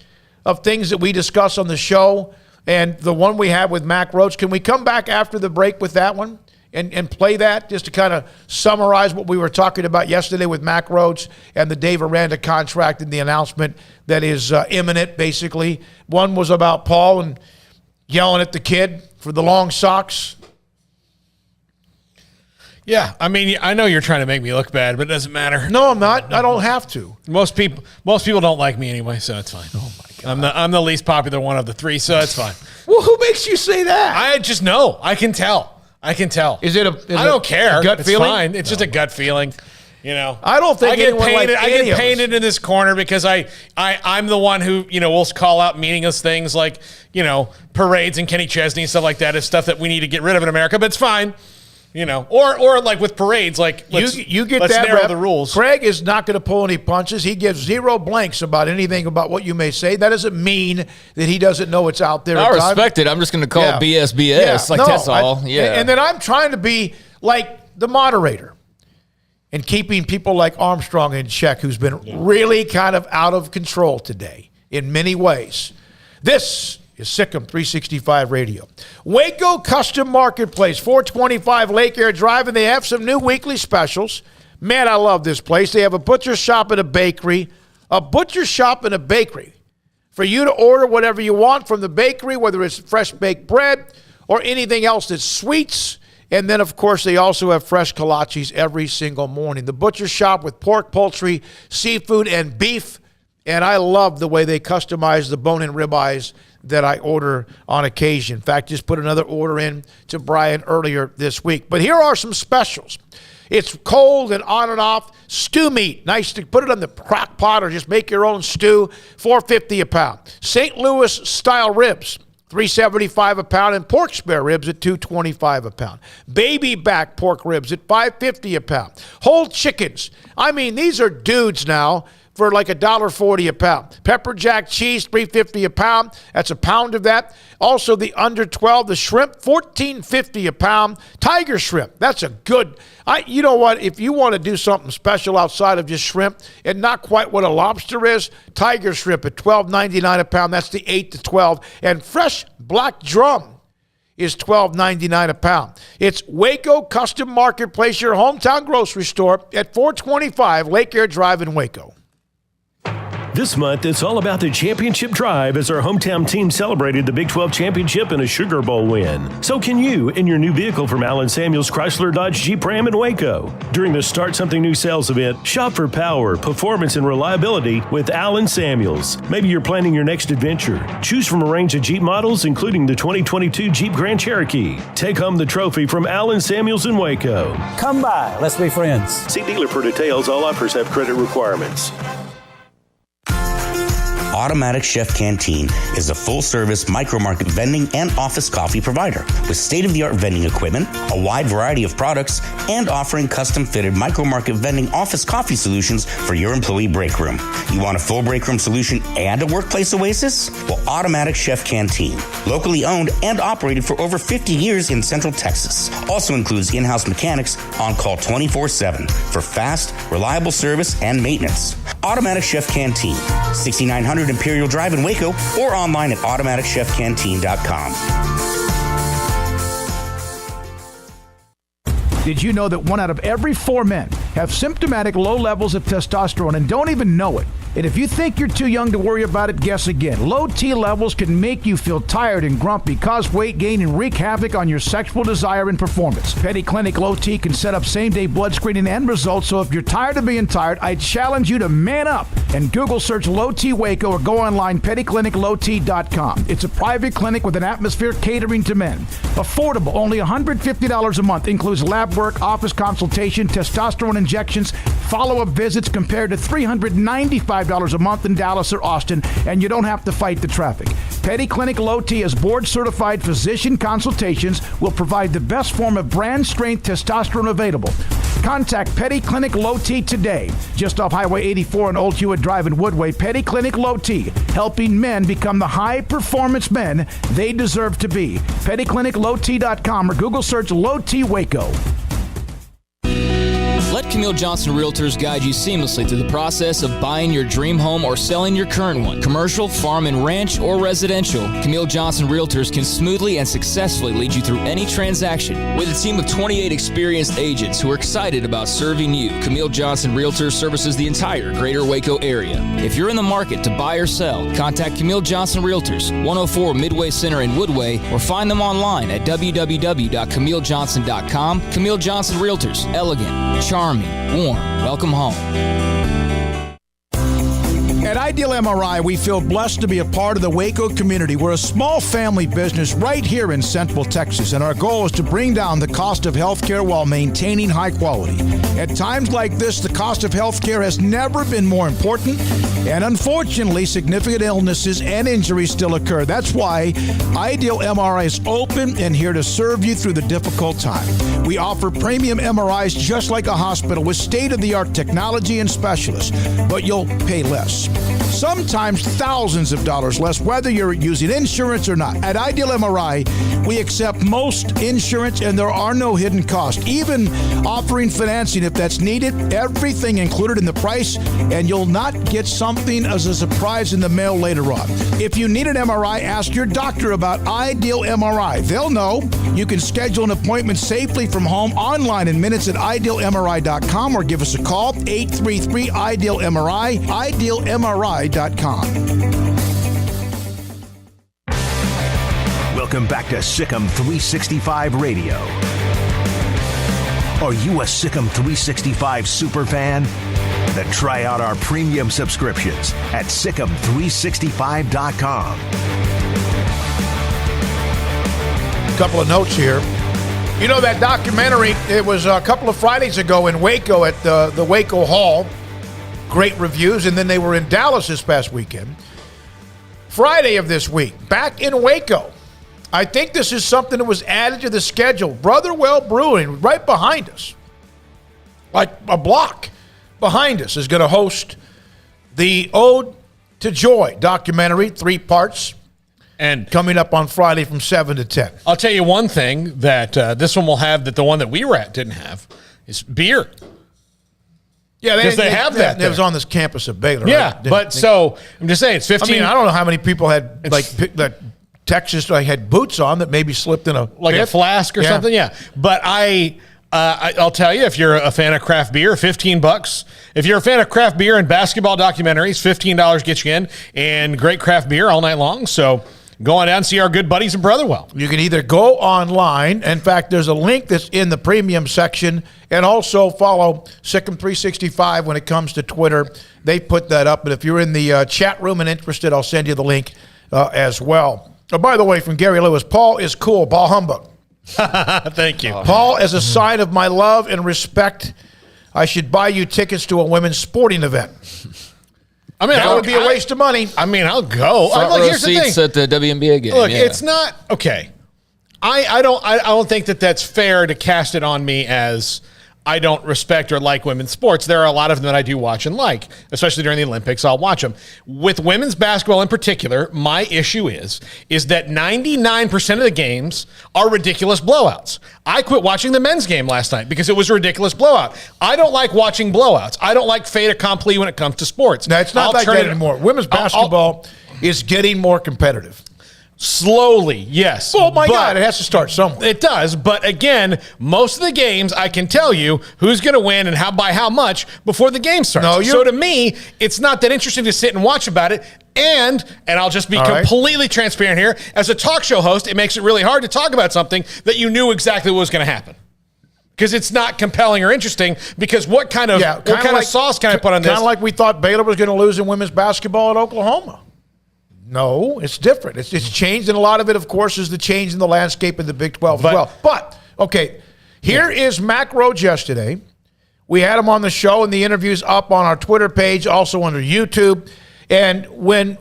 Speaker 7: of things that we discuss on the show, and the one we have with Mac Rhodes. Can we come back after the break with that one and play that just to kind of summarize what we were talking about yesterday with Mac Rhodes and the Dave Aranda contract and the announcement that is imminent, basically. One was about Paul and yelling at the kid for the long socks.
Speaker 8: Yeah, I know you're trying to make me look bad, but it doesn't matter.
Speaker 7: No, I'm not. I don't have to.
Speaker 8: Most people don't like me anyway, so it's fine. Oh my God. I'm the least popular one of the three, so it's fine.
Speaker 7: Well, who makes you say that?
Speaker 8: I just know. I can tell.
Speaker 7: Is it I
Speaker 8: don't care.
Speaker 7: Gut
Speaker 8: it's
Speaker 7: feeling?
Speaker 8: Fine. It's just a gut feeling.
Speaker 7: I don't think
Speaker 8: I get painted in this corner because I'm the one who will call out meaningless things like parades and Kenny Chesney and stuff like that is stuff that we need to get rid of in America. But it's fine. Or like with parades, like let's narrow the rules.
Speaker 7: Craig is not going to pull any punches. He gives zero blanks about anything about what you may say. That doesn't mean that he doesn't know it's out there.
Speaker 9: I respect it. I'm just going to call it BS.
Speaker 7: Yeah.
Speaker 9: That's all.
Speaker 7: And then I'm trying to be like the moderator and keeping people like Armstrong in check, who's been really kind of out of control today in many ways. This is Sikkim 365 Radio. Waco Custom Marketplace, 425 Lake Air Drive, and they have some new weekly specials. Man, I love this place. They have a butcher shop and a bakery. A butcher shop and a bakery. For you to order whatever you want from the bakery, whether it's fresh baked bread or anything else that's sweets. And then, of course, they also have fresh kolaches every single morning. The butcher shop with pork, poultry, seafood, and beef. And I love the way they customize the bone-in ribeyes that I order on occasion. In fact, just put another order in to Brian earlier this week. But here are some specials. It's cold and on and off stew meat. Nice to put it on the crock pot or just make your own stew. $4.50 a pound. St. Louis style ribs, $3.75 a pound, and pork spare ribs at $2.25 a pound. Baby back pork ribs at $5.50 a pound. Whole chickens. I mean, these are dudes now for like $1.40 a pound. Pepper jack cheese, $3.50 a pound. That's a pound of that. Also the under 12, the shrimp, $14.50 a pound. Tiger shrimp, that's a good. You know what? If you want to do something special outside of just shrimp and not quite what a lobster is, tiger shrimp at $12.99 a pound. That's the 8 to 12. And fresh black drum is $12.99 a pound. It's Waco Custom Marketplace, your hometown grocery store at 425 Lake Air Drive in Waco.
Speaker 11: This month, it's all about the championship drive as our hometown team celebrated the Big 12 championship and a Sugar Bowl win. So can you in your new vehicle from Allen Samuels Chrysler Dodge Jeep Ram in Waco. During the Start Something New sales event, shop for power, performance, and reliability with Allen Samuels. Maybe you're planning your next adventure. Choose from a range of Jeep models, including the 2022 Jeep Grand Cherokee. Take home the trophy from Allen Samuels in Waco.
Speaker 13: Come by. Let's be friends.
Speaker 11: See dealer for details. All offers have credit requirements.
Speaker 14: Automatic Chef Canteen is a full-service micro-market vending and office coffee provider with state-of-the-art vending equipment, a wide variety of products, and offering custom-fitted micro-market vending office coffee solutions for your employee break room. You want a full break room solution and a workplace oasis? Well, Automatic Chef Canteen, locally owned and operated for over 50 years in Central Texas, also includes in-house mechanics on call 24/7 for fast, reliable service and maintenance. Automatic Chef Canteen, 6900 Imperial Drive in Waco, or online at automaticchefcanteen.com.
Speaker 7: Did you know that 1 out of every 4 men have symptomatic low levels of testosterone and don't even know it? And if you think you're too young to worry about it, guess again. Low T levels can make you feel tired and grumpy, cause weight gain, and wreak havoc on your sexual desire and performance. Petty Clinic Low T can set up same-day blood screening and results, so if you're tired of being tired, I challenge you to man up and Google search Low T Waco or go online pettycliniclowt.com. It's a private clinic with an atmosphere catering to men. Affordable, only $150 a month, includes lab work, office consultation, testosterone injections, follow-up visits compared to $395 a month in Dallas or Austin, and you don't have to fight the traffic. Petty Clinic Low T as board-certified physician consultations will provide the best form of brand-strength testosterone available. Contact Petty Clinic Low T today, just off Highway 84 and Old Hewitt Drive in Woodway. Petty Clinic Low T, helping men become the high-performance men they deserve to be. PettyClinicLowT.com or Google search Low T Waco.
Speaker 20: Let Camille Johnson Realtors guide you seamlessly through the process of buying your dream home or selling your current one. Commercial, farm and ranch, or residential, Camille Johnson Realtors can smoothly and successfully lead you through any transaction. With a team of 28 experienced agents who are excited about serving you, Camille Johnson Realtors services the entire greater Waco area. If you're in the market to buy or sell, contact Camille Johnson Realtors, 104 Midway Center in Woodway, or find them online at www.camillejohnson.com. Camille Johnson Realtors, elegant, charming, warm. Welcome home.
Speaker 7: At Ideal MRI, we feel blessed to be a part of the Waco community. We're a small family business right here in Central Texas, and our goal is to bring down the cost of healthcare while maintaining high quality. At times like this, the cost of healthcare has never been more important, and unfortunately, significant illnesses and injuries still occur. That's why Ideal MRI is open and here to serve you through the difficult time. We offer premium MRIs just like a hospital with state-of-the-art technology and specialists, but you'll pay less. sometimes thousands of dollars less, whether you're using insurance or not. At Ideal MRI, we accept most insurance and there are no hidden costs, even offering financing if that's needed. Everything included in the price, and you'll not get something as a surprise in the mail later on. If you need an MRI, ask your doctor about Ideal MRI. They'll know. You can schedule an appointment safely from home online in minutes at idealmri.com or give us a call, 833-IDEAL-MRI, idealmri.com.
Speaker 6: Welcome back to Sikkim 365 Radio. Are you a Sikkim 365 super fan? Then try out our premium subscriptions at Sikkim365.com.
Speaker 7: Couple of notes here. You know that documentary, it was a couple of Fridays ago in Waco at the Waco Hall. Great reviews, and then they were in Dallas this past weekend. Friday of this week, back in Waco. I think this is something that was added to the schedule. Brotherwell Brewing, right behind us, like a block behind us, is going to host the Ode to Joy documentary, 3 parts.
Speaker 8: And
Speaker 7: coming up on Friday from 7 to 10.
Speaker 8: I'll tell you one thing that this one will have that the one that we were at didn't have is beer.
Speaker 7: Yeah,
Speaker 8: because they have that.
Speaker 7: It was on this campus of Baylor.
Speaker 8: Yeah,
Speaker 7: right?
Speaker 8: So I'm just saying it's 15.
Speaker 7: I mean, I don't know how many people had that Texas had boots on that maybe slipped in a
Speaker 8: flask or something. Yeah, but I'll tell you, if you're a fan of craft beer, $15. If you're a fan of craft beer and basketball documentaries, $15 gets you in, and great craft beer all night long. So go on down and see our good buddies in Brotherwell.
Speaker 7: You can either go online. In fact, there's a link that's in the premium section, and also follow Sikkim365 when it comes to Twitter. They put that up, but if you're in the chat room and interested, I'll send you the link as well. Oh, by the way, from Gary Lewis, Paul is cool. Ball humbug.
Speaker 8: Thank you.
Speaker 7: Paul, as a sign of my love and respect, I should buy you tickets to a women's sporting event.
Speaker 8: I mean,
Speaker 7: that would be a waste of money.
Speaker 8: I mean, I'll go.
Speaker 9: Front row
Speaker 8: Here's the
Speaker 9: seats
Speaker 8: thing.
Speaker 9: at the WNBA game.
Speaker 8: Look,
Speaker 9: yeah.
Speaker 8: it's not okay. I don't think that's fair to cast it on me as I don't respect or like women's sports. There are a lot of them that I do watch and like, especially during the Olympics. I'll watch them. With women's basketball in particular, my issue is that 99% of the games are ridiculous blowouts. I quit watching the men's game last night because it was a ridiculous blowout. I don't like watching blowouts. I don't like fait accompli when it comes to sports.
Speaker 7: No, it's not like that anymore. Women's basketball is getting more competitive.
Speaker 8: Slowly, yes.
Speaker 7: Oh, my God, it has to start somewhere.
Speaker 8: It does, but again, most of the games, I can tell you who's going to win and by how much before the game starts. So to me, it's not that interesting to sit and watch about it. And I'll just be completely transparent here. As a talk show host, it makes it really hard to talk about something that you knew exactly what was going to happen. Because it's not compelling or interesting. Because what kind of sauce can I put on this?
Speaker 7: Kind of like we thought Baylor was going to lose in women's basketball at Oklahoma. No, it's different. It's changed, and a lot of it, of course, is the change in the landscape of the Big 12 as well. But, okay, here is Mack Rhoades yesterday. We had him on the show, and the interview's up on our Twitter page, also under YouTube. And when,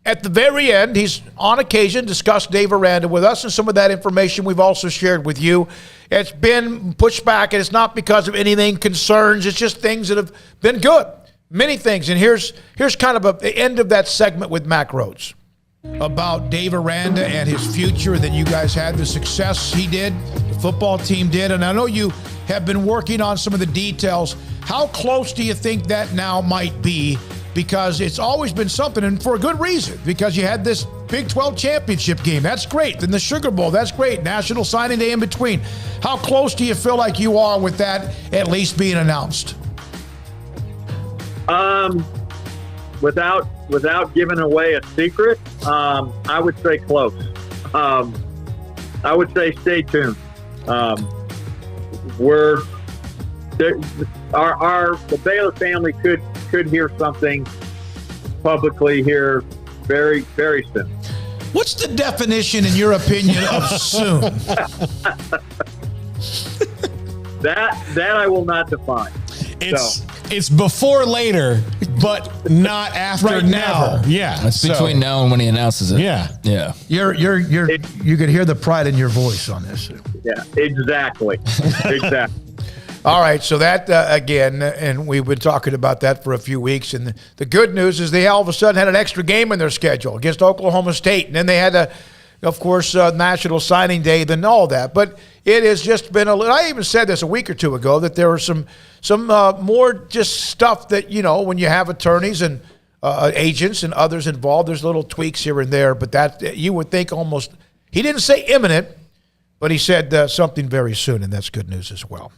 Speaker 7: at the very end, he's on occasion discussed Dave Aranda with us, and some of that information we've also shared with you. It's been pushed back, and it's not because of anything concerns. It's just things that have been good. Many things, and here's kind of the end of that segment with Mack Rhoades. About Dave Aranda and his future, that you guys had the success he did, the football team did, and I know you have been working on some of the details. How close do you think that now might be? Because it's always been something, and for a good reason, because you had this Big 12 championship game. That's great. Then the Sugar Bowl, that's great. National Signing Day in between. How close do you feel like you are with that at least being announced?
Speaker 15: Without giving away a secret, I would say close. I would say stay tuned. The Baylor family could hear something publicly here very, very soon.
Speaker 7: What's the definition, in your opinion, of soon?
Speaker 15: That I will not define.
Speaker 8: It's before later, but not after
Speaker 7: right
Speaker 8: now.
Speaker 7: Never.
Speaker 8: Yeah,
Speaker 9: it's between now and when he announces it.
Speaker 8: Yeah.
Speaker 7: You could hear the pride in your voice on this.
Speaker 15: Yeah, exactly.
Speaker 7: All right, so that, again, and we've been talking about that for a few weeks, and the good news is they all of a sudden had an extra game in their schedule against Oklahoma State, and then they had, of course, National Signing Day, then all that. But it has just been I even said this a week or two ago, that there were some more just stuff that, when you have attorneys and agents and others involved, there's little tweaks here and there, but that you would think almost, he didn't say imminent, but he said something very soon, and that's good news as well.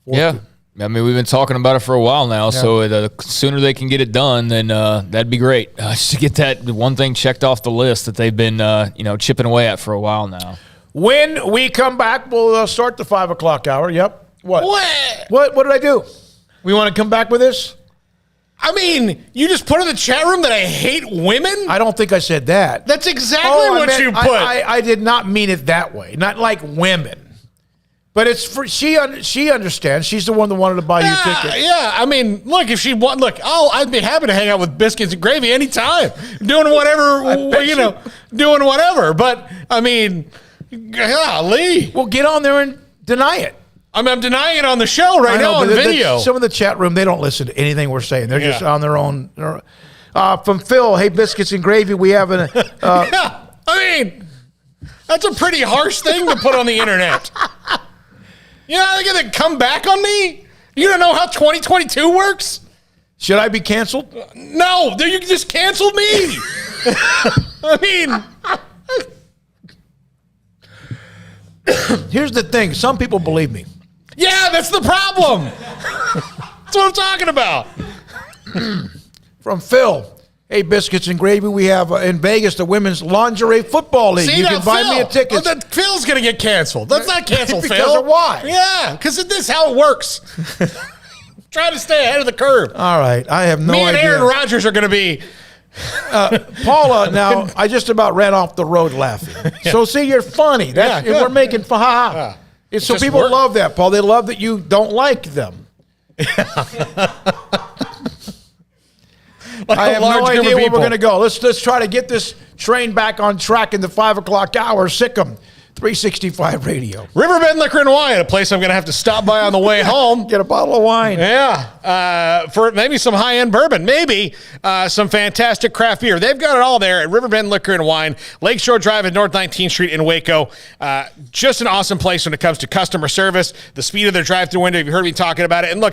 Speaker 9: Yeah. I mean, we've been talking about it for a while now, so the sooner they can get it done, then that'd be great. Just to get that one thing checked off the list that they've been, chipping away at for a while now. When
Speaker 7: we come back, we'll start the 5 o'clock hour. Yep. What did I do? We want to come back with this?
Speaker 8: I mean, you just put in the chat room that I hate women?
Speaker 7: I don't think I said that.
Speaker 8: That's exactly what you put.
Speaker 7: I did not mean it that way. Not like women. But it's for she understands. She's the one that wanted to buy you tickets.
Speaker 8: Yeah, I mean, look, if she want, I'd be happy to hang out with biscuits and gravy anytime, doing whatever, doing whatever. But I mean, golly,
Speaker 7: well, get on there and deny it.
Speaker 8: I mean, I'm denying it on the show right now on video.
Speaker 7: Some of the chat room, they don't listen to anything we're saying. They're just on their own. From Phil, hey, biscuits and gravy, we have an.
Speaker 8: Yeah, I mean, that's a pretty harsh thing to put on the internet. You know, they're going to come back on me? You don't know how 2022 works?
Speaker 7: Should I be canceled?
Speaker 8: No, you just canceled me. I mean,
Speaker 7: here's the thing. Some people believe me.
Speaker 8: Yeah, that's the problem. That's what I'm talking about.
Speaker 7: From Phil. Hey, biscuits and gravy, we have in Vegas the women's lingerie football league.
Speaker 8: See,
Speaker 7: you can buy me a ticket.
Speaker 8: Oh, Phil's going to get canceled. Let's not cancel Phil.
Speaker 7: Because of why?
Speaker 8: Yeah, because this is how it works. Try to stay ahead of the curve.
Speaker 7: All right, I have no idea.
Speaker 8: Me and Aaron Rodgers are going to be...
Speaker 7: Paula, now, I just about ran off the road laughing. Yeah. So, see, you're funny. We're making fun. So people love that, Paul. They love that you don't like them. I have no idea where we're going to go. Let's try to get this train back on track in the 5 o'clock hour. Sick 'em. 365 Radio.
Speaker 8: Riverbend Liquor and Wine, a place I'm going to have to stop by on the way home.
Speaker 7: Get a bottle of wine.
Speaker 8: Yeah. For maybe some high-end bourbon. Maybe some fantastic craft beer. They've got it all there at Riverbend Liquor and Wine, Lakeshore Drive at North 19th Street in Waco. Just an awesome place when it comes to customer service. The speed of their drive-thru window, you've heard me talking about it. And look,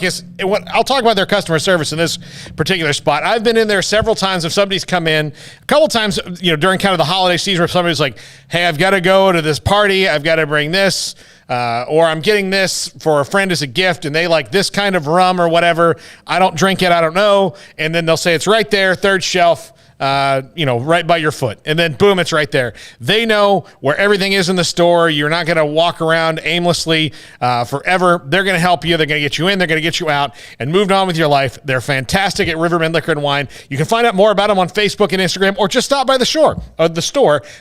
Speaker 8: I'll talk about their customer service in this particular spot. I've been in there several times if somebody's come in. A couple times, during kind of the holiday season where somebody's like, hey, I've got to go to this party, I've got to bring this, or I'm getting this for a friend as a gift, and they like this kind of rum or whatever. I don't drink it, I don't know. And then they'll say it's right there, third shelf, right by your foot. And then boom, it's right there. They know where everything is in the store. You're not going to walk around aimlessly forever. They're going to help you. They're going to get you in. They're going to get you out and moved on with your life. They're fantastic at Riverbend Liquor and Wine. You can find out more about them on Facebook and Instagram, or just stop by the store,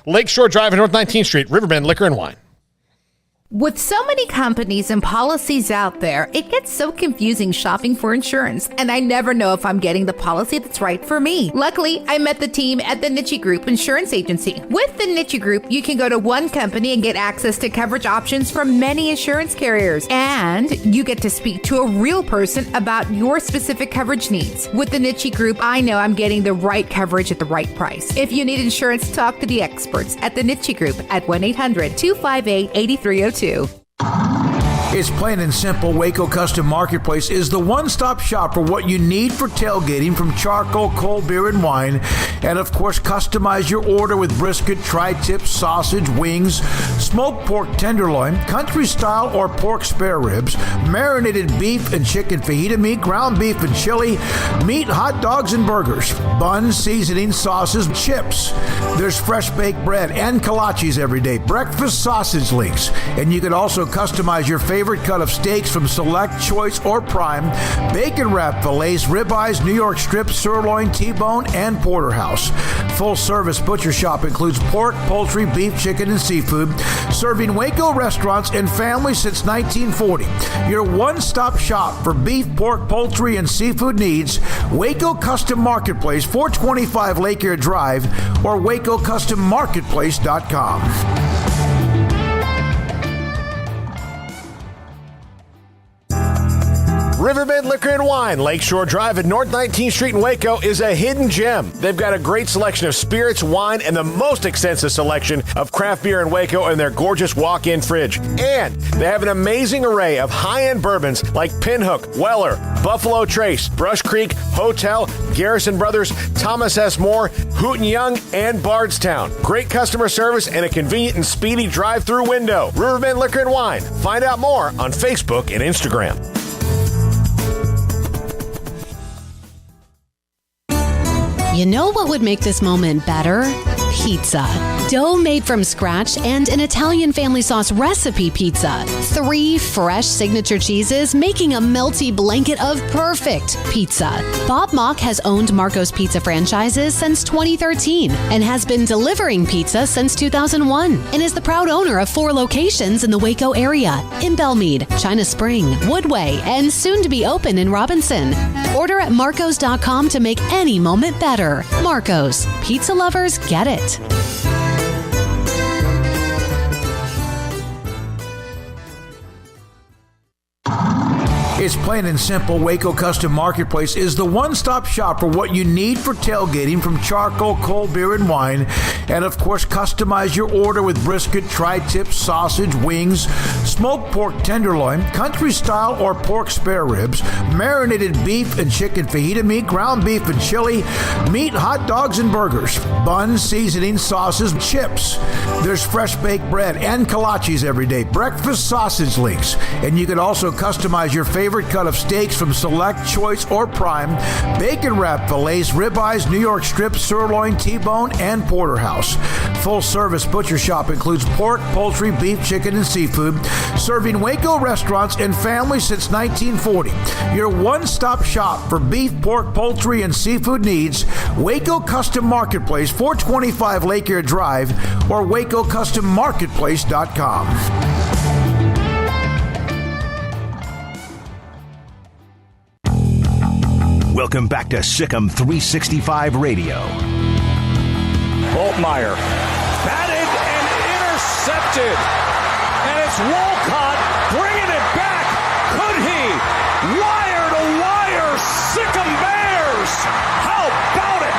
Speaker 8: Lakeshore Drive at North 19th Street, Riverbend Liquor and Wine.
Speaker 16: With so many companies and policies out there, it gets so confusing shopping for insurance, and I never know if I'm getting the policy that's right for me. Luckily, I met the team at the Niche Group Insurance Agency. With the Niche Group, you can go to one company and get access to coverage options from many insurance carriers, and you get to speak to a real person about your specific coverage needs. With the Niche Group, I know I'm getting the right coverage at the right price. If you need insurance, talk to the experts at the Niche Group at 1-800-258-8302.
Speaker 7: It's plain and simple. Waco Custom Marketplace is the one-stop shop for what you need for tailgating, from charcoal, cold beer, and wine. And, of course, customize your order with brisket, tri-tip, sausage, wings, smoked pork tenderloin, country style or pork spare ribs, marinated beef and chicken fajita meat, ground beef and chili, meat, hot dogs, and burgers, buns, seasoning, sauces, chips. There's fresh baked bread and kolaches every day, breakfast sausage links. And you can also customize your favorite cut of steaks from Select, Choice, or Prime, bacon wrap fillets, ribeyes, New York strips, sirloin, T-bone, and porterhouse. Full service butcher shop includes pork, poultry, beef, chicken, and seafood, serving Waco restaurants and families since 1940. Your one-stop shop for beef, pork, poultry, and seafood needs. Waco Custom Marketplace, 425 Lake Air Drive, or WacoCustomMarketplace.com.
Speaker 4: Riverbend Liquor and Wine, Lakeshore Drive at North 19th Street in Waco is a hidden gem. They've got a great selection of spirits, wine, and the most extensive selection of craft beer in Waco in their gorgeous walk-in fridge. And they have an amazing array of high-end bourbons like Pinhook, Weller, Buffalo Trace, Brush Creek, Hotel, Garrison Brothers, Thomas S. Moore, Hooten Young, and Bardstown. Great customer service and a convenient and speedy drive-through window. Riverbend Liquor and Wine. Find out more on Facebook and Instagram.
Speaker 17: You know what would make this moment better? Pizza. Dough made from scratch and an Italian family sauce recipe pizza. 3 fresh signature cheeses making a melty blanket of perfect pizza. Bob Mock has owned Marco's Pizza franchises since 2013 and has been delivering pizza since 2001 and is the proud owner of 4 locations in the Waco area, in Belmead, China Spring, Woodway, and soon to be open in Robinson. Order at marcos.com to make any moment better. Marco's. Pizza lovers get it.
Speaker 7: It's plain and simple. Waco Custom Marketplace is the one-stop shop for what you need for tailgating, from charcoal, cold beer, and wine. And, of course, customize your order with brisket, tri-tip, sausage, wings, smoked pork tenderloin, country-style or pork spare ribs, marinated beef and chicken fajita meat, ground beef and chili, meat, hot dogs, and burgers, buns, seasoning, sauces, chips. There's fresh baked bread and kolaches every day, breakfast sausage links. And you can also customize your favorite cut of steaks from Select, Choice, or Prime, bacon wrap fillets, ribeyes, New York strips, sirloin, T-bone, and porterhouse. Full service butcher shop includes pork, poultry, beef, chicken, and seafood, serving Waco restaurants and families since 1940. Your one-stop shop for beef, pork, poultry, and seafood needs. Waco Custom Marketplace, 425 Lake Air Drive, or WacoCustomMarketplace.com.
Speaker 6: Welcome back to Sikkim 365 Radio.
Speaker 1: Holtmeyer batted and intercepted. And it's Walcott bringing it back. Could he? Wire to wire, Sikkim Bears. How about it?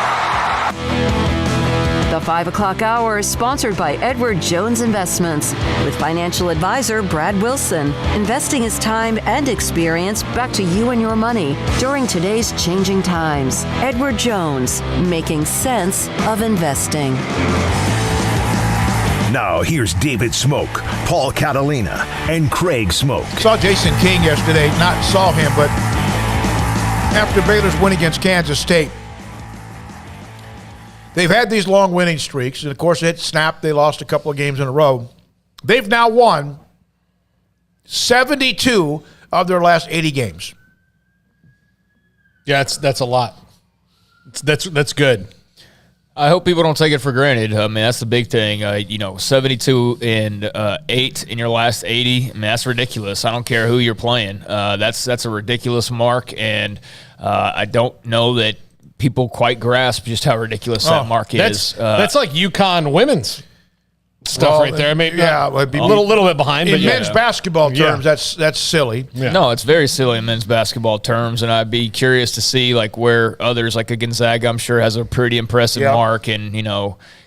Speaker 2: The 5 o'clock hour is sponsored by Edward Jones Investments with financial advisor Brad Wilson. Investing his time and experience back to you and your money during today's changing times. Edward Jones, making sense of investing.
Speaker 6: Now here's David Smoak, Paul Catalina, and Craig Smoak.
Speaker 7: Saw Jason King yesterday. Not saw him, but after Baylor's win against Kansas State, they've had these long winning streaks, and of course it snapped. They lost a couple of games in a row. They've now won 72 of their last 80 games.
Speaker 8: Yeah, that's a lot. That's good.
Speaker 9: I hope people don't take it for granted. I mean, that's the big thing. 72 and 8 in your last 80. I mean, that's ridiculous. I don't care who you're playing. That's a ridiculous mark, and I don't know that people quite grasp just how ridiculous that mark is.
Speaker 8: That's like UConn women's stuff right there. I mean,
Speaker 7: it'd be
Speaker 8: a little bit behind.
Speaker 7: In
Speaker 8: but
Speaker 7: men's basketball terms, that's silly.
Speaker 8: Yeah.
Speaker 9: No, it's very silly in men's basketball terms, and I'd be curious to see like where others, like a Gonzaga, I'm sure has a pretty impressive mark, and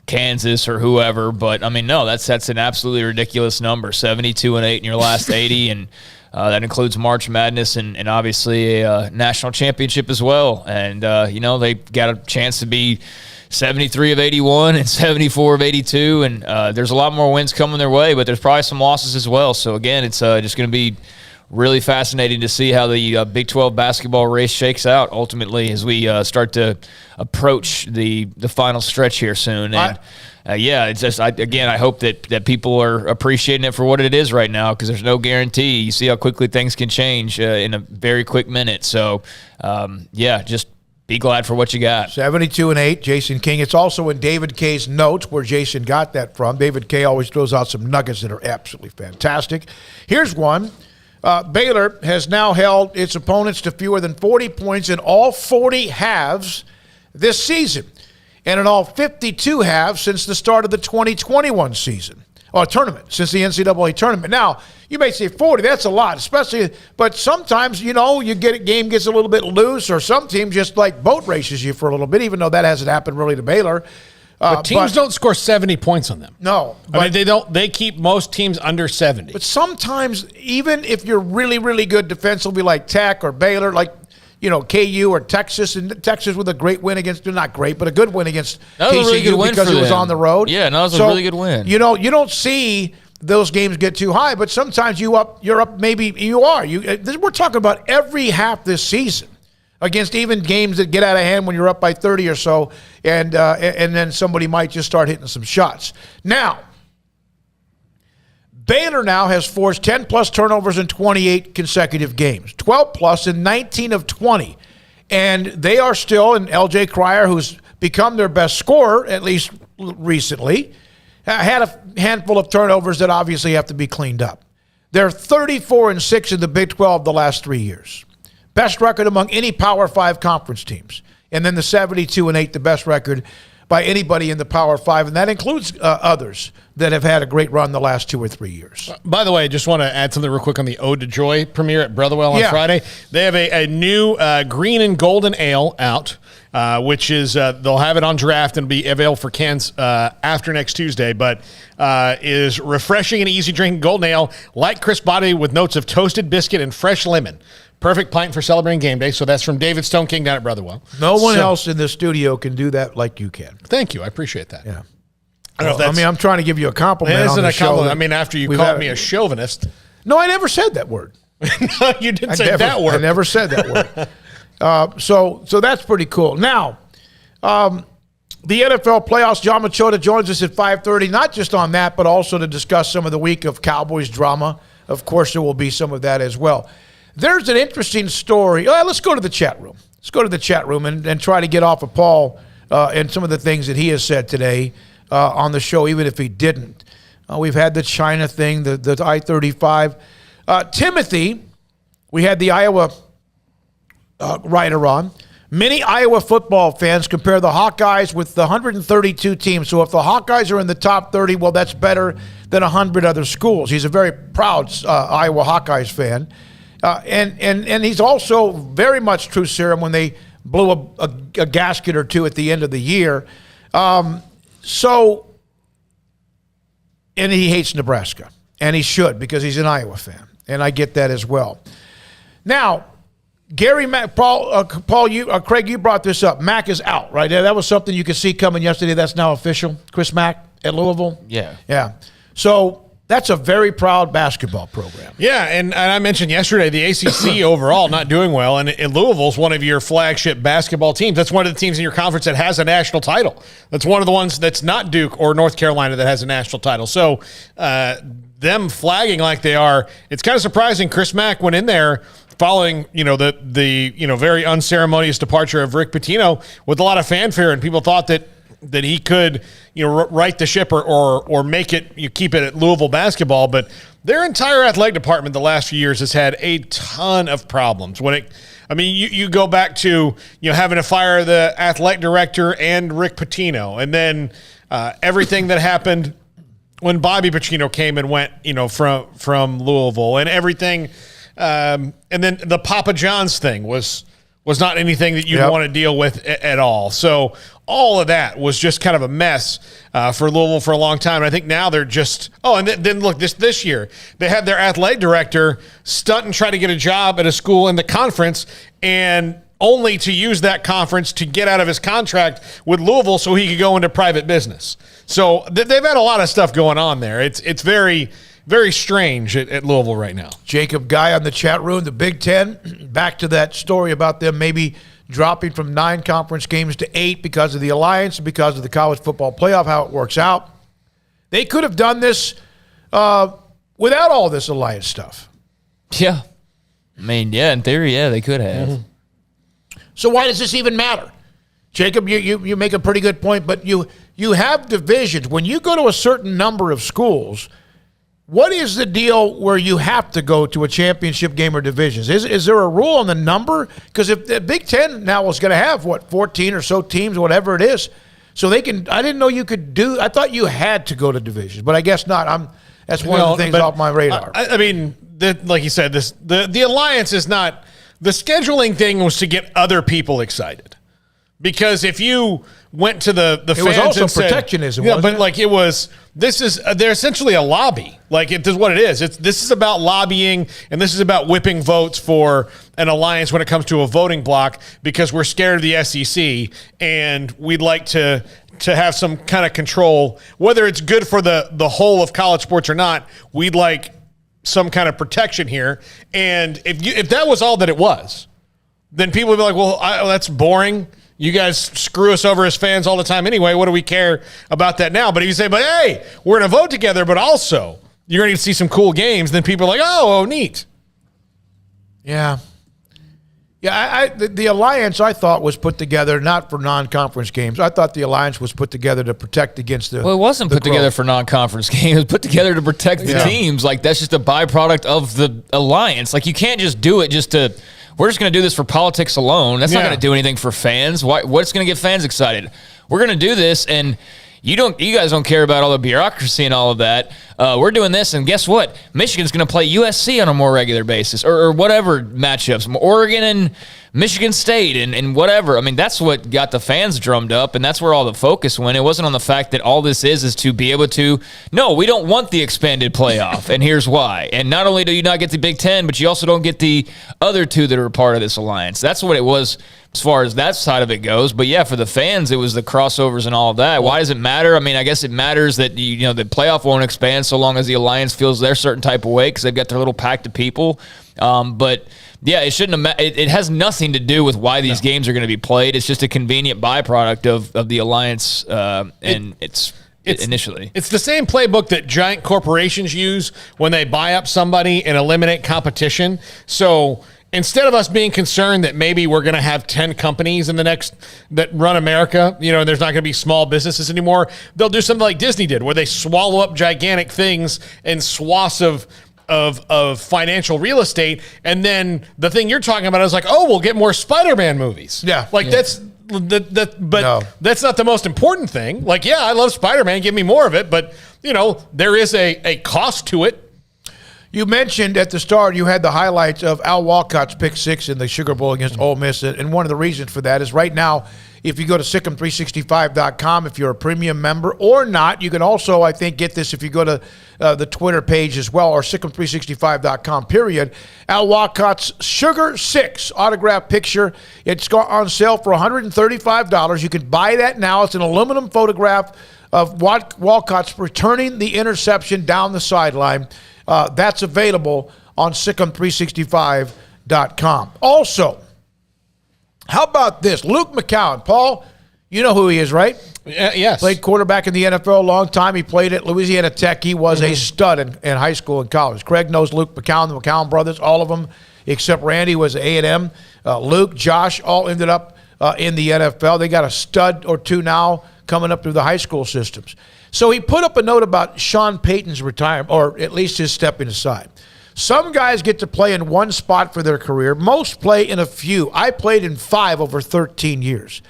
Speaker 9: Kansas or whoever. But I mean, no, that's an absolutely ridiculous number. 72 and 8 in your last 80, and that includes March Madness and obviously a national championship as well. And they got a chance to be 73 of 81 and 74 of 82, and there's a lot more wins coming their way, but there's probably some losses as well. So again, it's just going to be really fascinating to see how the Big 12 basketball race shakes out ultimately as we start to approach the final stretch here soon. And it's just I hope that people are appreciating it for what it is right now, because there's no guarantee. You see how quickly things can change in a very quick minute. So just be glad for what you got.
Speaker 7: 72 and 8, Jason King. It's also in David K's notes where Jason got that from. David K always throws out some nuggets that are absolutely fantastic. Here's one. Baylor has now held its opponents to fewer than 40 points in all 40 halves this season, and in all 52 halves since the start of the 2021 season. tournament, since the NCAA tournament. Now, you may say 40, that's a lot, especially, but sometimes, you get a game gets a little bit loose, or some team just like boat races you for a little bit, even though that hasn't happened really to Baylor.
Speaker 8: But teams don't score 70 points on them.
Speaker 7: No.
Speaker 8: They don't. They keep most teams under 70.
Speaker 7: But sometimes, even if you're really, really good defensively, like Tech or Baylor, like, KU or Texas, and Texas with a great win against, not great, but a good win against
Speaker 9: that was
Speaker 7: TCU
Speaker 9: a really good win
Speaker 7: because it was on the road.
Speaker 9: Yeah, no, that was a really good win.
Speaker 7: You don't see those games get too high, but sometimes you're up, maybe you are. We're talking about every half this season against even games that get out of hand when you're up by 30 or so, and then somebody might just start hitting some shots. Now, Baylor now has forced 10-plus turnovers in 28 consecutive games, 12-plus in 19 of 20. And they are still, and L.J. Cryer, who's become their best scorer, at least recently, had a handful of turnovers that obviously have to be cleaned up. They're 34-6 in the Big 12 the last 3 years. Best record among any Power 5 conference teams. And then the 72-8, the best record by anybody in the Power 5, and that includes others that have had a great run the last 2 or 3 years.
Speaker 8: By the way, I just want to add something real quick on the Ode to Joy premiere at Brotherwell on Friday. They have a new green and golden ale out, which is they'll have it on draft and be available for cans after next Tuesday, but is refreshing and easy drinking golden ale, light crisp body with notes of toasted biscuit and fresh lemon. Perfect pint for celebrating game day. So that's from David Stone King down at Brotherwell.
Speaker 7: No one else in the studio can do that like you can.
Speaker 8: Thank you. I appreciate that.
Speaker 7: Yeah. I'm trying to give you a compliment.
Speaker 8: It isn't
Speaker 7: on the
Speaker 8: a compliment.
Speaker 7: show.
Speaker 8: I mean, after you called me a chauvinist.
Speaker 7: No, I never said that word.
Speaker 8: No, you didn't say that word.
Speaker 7: I never said that word. So that's pretty cool. Now, the NFL playoffs, John Machota joins us at 5:30, not just on that, but also to discuss some of the week of Cowboys drama. Of course, there will be some of that as well. There's an interesting story. Let's go to the chat room. Let's go to the chat room and try to get off of Paul and some of the things that he has said today on the show, even if he didn't. We've had the China thing, the I-35. Timothy, we had the Iowa writer on. Many Iowa football fans compare the Hawkeyes with the 132 teams. So if the Hawkeyes are in the top 30, well, that's better than 100 other schools. He's a very proud Iowa Hawkeyes fan. And he's also very much true serum when they blew a gasket or two at the end of the year. And he hates Nebraska. And he should, because he's an Iowa fan. And I get that as well. Now, Gary, Craig, you brought this up. Mack is out, right? That was something you could see coming yesterday. That's now official. Chris Mack at Louisville?
Speaker 9: Yeah.
Speaker 7: So that's a very proud basketball program.
Speaker 8: Yeah, and I mentioned yesterday the ACC overall not doing well, and Louisville's one of your flagship basketball teams. That's one of the teams in your conference that has a national title. That's one of the ones that's not Duke or North Carolina that has a national title. So them flagging like they are, it's kind of surprising. Chris Mack went in there following, the very unceremonious departure of Rick Pitino with a lot of fanfare, and people thought that he could, right the ship or make it, keep it at Louisville basketball. But their entire athletic department the last few years has had a ton of problems. You go back to, having to fire the athletic director and Rick Pitino, and then everything that happened when Bobby Pacino came and went, from Louisville, and everything. And then the Papa John's thing was not anything that you want to deal with at all. So all of that was just kind of a mess for Louisville for a long time. And I think now they're just and then look, this year they had their athletic director stunt and try to get a job at a school in the conference, and only to use that conference to get out of his contract with Louisville so he could go into private business. So they've had a lot of stuff going on there. It's very, very strange at Louisville right now.
Speaker 7: Jacob Guy on the chat room, the Big Ten, back to that story about them maybe dropping from 9 conference games to 8 because of the alliance, because of the college football playoff, how it works out. They could have done this without all this alliance stuff.
Speaker 9: Yeah. In theory, they could have.
Speaker 7: Mm-hmm. So why does this even matter? Jacob, you make a pretty good point, but you have divisions. When you go to a certain number of schools, what is the deal where you have to go to a championship game or divisions? Is there a rule on the number? Because if the Big Ten now is going to have, 14 or so teams, whatever it is, So they can. I didn't know you could do. I thought you had to go to divisions, but I guess not. That's one of the things off my radar.
Speaker 8: I mean, like you said, the alliance is not. The scheduling thing was to get other people excited, because if you went to the
Speaker 7: it
Speaker 8: fans
Speaker 7: was also
Speaker 8: and said,
Speaker 7: protectionism.
Speaker 8: yeah,
Speaker 7: wasn't
Speaker 8: but like it was. This is they're essentially a lobby. Like it is what it is. This is about lobbying, and this is about whipping votes for an alliance when it comes to a voting block, because we're scared of the SEC and we'd like to have some kind of control, whether it's good for the whole of college sports or not. We'd like some kind of protection here. And if that was all that it was, then people would be like, well, that's boring. You guys screw us over as fans all the time anyway. What do we care about that now? But if you say, but hey, we're going to vote together, but also you're going to see some cool games, then people are like, oh, neat.
Speaker 7: Yeah. Yeah, the alliance, I thought, was put together not for non-conference games. I thought the alliance was put together to protect against the.
Speaker 9: Well, it wasn't put together for non-conference games. It was put together to protect the teams. Like, that's just a byproduct of the alliance. Like, you can't just do it just to. We're just going to do this for politics alone. That's not going to do anything for fans. What's going to get fans excited? We're going to do this, and you guys don't care about all the bureaucracy and all of that. We're doing this, and guess what? Michigan's going to play USC on a more regular basis, or whatever matchups, Oregon and Michigan State and whatever. I mean, that's what got the fans drummed up, and that's where all the focus went. It wasn't on the fact that all this is to be able to, no, we don't want the expanded playoff, and here's why. And not only do you not get the Big Ten, but you also don't get the other two that are part of this alliance. That's what it was as far as that side of it goes. But yeah, for the fans, it was the crossovers and all of that. Why does it matter? I mean, I guess it matters that the playoff won't expand so long as the alliance feels their certain type of way, because they've got their little pact of people. But yeah, it shouldn't have. It has nothing to do with why these games are going to be played. It's just a convenient byproduct of the alliance, and it's initially.
Speaker 8: It's the same playbook that giant corporations use when they buy up somebody and eliminate competition. So instead of us being concerned that maybe we're going to have 10 companies in the next that run America, and there's not going to be small businesses anymore, they'll do something like Disney did, where they swallow up gigantic things and swaths of financial real estate, and then the thing you're talking about is like, oh, we'll get more Spider-Man movies.
Speaker 7: Yeah,
Speaker 8: that's not the most important thing. Like, yeah, I love Spider-Man, give me more of it, but there is a cost to it.
Speaker 7: You mentioned at the start you had the highlights of Al Walcott's pick six in the Sugar Bowl against Ole Miss, and one of the reasons for that is right now, if you go to Sikkim365.com, if you're a premium member or not, you can also, I think, get this if you go to the Twitter page as well, or Sikkim365.com, period. Al Walcott's Sugar 6 autographed picture. It's on sale for $135. You can buy that now. It's an aluminum photograph of Walcott's returning the interception down the sideline. That's available on Sikkim365.com. Also, how about this? Luke McCown. Paul, you know who he is, right?
Speaker 8: Yes.
Speaker 7: Played quarterback in the NFL a long time. He played at Louisiana Tech. He was a stud in high school and college. Craig knows Luke McCown, the McCown brothers, all of them, except Randy was at A&M. Luke, Josh, all ended up in the NFL. They got a stud or two now coming up through the high school systems. So he put up a note about Sean Payton's retirement, or at least his stepping aside. Some guys get to play in one spot for their career. Most play in a few. I played in 5 over 13 years.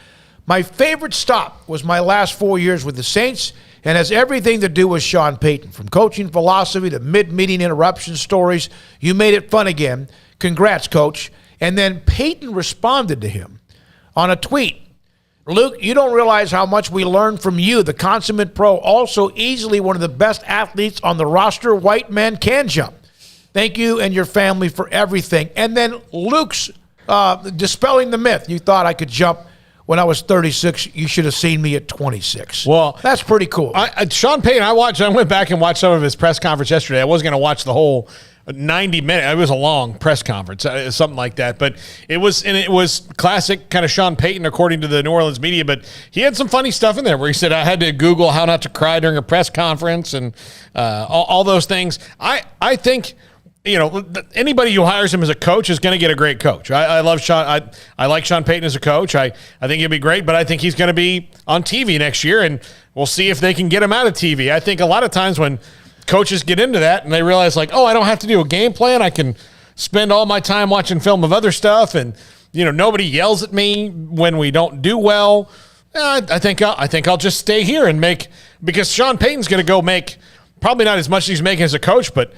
Speaker 7: My favorite stop was my last 4 years with the Saints, and has everything to do with Sean Payton. From coaching philosophy to mid-meeting interruption stories, you made it fun again. Congrats, Coach. And then Payton responded to him on a tweet. Luke, you don't realize how much we learned from you, the consummate pro, also easily one of the best athletes on the roster. White men can jump. Thank you and your family for everything. And then Luke's dispelling the myth. You thought I could jump when I was 36. You should have seen me at 26.
Speaker 8: Well,
Speaker 7: that's pretty cool.
Speaker 8: Sean Payton, I went back and watched some of his press conference yesterday. I wasn't going to watch the whole 90 minutes. It was a long press conference, something like that. But it was classic kind of Sean Payton, according to the New Orleans media. But he had some funny stuff in there where he said, I had to Google how not to cry during a press conference and all those things. I think, anybody who hires him as a coach is going to get a great coach. I love Sean. I like Sean Payton as a coach. I think he'll be great, but I think he's going to be on TV next year, and we'll see if they can get him out of TV. I think a lot of times when coaches get into that and they realize, like, I don't have to do a game plan. I can spend all my time watching film of other stuff, and nobody yells at me when we don't do well. I think I'll just stay here and make, because Sean Payton's going to go make probably not as much as he's making as a coach, but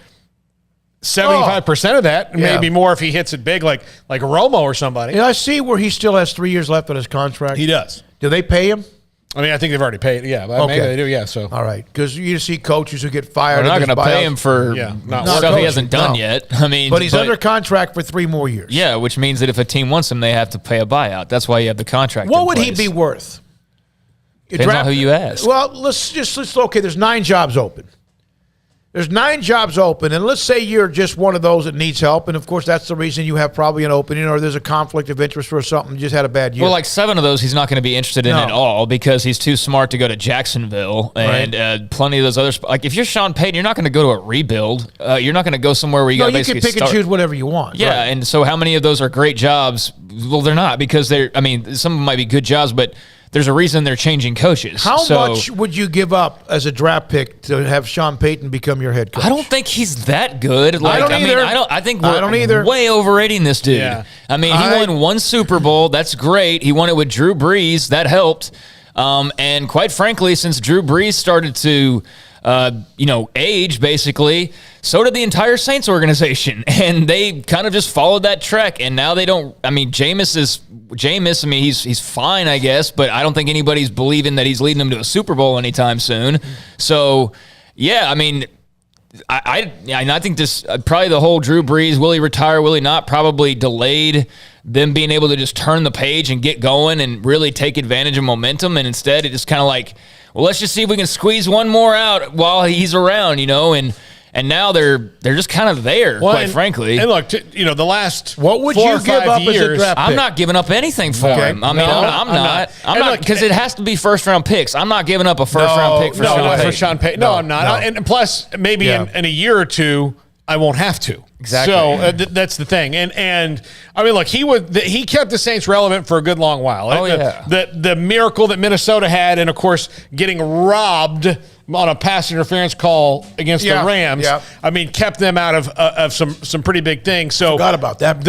Speaker 8: 75% of that, maybe more if he hits it big, like Romo or somebody.
Speaker 7: And I see where he still has 3 years left on his contract.
Speaker 8: He does.
Speaker 7: Do they pay him?
Speaker 8: I mean, I think they've already paid. Yeah, maybe they do. Yeah, so
Speaker 7: all right, because you see coaches who get fired.
Speaker 9: They're not going to pay him for stuff he hasn't done yet. I mean,
Speaker 7: but he's under contract for 3 more years.
Speaker 9: Yeah, which means that if a team wants him, they have to pay a buyout. That's why you have the contract.
Speaker 7: What would he be worth?
Speaker 9: Depends on who you ask.
Speaker 7: Well, let's okay. There's 9 jobs open. There's 9 jobs open, and let's say you're just one of those that needs help, and of course that's the reason you have probably an opening, or there's a conflict of interest or something. You just had a bad year.
Speaker 9: Well, like 7 of those he's not going to be interested in at all because he's too smart to go to Jacksonville, and plenty of those others. Like if you're Sean Payton, you're not going to go to a rebuild. You're not going to go somewhere where you got to basically
Speaker 7: can pick and choose whatever you want.
Speaker 9: Yeah, and so how many of those are great jobs? Well, they're not, because some of them might be good jobs, but there's a reason they're changing coaches.
Speaker 7: How much would you give up as a draft pick to have Sean Payton become your head coach?
Speaker 9: I don't think he's that good.
Speaker 7: I don't either.
Speaker 9: I think we're way overrating this dude.
Speaker 8: Yeah.
Speaker 9: I mean, he won 1 Super Bowl. That's great. He won it with Drew Brees. That helped. And quite frankly, since Drew Brees started to age, basically, so did the entire Saints organization. And they kind of just followed that trek. And now they don't. I mean, Jameis, he's fine, I guess, but I don't think anybody's believing that he's leading them to a Super Bowl anytime soon. So, yeah, I mean, I think this probably the whole Drew Brees, will he retire, will he not, probably delayed them being able to just turn the page and get going and really take advantage of momentum. And instead, it just kind of like, well, let's just see if we can squeeze one more out while he's around, and now they're just kind of there, quite frankly.
Speaker 8: And look, the last
Speaker 7: what would
Speaker 8: 4
Speaker 7: you
Speaker 8: or 5
Speaker 7: give up
Speaker 8: years,
Speaker 7: as a draft pick?
Speaker 9: I'm not giving up anything for him. I mean, I'm not, because it has to be first-round picks. I'm not giving up a first-round pick for Sean Payton.
Speaker 8: No, I'm not. No. And plus, maybe in a year or two, I won't have to.
Speaker 9: Exactly.
Speaker 8: So that's the thing. And I mean, look, he kept the Saints relevant for a good long while. The miracle that Minnesota had, and of course, getting robbed on a pass interference call against the Rams. Yeah. I mean, kept them out of some pretty big things. So
Speaker 7: forgot about that.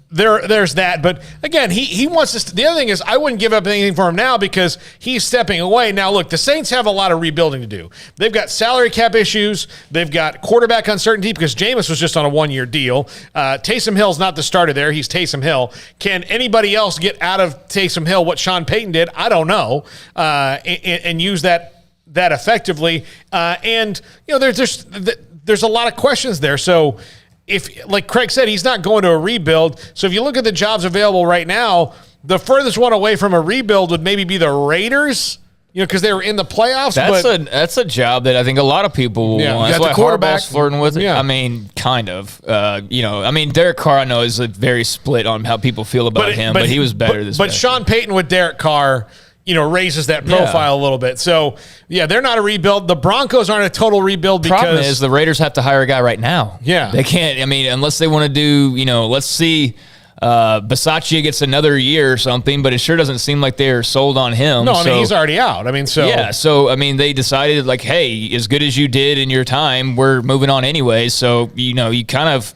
Speaker 8: There's that. But again, he wants us. The other thing is, I wouldn't give up anything for him now because he's stepping away. Now, look, the Saints have a lot of rebuilding to do. They've got salary cap issues. They've got quarterback uncertainty because Jameis was just on a 1-year deal. Taysom Hill's not the starter there. He's Taysom Hill. Can anybody else get out of Taysom Hill what Sean Payton did? I don't know. And use that effectively. And there's a lot of questions there. So, if, like Craig said, he's not going to a rebuild. So if you look at the jobs available right now, the furthest one away from a rebuild would maybe be the Raiders, because they were in the playoffs.
Speaker 9: That's a job that I think a lot of people will want.
Speaker 7: That's why
Speaker 9: Harbaugh's flirting with it. Yeah. I mean, kind of. Derek Carr, I know, is very split on how people feel about him, but he was better this year.
Speaker 8: But Sean Payton with Derek Carr, raises that profile a little bit. So, they're not a rebuild. The Broncos aren't a total rebuild because...
Speaker 9: Problem is the Raiders have to hire a guy right now.
Speaker 8: Yeah.
Speaker 9: They can't, unless they want to do, let's see, Bisaccia gets another year or something, but it sure doesn't seem like they're sold on him.
Speaker 8: No, he's already out.
Speaker 9: Yeah, so, they decided, like, hey, as good as you did in your time, we're moving on anyway. So, you kind of...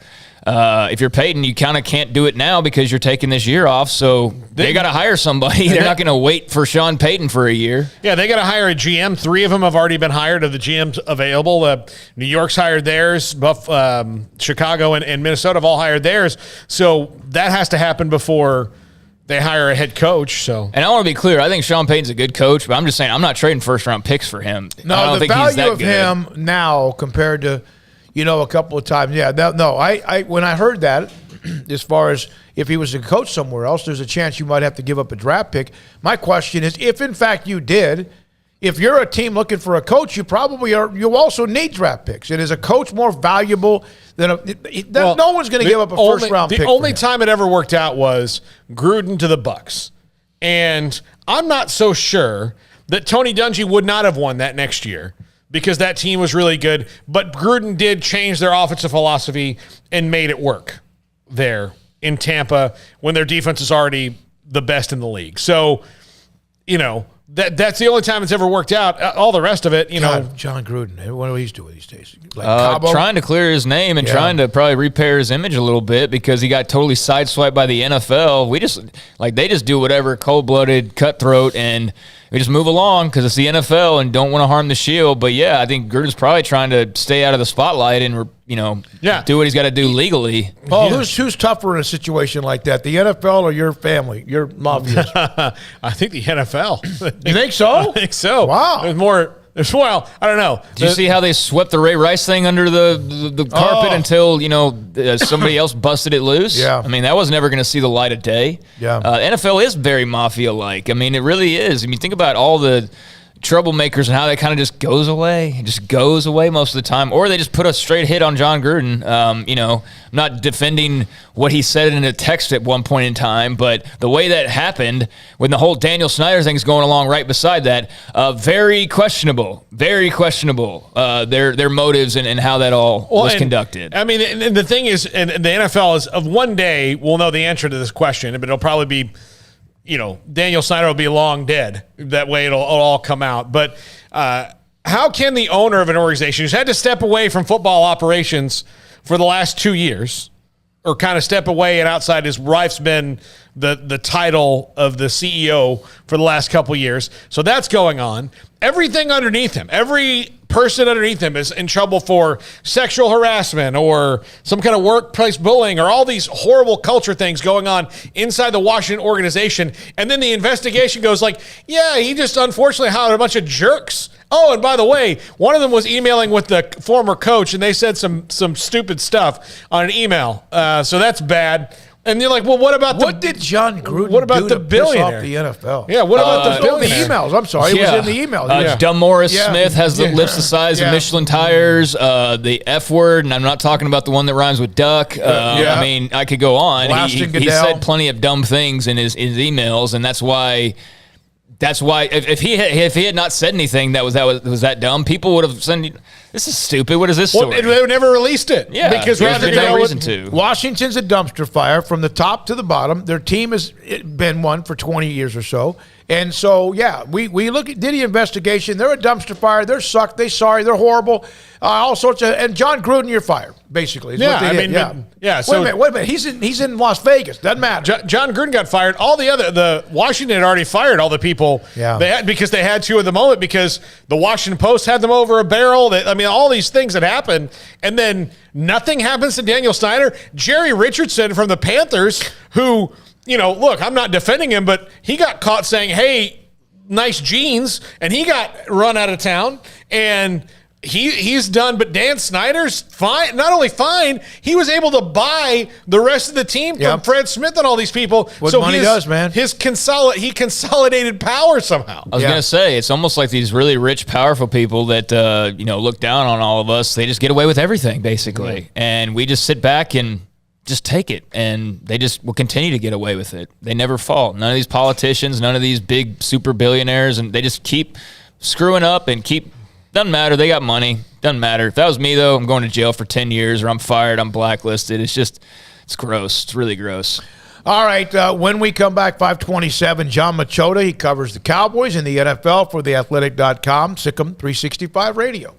Speaker 9: if you're Payton, you kind of can't do it now because you're taking this year off. So they got to hire somebody. They're not going to wait for Sean Payton for a year.
Speaker 8: Yeah, they got to hire a GM. 3 of them have already been hired of the GMs available. New York's hired theirs. Chicago and Minnesota have all hired theirs. So that has to happen before they hire a head coach. So,
Speaker 9: and I want to be clear. I think Sean Payton's a good coach, but I'm just saying I'm not trading first-round picks for him.
Speaker 7: No,
Speaker 9: I don't
Speaker 7: the
Speaker 9: think
Speaker 7: value
Speaker 9: he's that
Speaker 7: of
Speaker 9: good.
Speaker 7: him now compared to a couple of times. Yeah, I when I heard that, as far as if he was a coach somewhere else, there's a chance you might have to give up a draft pick. My question is, if in fact you did, if you're a team looking for a coach, you probably are. You also need draft picks. And is a coach more valuable than no one's going to give up a first-round pick.
Speaker 8: The only time it ever worked out was Gruden to the Bucs. And I'm not so sure that Tony Dungy would not have won that next year, because that team was really good. But Gruden did change their offensive philosophy and made it work there in Tampa when their defense is already the best in the league. So, That's the only time it's ever worked out. All the rest of it,
Speaker 7: John Gruden, what he's doing these days? Like Cabo?
Speaker 9: Trying to clear his name and trying to probably repair his image a little bit because he got totally sideswiped by the NFL. They just do whatever, cold-blooded, cutthroat, and we just move along because it's the NFL and don't want to harm the shield. But yeah, I think Gruden's probably trying to stay out of the spotlight and do what he's got to do legally.
Speaker 7: Paul, who's tougher in a situation like that, the NFL or your family, your mafia?
Speaker 8: I think the NFL.
Speaker 7: You think so?
Speaker 8: I think so.
Speaker 7: Wow.
Speaker 8: Well, I don't know.
Speaker 9: Did you see how they swept the Ray Rice thing under the carpet until somebody else busted it loose?
Speaker 7: Yeah.
Speaker 9: I mean, that was never going to see the light of day.
Speaker 7: Yeah.
Speaker 9: NFL is very mafia-like. I mean, it really is. I mean, think about all the troublemakers and how that kind of just goes away. It just goes away most of the time. Or they just put a straight hit on John Gruden. I'm not defending what he said in a text at one point in time, but the way that happened when the whole Daniel Snyder thing is going along right beside that, very questionable, their motives and how that all was conducted.
Speaker 8: I mean, and the thing is, and the NFL is, of one day, we'll know the answer to this question, but it'll probably be, Daniel Snyder will be long dead. That way it'll all come out. But how can the owner of an organization who's had to step away from football operations for the last 2 years, or kind of step away and outside, his wife's been the title of the CEO for the last couple of years. So that's going on. Everything underneath him, every person underneath him is in trouble for sexual harassment or some kind of workplace bullying or all these horrible culture things going on inside the Washington organization. And then the investigation goes like, yeah, he just unfortunately hired a bunch of jerks. Oh, and by the way, one of them was emailing with the former coach, and they said some stupid stuff on an email. So that's bad. And you're like, well, what
Speaker 7: did John Gruden
Speaker 8: do
Speaker 7: to
Speaker 8: billionaire?
Speaker 7: Piss off the NFL?
Speaker 8: Yeah, what about the billionaire?
Speaker 7: The emails. I'm sorry, it was in the emails.
Speaker 9: Dumb Morris Smith has the lips the size of Michelin tires. The F word, and I'm not talking about the one that rhymes with duck. I mean, I could go on. He said plenty of dumb things in his emails, and that's why. If he had not said anything that was that dumb, people would have said, "This is stupid. What is this story?"
Speaker 8: Well, they would never released it.
Speaker 9: Yeah,
Speaker 8: because
Speaker 9: there's no reason to.
Speaker 7: Washington's a dumpster fire from the top to the bottom. Their team has been one for 20 years or so. And so, yeah, we did the investigation. They're a dumpster fire. They're sucked. They're sorry. They're horrible. All sorts of. And John Gruden, you're fired, basically. So wait a minute. He's in Las Vegas. Doesn't matter.
Speaker 8: John Gruden got fired. All the Washington had already fired all the people.
Speaker 7: Yeah.
Speaker 8: They had, because they had to at the moment, because the Washington Post had them over a barrel. All these things that happened, and then nothing happens to Daniel Snyder. Jerry Richardson from the Panthers, who. Look, I'm not defending him, but he got caught saying, hey, nice jeans, and he got run out of town, and he's done. But Dan Snyder's fine. Not only fine, he was able to buy the rest of the team from Fred Smith and all these people.
Speaker 7: What money does, man.
Speaker 8: He consolidated power somehow.
Speaker 9: I was going to say, it's almost like these really rich, powerful people that, look down on all of us. They just get away with everything, basically. Mm-hmm. And we just sit back and just take it, and they just will continue to get away with it. They never fall. None of these politicians, none of these big super billionaires, and they just keep screwing up and doesn't matter. They got money. Doesn't matter. If that was me, though, I'm going to jail for 10 years, or I'm fired, I'm blacklisted. It's gross. It's really gross.
Speaker 7: All right, when we come back, 5:27, John Machota, he covers the Cowboys and the NFL for theathletic.com, Sikkim 365 Radio.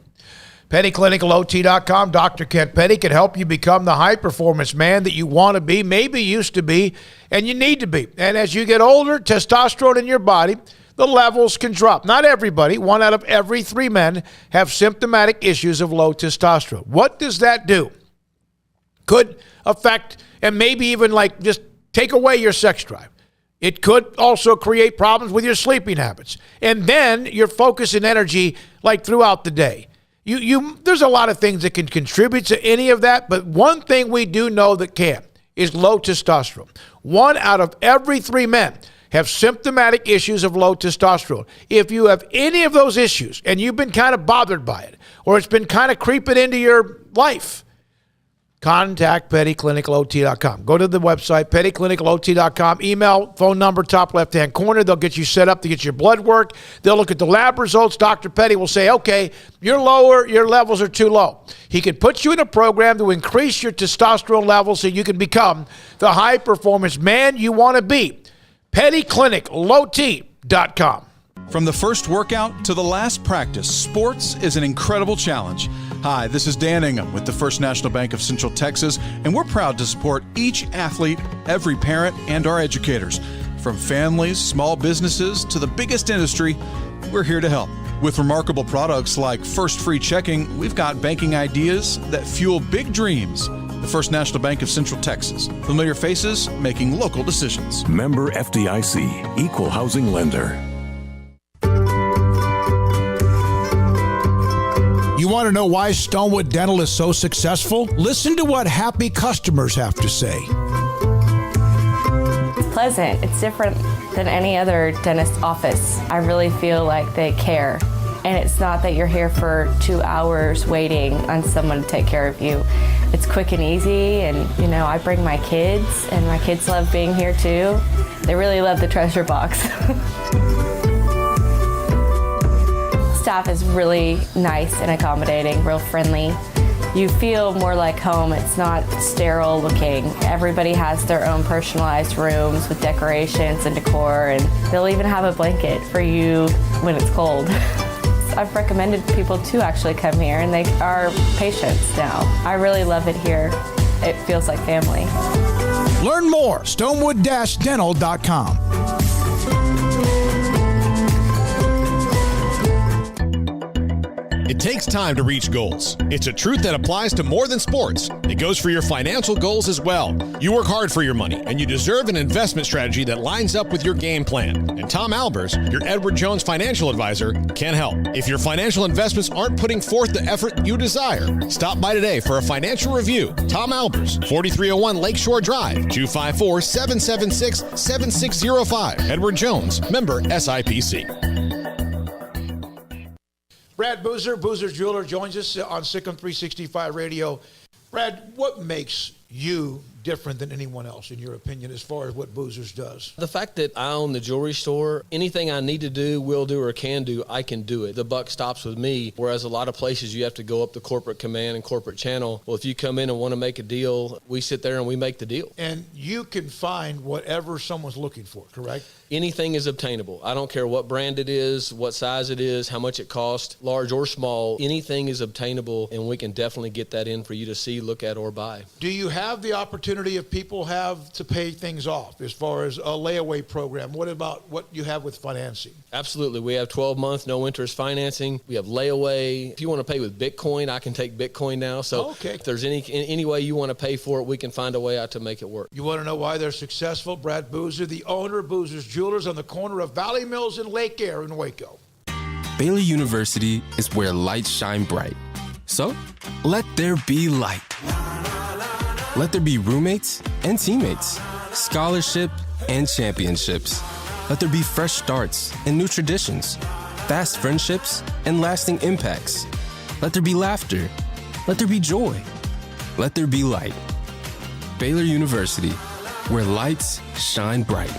Speaker 7: PettyClinicalOT.com. Dr. Kent Petty can help you become the high-performance man that you want to be, maybe used to be, and you need to be. And as you get older, testosterone in your body, the levels can drop. Not everybody, 1 out of every 3 men have symptomatic issues of low testosterone. What does that do? Could affect and maybe even just take away your sex drive. It could also create problems with your sleeping habits. And then your focus and energy throughout the day. There's a lot of things that can contribute to any of that, but one thing we do know that can is low testosterone. 1 out of every 3 men have symptomatic issues of low testosterone. If you have any of those issues and you've been kind of bothered by it, or it's been kind of creeping into your life, contact PettyClinicalOT.com. Go to the website, PettyClinicalOT.com. Email, phone number, top left-hand corner. They'll get you set up to get your blood work. They'll look at the lab results. Dr. Petty will say, okay, you're lower, your levels are too low. He can put you in a program to increase your testosterone levels so you can become the high-performance man you want to be. PettyClinicalOT.com.
Speaker 12: From the first workout to the last practice, sports is an incredible challenge. Hi, this is Dan Ingham with the First National Bank of Central Texas, and we're proud to support each athlete, every parent, and our educators. From families, small businesses, to the biggest industry, we're here to help. With remarkable products like First Free Checking, we've got banking ideas that fuel big dreams. The First National Bank of Central Texas. Familiar faces making local decisions.
Speaker 11: Member FDIC, Equal Housing Lender.
Speaker 7: You want to know why Stonewood Dental is so successful? Listen to what happy customers have to say.
Speaker 18: It's pleasant. It's different than any other dentist office. I really feel like they care. And it's not that you're here for 2 hours waiting on someone to take care of you. It's quick and easy, and I bring my kids, and my kids love being here too. They really love the treasure box. Staff is really nice and accommodating, real friendly. You feel more like home. It's not sterile looking. Everybody has their own personalized rooms with decorations and decor, and they'll even have a blanket for you when it's cold. I've recommended people to actually come here, and they are patients now. I really love it here. It feels like family.
Speaker 7: Learn more, stonewood-dental.com.
Speaker 4: It takes time to reach goals. It's a truth that applies to more than sports. It goes for your financial goals as well. You work hard for your money, and you deserve an investment strategy that lines up with your game plan. And Tom Albers, your Edward Jones financial advisor, can help. If your financial investments aren't putting forth the effort you desire, stop by today for a financial review. Tom Albers, 4301 Lakeshore Drive, 254-776-7605. Edward Jones, member SIPC.
Speaker 7: Brad Boozer, Boozer's Jeweler, joins us on Sikkim 365 Radio. Brad, what makes you different than anyone else, in your opinion, as far as what Boozer's does?
Speaker 5: The fact that I own the jewelry store, anything I need to do, will do, or can do, I can do it. The buck stops with me, whereas a lot of places you have to go up the corporate command and corporate channel. Well, if you come in and want to make a deal, we sit there and we make the deal.
Speaker 7: And you can find whatever someone's looking for, correct?
Speaker 5: Anything is obtainable. I don't care what brand it is, what size it is, how much it costs, large or small. Anything is obtainable, and we can definitely get that in for you to see, look at, or buy.
Speaker 7: Do you have the opportunity, if people have to pay things off, as far as a layaway program? What about what you have with financing?
Speaker 5: Absolutely. We have 12-month no-interest financing. We have layaway. If you want to pay with Bitcoin, I can take Bitcoin now. So if there's any way you want to pay for it, we can find a way out to make it work.
Speaker 7: You want to know why they're successful? Brad Boozer, the owner of Boozer's Jewelers on the corner of Valley Mills and Lake Air in Waco.
Speaker 19: Baylor University is where lights shine bright. So, let there be light. Let there be roommates and teammates, scholarship and championships. Let there be fresh starts and new traditions, fast friendships and lasting impacts. Let there be laughter. Let there be joy. Let there be light. Baylor University, where lights shine bright.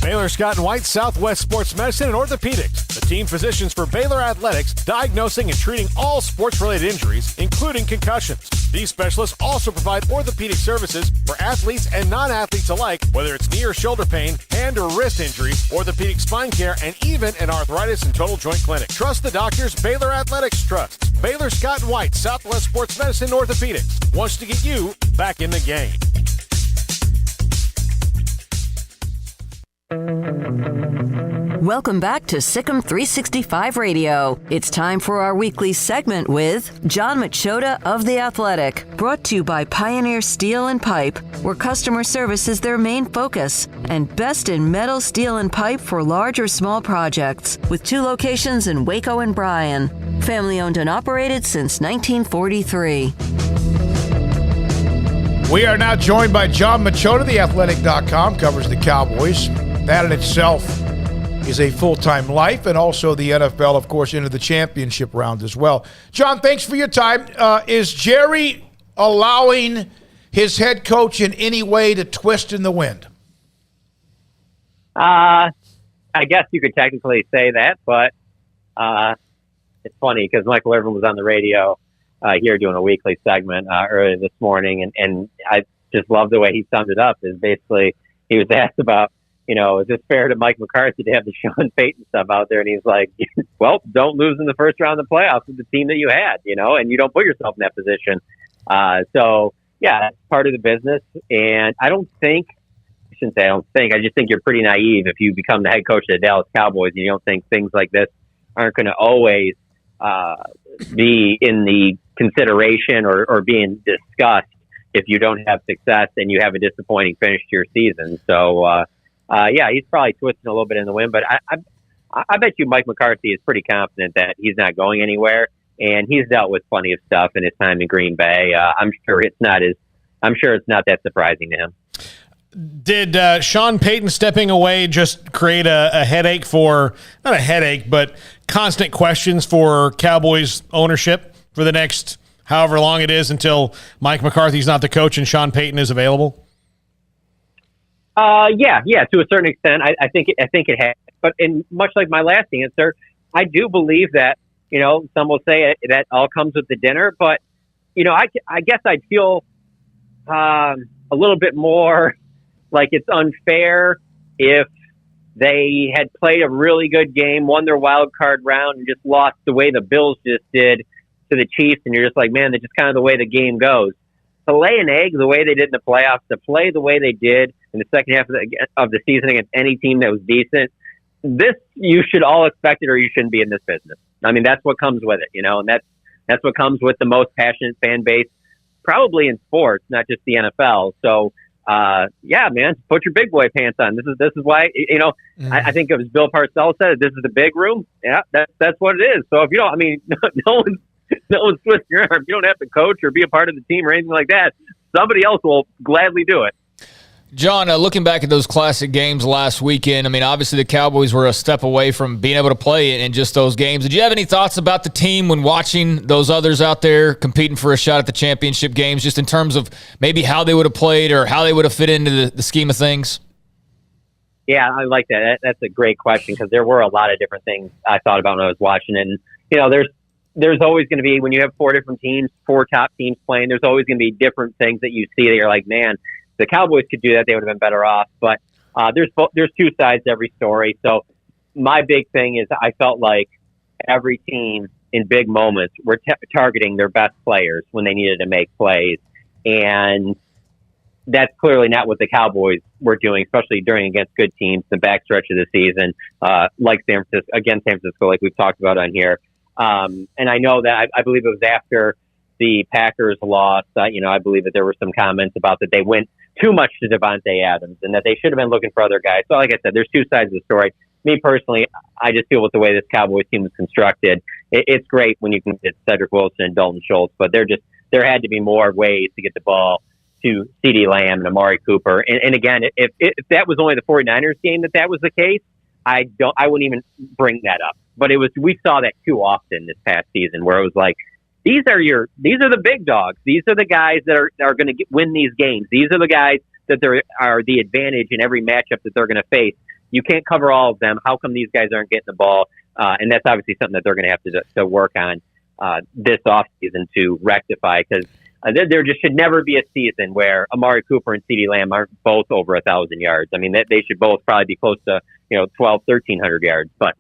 Speaker 4: Baylor Scott and White, Southwest Sports Medicine and Orthopedics, the team physicians for Baylor Athletics, diagnosing and treating all sports-related injuries, including concussions. These specialists also provide orthopedic services for athletes and non-athletes alike, whether it's knee or shoulder pain, hand or wrist injury, orthopedic spine care, and even an arthritis and total joint clinic. Trust the doctors Baylor Athletics trusts. Baylor Scott and White, Southwest Sports Medicine and Orthopedics wants to get you back in the game.
Speaker 2: Welcome back to Sikkim 365 Radio. It's time for our weekly segment with John Machota of The Athletic, brought to you by Pioneer Steel and Pipe, where customer service is their main focus, and best in metal, steel, and pipe for large or small projects, with 2 locations in Waco and Bryan. Family owned and operated since 1943.
Speaker 7: We are now joined by John Machota, TheAthletic.com, covers the Cowboys. That in itself is a full-time life, and also the NFL, of course, into the championship round as well. John, thanks for your time. Is Jerry allowing his head coach in any way to twist in the wind?
Speaker 21: I guess you could technically say that, but it's funny because Michael Irvin was on the radio here doing a weekly segment earlier this morning, and I just love the way he summed it up. Is basically he was asked about, is it fair to Mike McCarthy to have the Sean Payton stuff out there? And he's like, well, don't lose in the first round of the playoffs with the team that you had, and you don't put yourself in that position. So, yeah, that's part of the business. And I just think you're pretty naive if you become the head coach of the Dallas Cowboys and you don't think things like this aren't going to always be in the consideration or being discussed if you don't have success and you have a disappointing finish to your season. So, he's probably twisting a little bit in the wind, but I bet you Mike McCarthy is pretty confident that he's not going anywhere, and he's dealt with plenty of stuff in his time in Green Bay. I'm sure it's not that surprising to him.
Speaker 8: Did Sean Payton stepping away just create a headache not a headache, but constant questions for Cowboys ownership for the next however long it is until Mike McCarthy's not the coach and Sean Payton is available?
Speaker 21: Yeah, to a certain extent, I think it has. But much like my last answer, I do believe that, some will say that all comes with the dinner, but, I guess I'd feel a little bit more like it's unfair if they had played a really good game, won their wild card round, and just lost the way the Bills just did to the Chiefs, and you're just like, man, that's just kind of the way the game goes. To lay an egg the way they did in the playoffs, to play the way they did in the second half of the season against any team that was decent, this you should all expect it, or you shouldn't be in this business. I mean, that's what comes with it, and that's what comes with the most passionate fan base, probably in sports, not just the NFL. So, man, put your big boy pants on. This is why, I think it was Bill Parcells said, this is the big room. Yeah, that's what it is. So if you don't, no one's twisting your arm. You don't have to coach or be a part of the team or anything like that. Somebody else will gladly do it.
Speaker 9: John, looking back at those classic games last weekend, obviously the Cowboys were a step away from being able to play in just those games. Did you have any thoughts about the team when watching those others out there competing for a shot at the championship games, just in terms of maybe how they would have played or how they would have fit into the scheme of things?
Speaker 21: Yeah, I like that. That's a great question because there were a lot of different things I thought about when I was watching it. And, there's always going to be, when you have four top teams playing, there's always going to be different things that you see that you're like, man, the Cowboys could do that. They would have been better off. But there's two sides to every story. So my big thing is I felt like every team in big moments were targeting their best players when they needed to make plays. And that's clearly not what the Cowboys were doing, especially against good teams, the backstretch of the season, like San Francisco, like we've talked about on here. And I know that I believe it was after the Packers lost. I believe that there were some comments about that they went too much to Devontae Adams and that they should have been looking for other guys. So like I said, there's two sides of the story. Me personally, I just feel with the way this Cowboys team was constructed, it's great when you can get Cedric Wilson and Dalton Schultz, but there had to be more ways to get the ball to CeeDee Lamb and Amari Cooper. And again, if that was only the 49ers game that was the case, I wouldn't even bring that up. But we saw that too often this past season where it was like, these are the big dogs. These are the guys that are going to win these games. These are the guys that are the advantage in every matchup that they're going to face. You can't cover all of them. How come these guys aren't getting the ball? And that's obviously something that they're going to have to work on this offseason to rectify, because there just should never be a season where Amari Cooper and CeeDee Lamb aren't both over 1,000 yards. They should both probably be close to 1,300 yards. But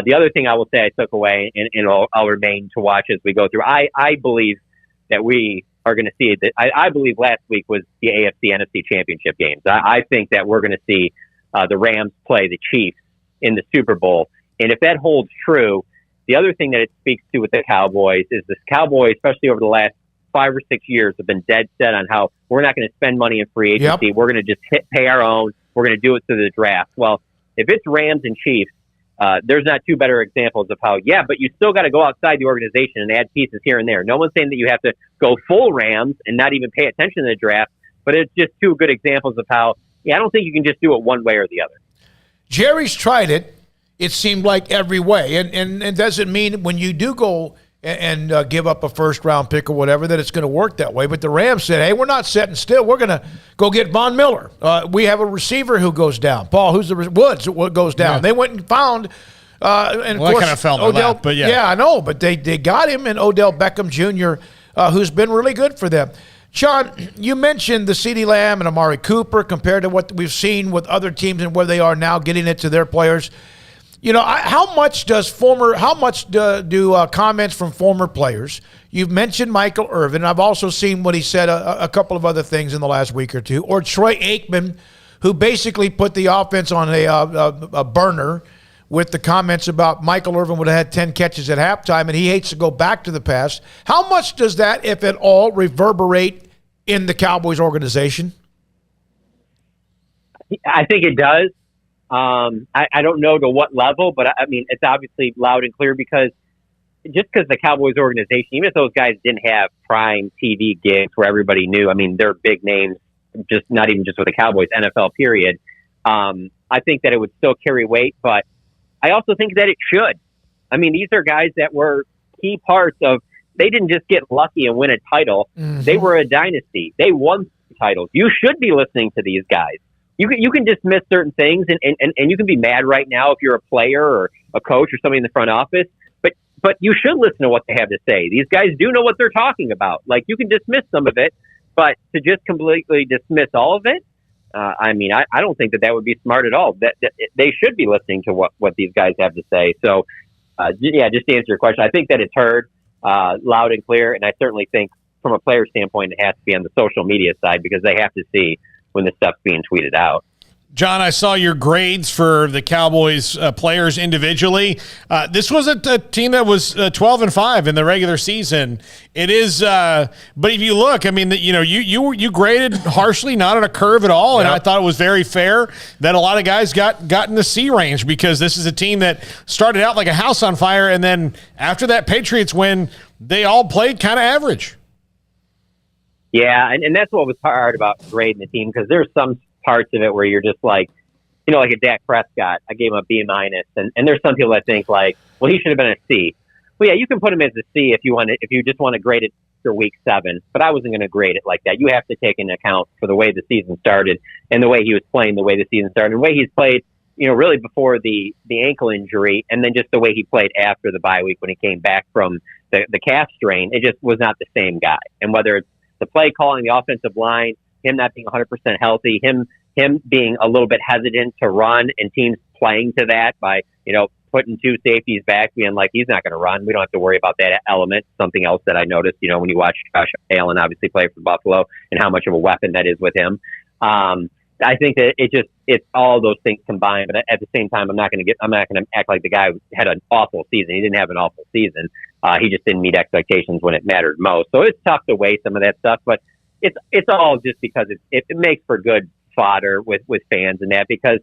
Speaker 21: the other thing I will say I took away, and I'll remain to watch as we go through, I believe that we are going to see it. I believe last week was the AFC-NFC championship games. I think that we're going to see the Rams play the Chiefs in the Super Bowl. And if that holds true, the other thing that it speaks to with the Cowboys is this Cowboys, especially over the last 5 or 6 years, have been dead set on how we're not going to spend money in free agency. Yep. We're going to just pay our own. We're going to do it through the draft. Well, if it's Rams and Chiefs, there's not two better examples of how, but you still got to go outside the organization and add pieces here and there. No one's saying that you have to go full Rams and not even pay attention to the draft, but it's just two good examples of how, I don't think you can just do it one way or the other.
Speaker 7: Jerry's tried it, it seemed like, every way. And it doesn't mean when you do go and give up a first-round pick or whatever that it's going to work that way. But the Rams said, hey, we're not sitting still. We're going to go get Von Miller. We have a receiver who goes down. Paul, Woods goes down. Yeah. They went and found and of course,
Speaker 8: kind of fell in their lap, but yeah.
Speaker 7: Yeah, I know. But they got him, and Odell Beckham Jr., who's been really good for them. John, you mentioned the CeeDee Lamb and Amari Cooper compared to what we've seen with other teams and where they are now getting it to their players. You know, how much do comments from former players? You've mentioned Michael Irvin. I've also seen what he said a couple of other things in the last week or two. Or Troy Aikman, who basically put the offense on a burner with the comments about Michael Irvin would have had 10 catches at halftime, and he hates to go back to the past. How much does that, if at all, reverberate in the Cowboys organization?
Speaker 21: I think it does. I don't know to what level, but I mean, it's obviously loud and clear because the Cowboys organization, even if those guys didn't have prime TV gigs where everybody knew, I mean, they're big names, just not even just with the Cowboys, NFL period. I think that it would still carry weight, but I also think that it should. I mean, these are guys that were key parts of, they didn't just get lucky and win a title. Mm-hmm. They were a dynasty. They won titles. You should be listening to these guys. You can dismiss certain things and you can be mad right now if you're a player or a coach or somebody in the front office, but you should listen to what they have to say. These guys do know what they're talking about. Like, you can dismiss some of it, but to just completely dismiss all of it, I mean, I don't think that would be smart at all. That they should be listening to what these guys have to say. So, just to answer your question, I think that it's heard loud and clear, and I certainly think from a player standpoint, it has to be on the social media side because they have to see when this stuff's being tweeted out.
Speaker 8: John, I saw your grades for the Cowboys players individually. This was a team that was 12-5 in the regular season. It is, but if you look, I mean, you graded harshly, not on a curve at all, and I thought it was very fair that a lot of guys got in the C range because this is a team that started out like a house on fire, and then after that Patriots win, they all played kind of average.
Speaker 21: Yeah, and that's what was hard about grading the team because there's some parts of it where you're just like, like a Dak Prescott, I gave him a B-, and there's some people that think like, well, he should have been a C. Well, yeah, you can put him as a C if you just want to grade it after week 7, but I wasn't going to grade it like that. You have to take into account for the way the season started and the way he was playing, the way the season started, and the way he's played, really before the ankle injury, and then just the way he played after the bye week when he came back from the calf strain. It just was not the same guy. And whether it's the play calling, the offensive line, him not being 100% healthy, him being a little bit hesitant to run, and teams playing to that by, putting 2 safeties back, being like, he's not going to run. We don't have to worry about that element. Something else that I noticed, when you watch Josh Allen obviously play for Buffalo and how much of a weapon that is with him. I think that it's all those things combined, but at the same time, I'm not going to act like the guy had an awful season. He didn't have an awful season. He just didn't meet expectations when it mattered most. So it's tough to weigh some of that stuff, but it's all just because it makes for good fodder with fans and that, because,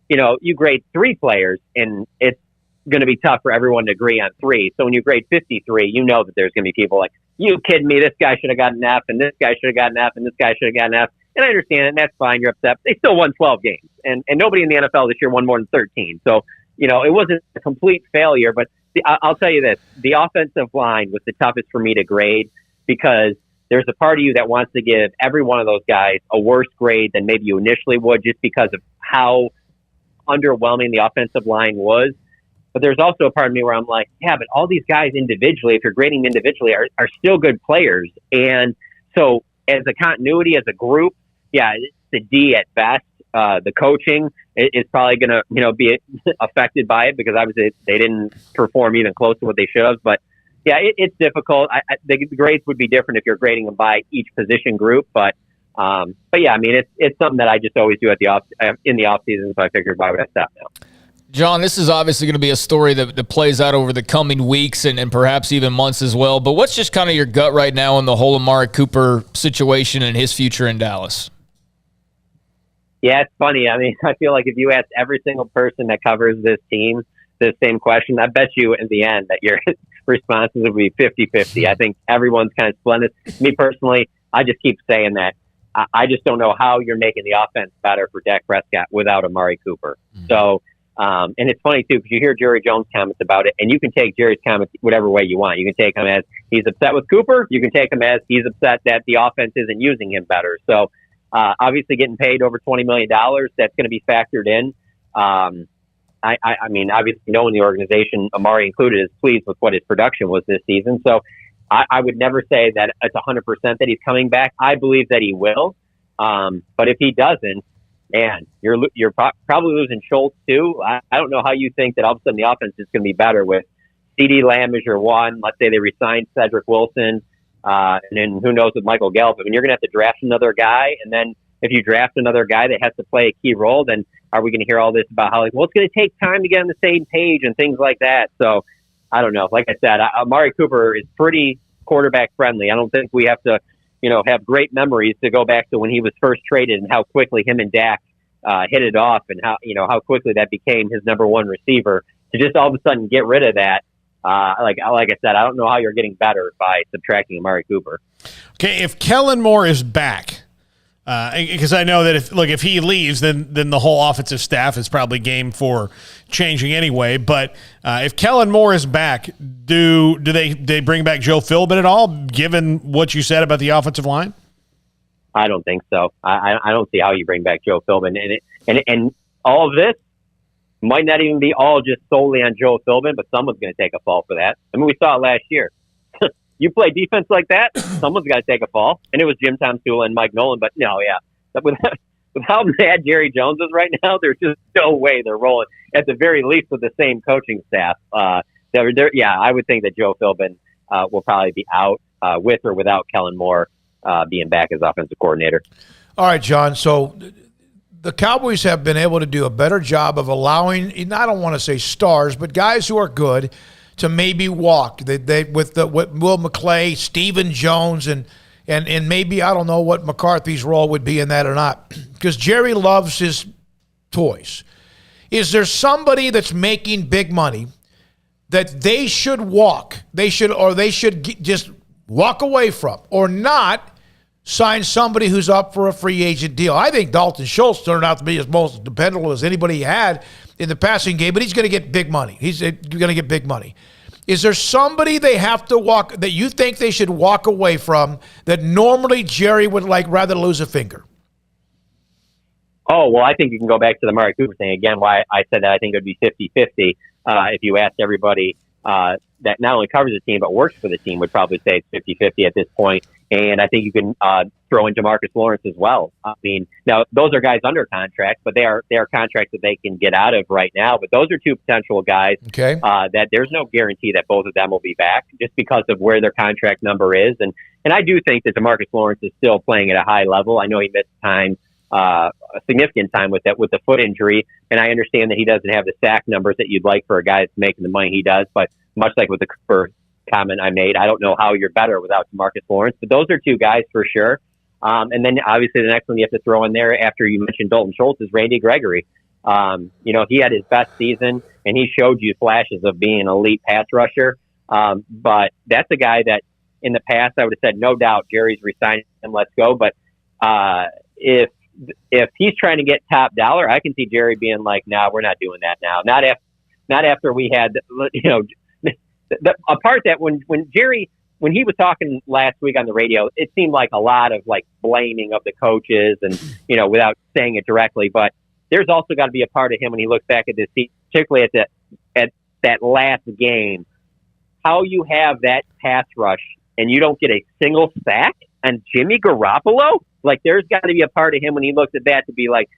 Speaker 21: you grade 3 players and it's going to be tough for everyone to agree on 3. So when you grade 53, that there's going to be people like, you kidding me? This guy should have gotten an F, and this guy should have gotten an F, and this guy should have gotten an F. And I understand it, and that's fine. You're upset. They still won 12 games, and nobody in the NFL this year won more than 13. So, it wasn't a complete failure, but I'll tell you this. The offensive line was the toughest for me to grade because there's a part of you that wants to give every one of those guys a worse grade than maybe you initially would just because of how underwhelming the offensive line was. But there's also a part of me where I'm like, yeah, but all these guys individually, if you're grading them individually, are still good players. And so as a continuity, as a group, yeah, it's the D at best. The coaching is probably going to, be affected by it because obviously they didn't perform even close to what they should have. But yeah, it's difficult. The grades would be different if you're grading them by each position group. But yeah, I mean, it's something that I just always do in the off season. So I figured, why would I stop now?
Speaker 9: John, this is obviously going to be a story that plays out over the coming weeks and perhaps even months as well. But what's just kind of your gut right now on the whole Amari Cooper situation and his future in Dallas?
Speaker 21: Yeah, it's funny. I mean, I feel like if you ask every single person that covers this team the same question, I bet you in the end that your responses will be 50-50. I think everyone's kind of splendid. Me personally, I just keep saying that. I just don't know how you're making the offense better for Dak Prescott without Amari Cooper. Mm-hmm. So, and it's funny, too, because you hear Jerry Jones' comments about it, and you can take Jerry's comments whatever way you want. You can take him as he's upset with Cooper. You can take him as he's upset that the offense isn't using him better. So, obviously getting paid over $20 million, that's going to be factored in. I mean, obviously, no one in the organization, Amari included, is pleased with what his production was this season. So I would never say that it's 100% that he's coming back. I believe that he will. But if he doesn't, man, you're probably losing Schultz too. I don't know how you think that all of a sudden the offense is going to be better with CeeDee Lamb as your one. Let's say they resign Cedric Wilson. And then who knows with Michael Gallup. I mean, you're going to have to draft another guy. And then if you draft another guy that has to play a key role, then are we going to hear all this about how, like, well, it's going to take time to get on the same page and things like that. So I don't know. Like I said, Amari Cooper is pretty quarterback friendly. I don't think we have to, have great memories to go back to when he was first traded and how quickly him and Dak hit it off and how quickly that became his number one receiver. To just all of a sudden get rid of that. Like I said, I don't know how you're getting better by subtracting Amari Cooper.
Speaker 8: Okay, if Kellen Moore is back, because I know that if he leaves, then the whole offensive staff is probably game for changing anyway. But if Kellen Moore is back, do they bring back Joe Philbin at all, given what you said about the offensive line?
Speaker 21: I don't think so. I don't see how you bring back Joe Philbin, and all of this might not even be all just solely on Joe Philbin, but someone's going to take a fall for that. I mean, we saw it last year. You play defense like that, someone's got to take a fall. And it was Jim Tomsula and Mike Nolan. But no, yeah. With how bad Jerry Jones is right now, there's just no way they're rolling, at the very least, with the same coaching staff. I would think that Joe Philbin will probably be out with or without Kellen Moore being back as offensive coordinator.
Speaker 7: All right, John. So the Cowboys have been able to do a better job of allowing, I don't want to say stars, but guys who are good to maybe walk. With Will McClay, Stephen Jones, and maybe, I don't know what McCarthy's role would be in that or not, because Jerry loves his toys. Is there somebody that's making big money that they should walk? They should just walk away from, or not sign somebody who's up for a free agent deal? I think Dalton Schultz turned out to be as most dependable as anybody he had in the passing game, but he's going to get big money. He's going to get big money. Is there somebody they have to walk, that you think they should walk away from, that normally Jerry would rather lose a finger?
Speaker 21: Oh, well, I think you can go back to the Amari Cooper thing again, why I said that I think it would be 50-50 if you asked everybody that not only covers the team but works for the team would probably say it's 50-50 at this point. And I think you can throw in DeMarcus Lawrence as well. I mean, now those are guys under contract, but they are contracts that they can get out of right now. But those are two potential guys that there's no guarantee that both of them will be back just because of where their contract number is. And I do think that DeMarcus Lawrence is still playing at a high level. I know he missed time, a significant time with the foot injury, and I understand that he doesn't have the sack numbers that you'd like for a guy that's making the money he does. But much like with the Cooper comment I made, I don't know how you're better without DeMarcus Lawrence, but those are two guys for sure. And then obviously the next one you have to throw in there after you mentioned Dalton Schultz is Randy Gregory. He had his best season and he showed you flashes of being an elite pass rusher. But that's a guy that in the past I would have said, no doubt Jerry's resigning him, let's go. But if he's trying to get top dollar, I can see Jerry being like, nah, we're not doing that now. Not after we had, a part that when Jerry, when he was talking last week on the radio, it seemed like a lot of blaming of the coaches and, without saying it directly, but there's also got to be a part of him when he looks back at this season, particularly at that last game, how you have that pass rush and you don't get a single sack on Jimmy Garoppolo. There's got to be a part of him when he looks at that to be like,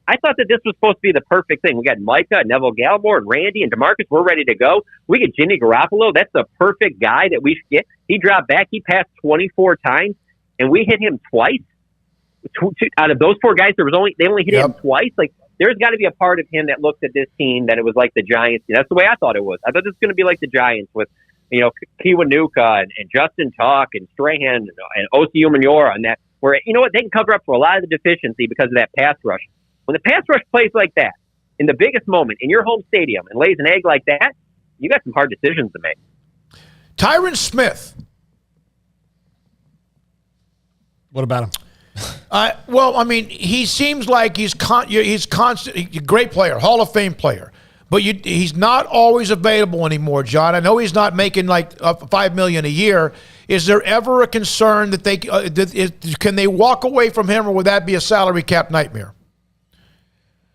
Speaker 21: I thought that this was supposed to be the perfect thing. We got Micah, Neville Gallimore, and Randy, and DeMarcus. We're ready to go. We get Jimmy Garoppolo. That's the perfect guy that we should get. He dropped back. He passed 24 times, and we hit him twice. Out of those four guys, they only hit him twice. There's got to be a part of him that looks at this team that it was like the Giants. That's the way I thought it was. I thought this was going to be like the Giants with, Kiwanuka and Justin Tuck and Strahan and Osi Umenyiora, and that where they can cover up for a lot of the deficiency because of that pass rush. When the pass rush plays like that, in the biggest moment, in your home stadium, and lays an egg like that, you got some hard decisions to make.
Speaker 7: Tyron Smith.
Speaker 8: What about him?
Speaker 7: He seems like he's constant. He's a great player, Hall of Fame player. But he's not always available anymore, John. I know he's not making $5 million a year. Is there ever a concern that can they walk away from him, or would that be a salary cap nightmare?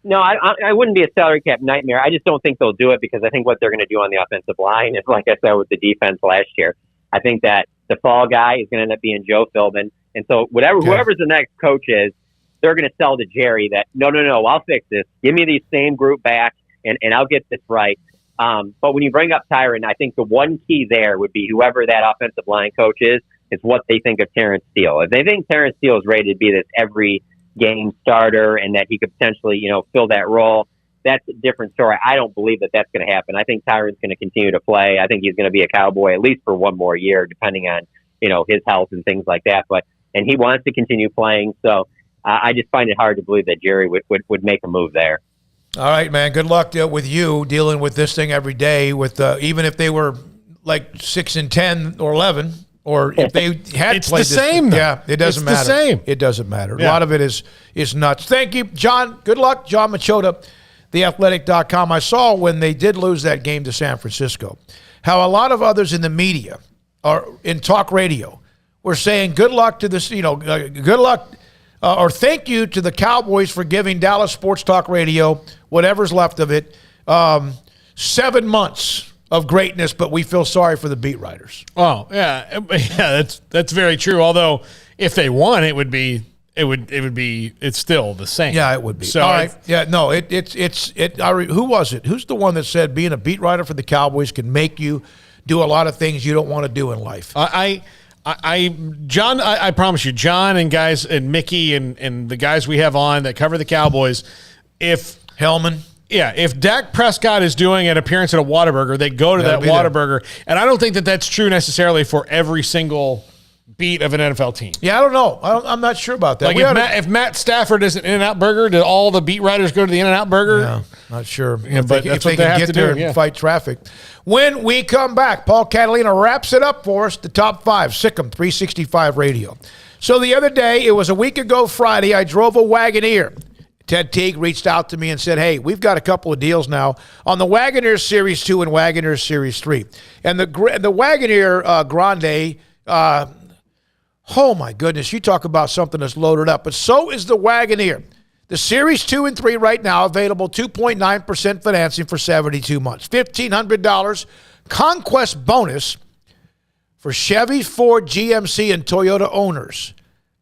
Speaker 21: No, I wouldn't be a salary cap nightmare. I just don't think they'll do it because I think what they're going to do on the offensive line is, like I said, with the defense last year, I think that the fall guy is going to end up being Joe Philbin. And so whoever's the next coach is, they're going to sell to Jerry that, no, I'll fix this. Give me the same group back, and I'll get this right. But when you bring up Tyrann, I think the one key there would be whoever that offensive line coach is what they think of Terrence Steele. If they think Terrence Steele is ready to be this every game starter and that he could potentially, fill that role, that's a different story. I don't believe that that's going to happen. I think Tyrann's going to continue to play. I think he's going to be a Cowboy at least for one more year, depending on, his health and things like that. And he wants to continue playing. So I just find it hard to believe that Jerry would make a move there.
Speaker 7: All right, man. Good luck with you dealing with this thing every day. With even if they were like 6-10 or 11, or if they had
Speaker 8: it's
Speaker 7: played
Speaker 8: the same.
Speaker 7: Yeah, it doesn't matter.
Speaker 8: It's the same.
Speaker 7: It doesn't matter.
Speaker 8: Yeah.
Speaker 7: A lot of it is nuts. Thank you, John. Good luck, John Machota, theathletic.com. I saw when they did lose that game to San Francisco, how a lot of others in the media or in talk radio were saying good luck to this. Good luck. Or thank you to the Cowboys for giving Dallas Sports Talk Radio, whatever's left of it, 7 months of greatness, but we feel sorry for the beat writers.
Speaker 8: Oh, yeah, that's very true. Although if they won, it's still the same.
Speaker 7: Yeah, it would be.
Speaker 8: So
Speaker 7: all right. Yeah, no, who was it? Who's the one that said being a beat writer for the Cowboys can make you do a lot of things you don't want to do in life?
Speaker 8: John, I promise you, John and guys and Mickey and the guys we have on that cover the Cowboys, if
Speaker 7: Hellman,
Speaker 8: if Dak Prescott is doing an appearance at a Whataburger, they go to that Whataburger, and I don't think that that's true necessarily for every single beat of an NFL team.
Speaker 7: Yeah, I don't know. I'm not sure about that.
Speaker 8: Like if Matt Stafford is an In-N-Out Burger, do all the beat writers go to the In-N-Out Burger?
Speaker 7: Yeah, not sure.
Speaker 8: Yeah, but
Speaker 7: if they can get there and fight traffic. When we come back, Paul Catalina wraps it up for us, the top 5, Sikkim 365 Radio. So the other day, it was a week ago Friday, I drove a Wagoneer. Ted Teague reached out to me and said, hey, we've got a couple of deals now on the Wagoneer Series 2 and Wagoneer Series 3. And the Wagoneer Grande, oh my goodness, you talk about something that's loaded up. But so is the Wagoneer. The Series 2 and 3 right now available 2.9% financing for 72 months. $1,500 conquest bonus for Chevy, Ford, GMC, and Toyota owners.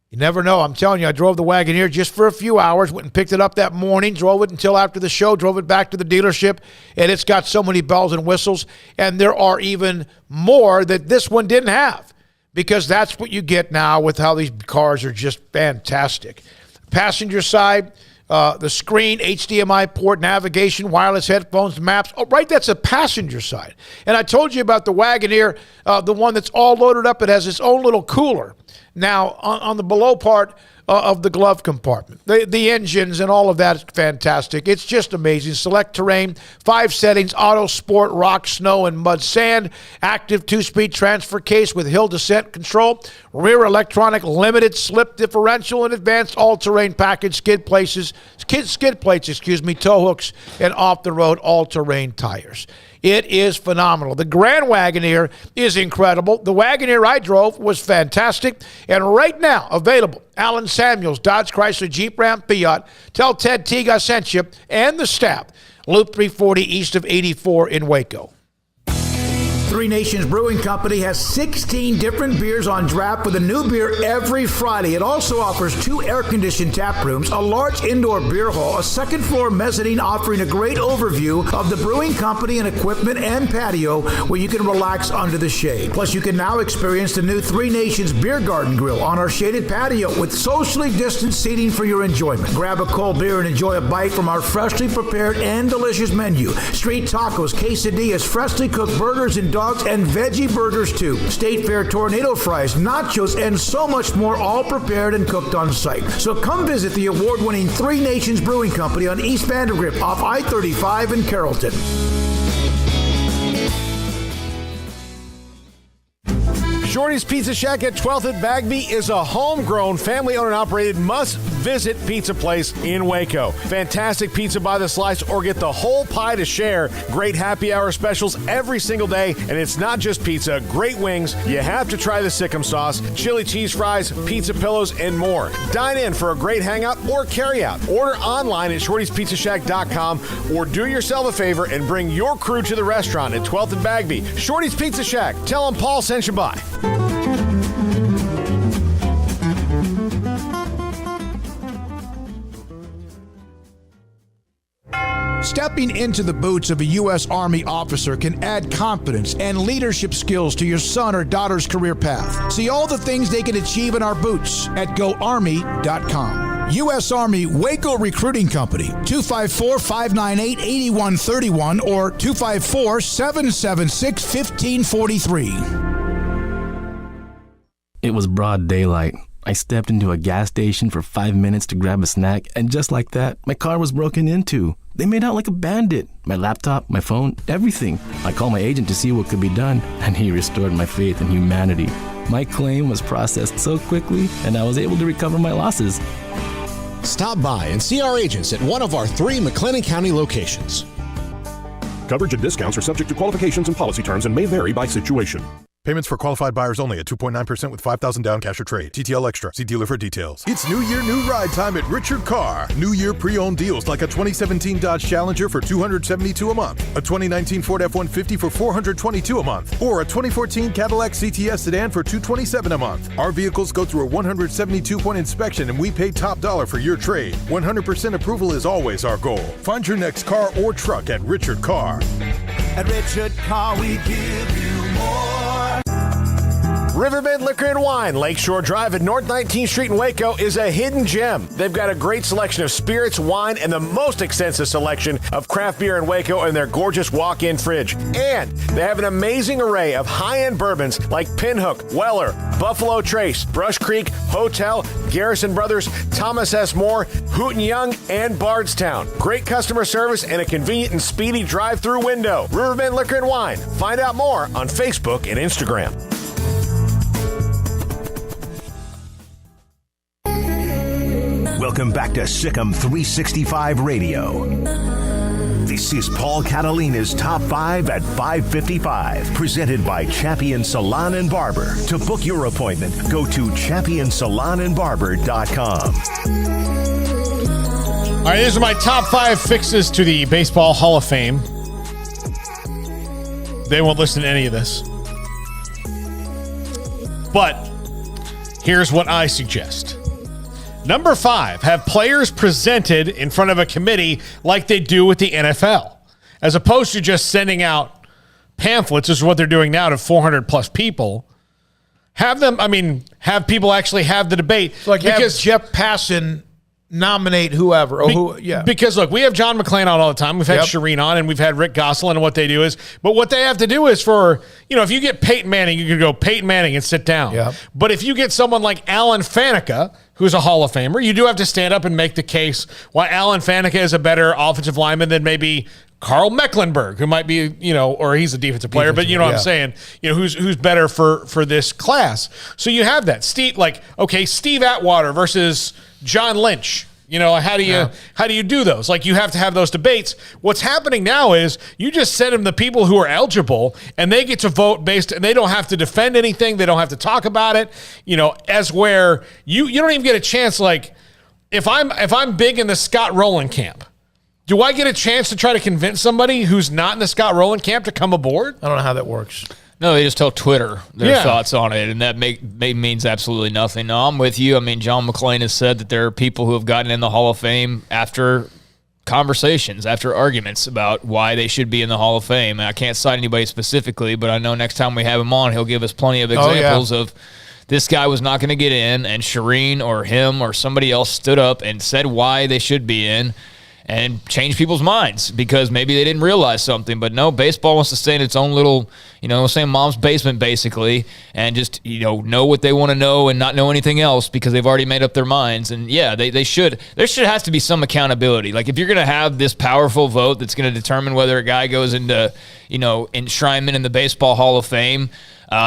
Speaker 7: You never know. I'm telling you, I drove the Wagoneer just for a few hours, went and picked it up that morning, drove it until after the show, drove it back to the dealership, and it's got so many bells and whistles, and there are even more that this one didn't have, because that's what you get now with how these cars are just fantastic. Passenger side, the screen, HDMI port, navigation, wireless headphones, maps. Oh, right, that's a passenger side. And I told you about the Wagoneer, the one that's all loaded up. It has its own little cooler. Now, on the below part of the glove compartment, the engines and all of that is fantastic. It's just amazing. Select terrain, 5 settings, auto, sport, rock, snow, and mud, sand, active 2-speed transfer case with hill descent control, rear electronic limited slip differential, and advanced all-terrain package, skid plates, tow hooks, and off-the-road all-terrain tires. It is phenomenal. The Grand Wagoneer is incredible. The Wagoneer I drove was fantastic. And right now, available, Allen Samuels, Dodge, Chrysler, Jeep, Ram, Fiat. Tell Ted Teague I sent you and the staff. Loop 340 east of 84 in Waco.
Speaker 3: Three Nations Brewing Company has 16 different beers on draft with a new beer every Friday. It also offers 2 air-conditioned tap rooms, a large indoor beer hall, a second-floor mezzanine offering a great overview of the brewing company and equipment and patio where you can relax under the shade. Plus, you can now experience the new Three Nations Beer Garden Grill on our shaded patio with socially distanced seating for your enjoyment. Grab a cold beer and enjoy a bite from our freshly prepared and delicious menu. Street tacos, quesadillas, freshly cooked burgers and dogs and veggie burgers too. State Fair tornado fries, nachos, and so much more, all prepared and cooked on site. So come visit the award-winning Three Nations Brewing Company on East Vandergrift off I-35 in Carrollton.
Speaker 4: Shorty's Pizza Shack at 12th and Bagby is a homegrown, family-owned and operated must-visit pizza place in Waco. Fantastic pizza by the slice or get the whole pie to share. Great happy hour specials every single day, and it's not just pizza. Great wings. You have to try the Sikkim sauce, chili cheese fries, pizza pillows, and more. Dine in for a great hangout or carry-out. Order online at shortyspizzashack.com or do yourself a favor and bring your crew to the restaurant at 12th and Bagby. Shorty's Pizza Shack. Tell them Paul sent you by.
Speaker 3: Stepping into the boots of a U.S. Army officer can add confidence and leadership skills to your son or daughter's career path. See all the things they can achieve in our boots at GoArmy.com. U.S. Army Waco Recruiting Company, 254-598-8131 or 254-776-1543.
Speaker 10: It was broad daylight. I stepped into a gas station for 5 minutes to grab a snack, and just like that, my car was broken into. They made out like a bandit. My laptop, my phone, everything. I called my agent to see what could be done, and he restored my faith in humanity. My claim was processed so quickly, and I was able to recover my losses.
Speaker 22: Stop by and see our agents at one of our 3 McLennan County locations.
Speaker 23: Coverage and discounts are subject to qualifications and policy terms and may vary by situation.
Speaker 24: Payments for qualified buyers only at 2.9% with $5,000 down cash or trade. TTL Extra. See dealer for details.
Speaker 25: It's New Year, New Ride time at Richard Carr. New Year pre-owned deals like a 2017 Dodge Challenger for $272 a month, a 2019 Ford F-150 for $422 a month, or a 2014 Cadillac CTS sedan for $227 a month. Our vehicles go through a 172-point inspection and we pay top dollar for your trade. 100% approval is always our goal. Find your next car or truck at Richard Carr.
Speaker 1: At Richard Carr, we give you more.
Speaker 4: Riverbend Liquor and Wine, Lakeshore Drive at North 19th Street in Waco is a hidden gem. They've got a great selection of spirits, wine, and the most extensive selection of craft beer in Waco in their gorgeous walk-in fridge. And they have an amazing array of high-end bourbons like Pinhook, Weller, Buffalo Trace, Brush Creek, Hotel, Garrison Brothers, Thomas S. Moore, Hooten Young, and Bardstown. Great customer service and a convenient and speedy drive-through window. Riverbend Liquor and Wine. Find out more on Facebook and Instagram.
Speaker 6: Welcome back to Sikkim 365 Radio. This is Paul Catalina's Top 5 at 5:55, presented by Champion Salon and Barber. To book your appointment, go to championsalonandbarber.com.
Speaker 8: All right, these are my top 5 fixes to the Baseball Hall of Fame. They won't listen to any of this. But here's what I suggest. Number 5, have players presented in front of a committee like they do with the NFL, as opposed to just sending out pamphlets, is what they're doing now to 400 plus people. Have them, have people actually have the debate.
Speaker 7: So like have Jeff Passan nominate whoever.
Speaker 8: Because, look, we have John McClain on all the time. We've had Shireen on, and we've had Rick Gosselin, and what they do is, but what they have to do is for, if you get Peyton Manning, you can go Peyton Manning and sit down.
Speaker 7: Yep.
Speaker 8: But if you get someone like Alan Faneca, who's a Hall of Famer, you do have to stand up and make the case why Alan Faneca is a better offensive lineman than maybe Carl Mecklenburg, who might be, or he's a defensive player, but you know what I'm saying, who's better for this class. So you have that. Steve Atwater versus John Lynch. How do you do those? Like, you have to have those debates. What's happening now is you just send them the people who are eligible, and they get to vote based, and they don't have to defend anything. They don't have to talk about it. As where you don't even get a chance. Like, if I'm big in the Scott Rowland camp, do I get a chance to try to convince somebody who's not in the Scott Rowland camp to come aboard?
Speaker 7: I don't know how that works.
Speaker 9: No, they just tell Twitter their thoughts on it, and that means absolutely nothing. No, I'm with you. John McClain has said that there are people who have gotten in the Hall of Fame after conversations, after arguments about why they should be in the Hall of Fame. And I can't cite anybody specifically, but I know next time we have him on, he'll give us plenty of examples of this guy was not going to get in, and Shireen or him or somebody else stood up and said why they should be in, and change people's minds because maybe they didn't realize something. But no, baseball wants to stay in its own little, same mom's basement basically, and just, know what they want to know and not know anything else because they've already made up their minds. And yeah, they should. There should have to be some accountability. Like, if you're going to have this powerful vote that's going to determine whether a guy goes into, enshrinement in the Baseball Hall of Fame,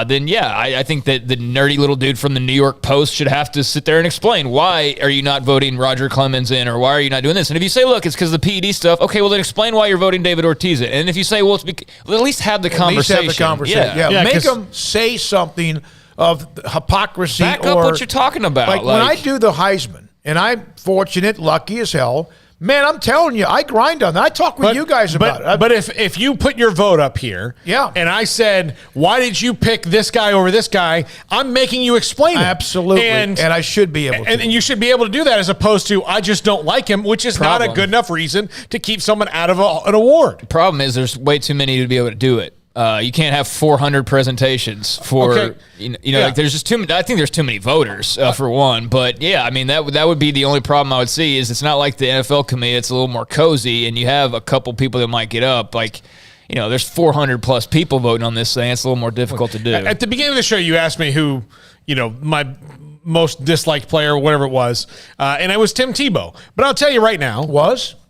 Speaker 9: then yeah, I think that the nerdy little dude from the New York Post should have to sit there and explain, why are you not voting Roger Clemens in, or why are you not doing this? And if you say, look, it's because of the PED stuff, okay, well then explain why you're voting David Ortiz in. And if you say, well, well, at least have the conversation.
Speaker 7: Yeah, make them say something of hypocrisy.
Speaker 9: Back up what you're talking about.
Speaker 7: Like when I do the Heisman, and I'm fortunate, lucky as hell, man, I'm telling you, I grind on that. I talk with you guys about it.
Speaker 8: But if you put your vote up here, and I said, why did you pick this guy over this guy? I'm making you explain it.
Speaker 7: Absolutely. And I should be able to.
Speaker 8: And you should be able to do that, as opposed to, I just don't like him, which is not a good enough reason to keep someone out of an award.
Speaker 9: The problem is there's way too many to be able to do it. You can't have 400 presentations for, like there's just too many. I think there's too many voters for one, but yeah, I mean, that would be the only problem I would see. Is it's not like the NFL committee. It's a little more cozy, and you have a couple people that might get up. Like, there's 400 plus people voting on this thing. It's a little more difficult to do.
Speaker 8: At the beginning of the show, you asked me who, my most disliked player or whatever it was, and it was Tim Tebow. But I'll tell you right now,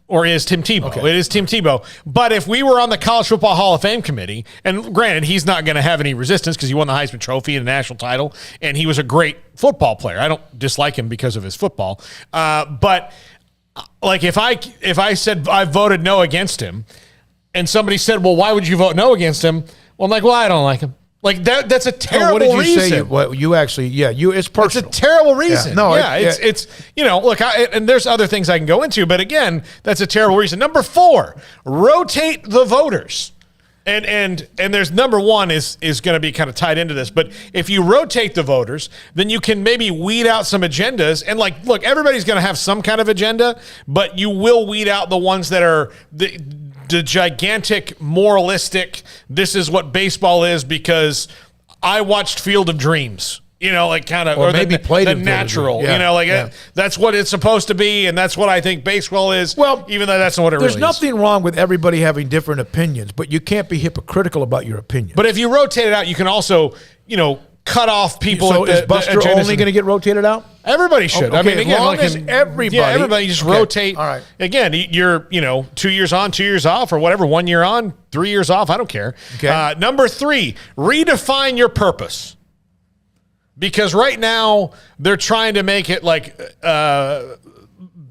Speaker 8: or is Tim Tebow. Okay. It is Tim Tebow. But if we were on the College Football Hall of Fame committee, and granted, he's not going to have any resistance because he won the Heisman Trophy and a national title, and he was a great football player. I don't dislike him because of his football. But like if I said I voted no against him, and somebody said, well, why would you vote no against him? Well, I'm like, well, I don't like him. Like that's a terrible reason.
Speaker 7: What did you say? What you actually? it's personal.
Speaker 8: It's a terrible reason.
Speaker 7: Yeah.
Speaker 8: It's look, and there's other things I can go into, but again, that's a terrible reason. Number 4, rotate the voters. And there's number 1 is going to be kind of tied into this, but if you rotate the voters, then you can maybe weed out some agendas. And like, look, everybody's going to have some kind of agenda, but you will weed out the ones that are the gigantic moralistic, this is what baseball is because I watched Field of Dreams, like kind of, or maybe played the natural, that's what it's supposed to be, and that's what I think baseball is. Well, even though that's not what it really is.
Speaker 7: There's nothing wrong with everybody having different opinions, but you can't be hypocritical about your opinion.
Speaker 8: But if you rotate it out, you can also, cut off people.
Speaker 7: So is Buster only going to get rotated out?
Speaker 8: Everybody should.
Speaker 7: Okay, I mean, again, as long as everybody.
Speaker 8: Yeah, everybody just rotate.
Speaker 7: All right.
Speaker 8: Again, you're 2 years on, 2 years off, or whatever. 1 year on, 3 years off. I don't care.
Speaker 7: Okay.
Speaker 8: Number 3, redefine your purpose. Because right now they're trying to make it like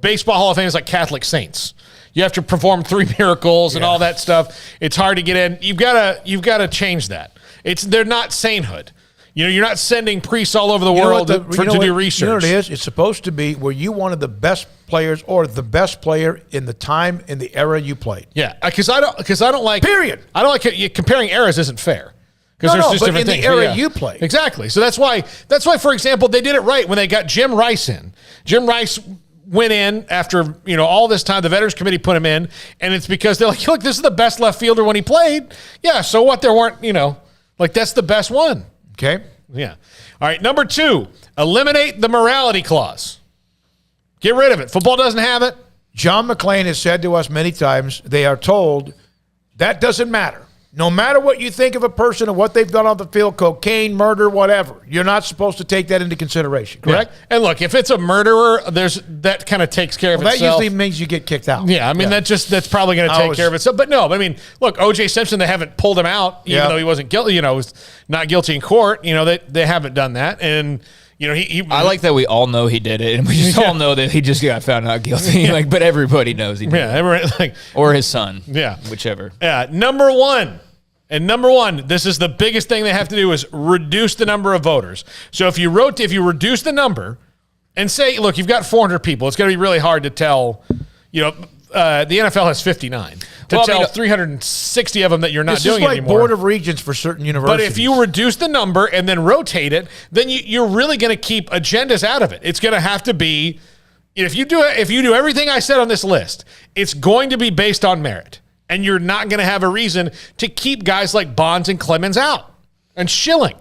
Speaker 8: Baseball Hall of Fame is like Catholic saints. You have to perform 3 miracles and all that stuff. It's hard to get in. You've got to change that. They're not sainthood. You're not sending priests all over the world to do research.
Speaker 7: You know what it is? It's supposed to be where you one of the best players or the best player in the time in the era you played.
Speaker 8: Yeah, because I don't like.
Speaker 7: Period.
Speaker 8: I don't like comparing eras. Isn't fair. Because
Speaker 7: there's
Speaker 8: just different
Speaker 7: in
Speaker 8: things.
Speaker 7: The era you played.
Speaker 8: Exactly. So that's why, for example, they did it right when they got Jim Rice in. Jim Rice went in after all this time. The Veterans Committee put him in, and it's because they're like, look, this is the best left fielder when he played. Yeah. So what? There weren't that's the best one.
Speaker 7: Okay.
Speaker 8: Yeah. All right. Number 2, eliminate the morality clause. Get rid of it. Football doesn't have it.
Speaker 7: John McClain has said to us many times, they are told that doesn't matter. No matter what you think of a person or what they've done on the field, cocaine, murder, whatever, you're not supposed to take that into consideration, correct?
Speaker 8: Yeah. And look, if it's a murderer, that kind of takes care of itself.
Speaker 7: That usually means you get kicked out.
Speaker 8: Yeah, I mean, that's probably going to take care of itself. But no, I mean, look, O.J. Simpson, they haven't pulled him out, even though he wasn't guilty, was not guilty in court. They haven't done that. And
Speaker 9: I like that we all know he did it, and we just all know that he just got found not guilty.
Speaker 8: Yeah.
Speaker 9: But everybody knows he did it. Or his son.
Speaker 8: Yeah.
Speaker 9: Whichever.
Speaker 8: Yeah. Number 1. And number 1, this is the biggest thing they have to do is reduce the number of voters. So if you reduce the number and say, look, you've got 400 people, it's going to be really hard to tell, the NFL has 59. To tell 360 of them that you're not doing it anymore.
Speaker 7: This is like Board of Regents for certain universities.
Speaker 8: But if you reduce the number and then rotate it, then you're really going to keep agendas out of it. It's going to have to be, if you do everything I said on this list, it's going to be based on merit. And you're not going to have a reason to keep guys like Bonds and Clemens out and Schilling.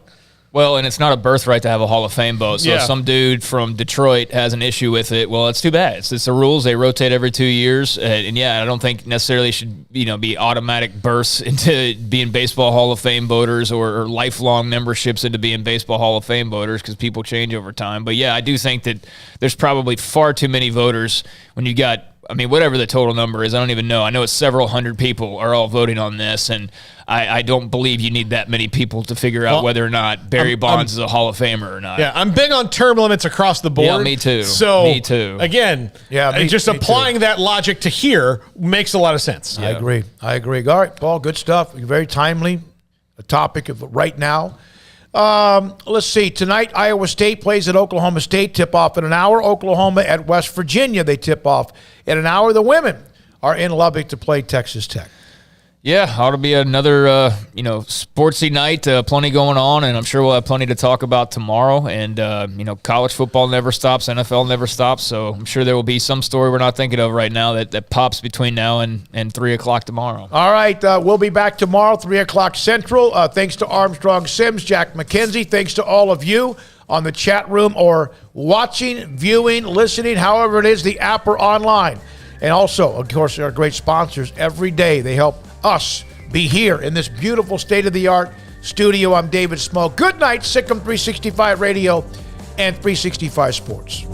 Speaker 9: Well, and it's not a birthright to have a Hall of Fame vote. So if some dude from Detroit has an issue with it, well, it's too bad. It's the rules. They rotate every 2 years. And I don't think necessarily should be automatic births into being Baseball Hall of Fame voters or lifelong memberships into being Baseball Hall of Fame voters because people change over time. But, I do think that there's probably far too many voters when you got I mean, whatever the total number is, I don't even know. I know it's several hundred people are all voting on this, and I don't believe you need that many people to figure out whether or not Barry Bonds is a Hall of Famer or not.
Speaker 8: Yeah, I'm big on term limits across the board.
Speaker 9: Yeah, me too.
Speaker 8: So,
Speaker 9: me too.
Speaker 8: Again, just applying that logic to here makes a lot of sense.
Speaker 7: I agree. All right, Paul, good stuff. Very timely. A topic of right now. Let's see. Tonight, Iowa State plays at Oklahoma State. Tip off in an hour. Oklahoma at West Virginia. They tip off in an hour. The women are in Lubbock to play Texas Tech.
Speaker 9: Yeah, ought to be another, sportsy night. Plenty going on, and I'm sure we'll have plenty to talk about tomorrow. And, college football never stops. NFL never stops. So I'm sure there will be some story we're not thinking of right now that pops between now and 3 o'clock tomorrow.
Speaker 7: All right. We'll be back tomorrow, 3 o'clock Central. Thanks to Armstrong Sims, Jack McKenzie. Thanks to all of you on the chat room or watching, viewing, listening, however it is, the app or online. And also, of course, our great sponsors every day. They help us be here in this beautiful state-of-the-art studio. I'm David Smoak. Good night, Sikkim 365 Radio and 365 Sports.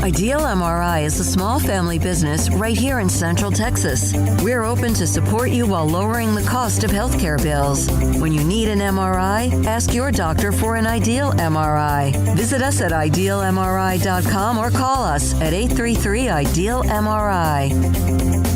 Speaker 2: Ideal MRI is a small family business right here in Central Texas. We're open to support you while lowering the cost of healthcare bills. When you need an MRI, ask your doctor for an Ideal MRI. Visit us at idealmri.com or call us at 833-IDEAL-MRI.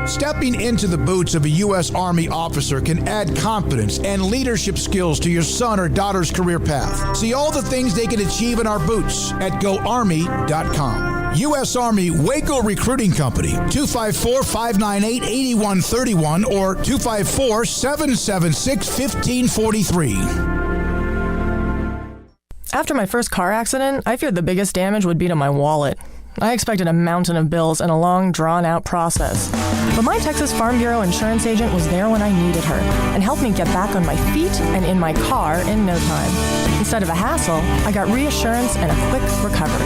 Speaker 3: Stepping into the boots of a U.S. Army officer can add confidence and leadership skills to your son or daughter's career path. See all the things they can achieve in our boots at GoArmy.com. U.S. Army Waco Recruiting Company, 254-598-8131 or 254-776-1543.
Speaker 13: After my first car accident, I feared the biggest damage would be to my wallet. I expected a mountain of bills and a long, drawn-out process. But my Texas Farm Bureau insurance agent was there when I needed her and helped me get back on my feet and in my car in no time. Instead of a hassle, I got reassurance and a quick recovery.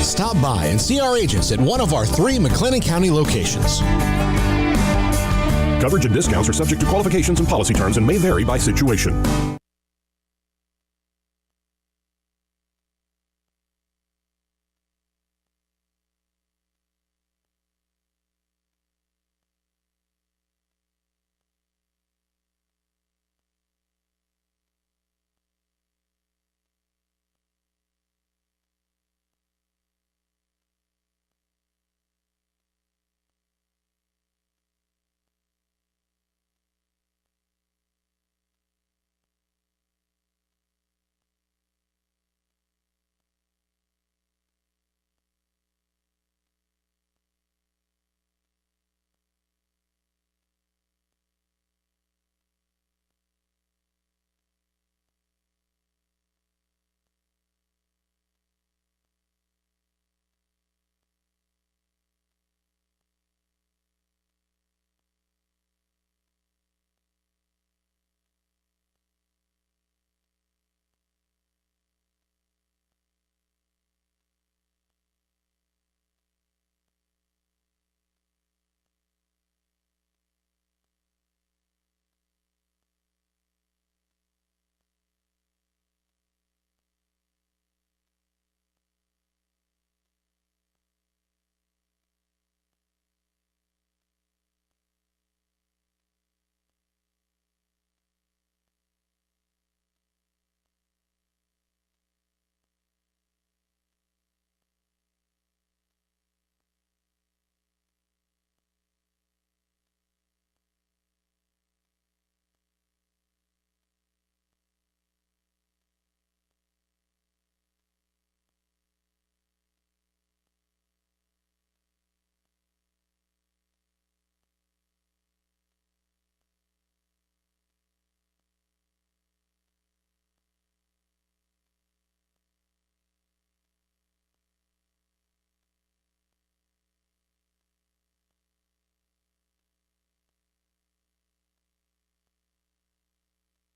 Speaker 22: Stop by and see our agents at one of our 3 McLennan County locations.
Speaker 23: Coverage and discounts are subject to qualifications and policy terms and may vary by situation.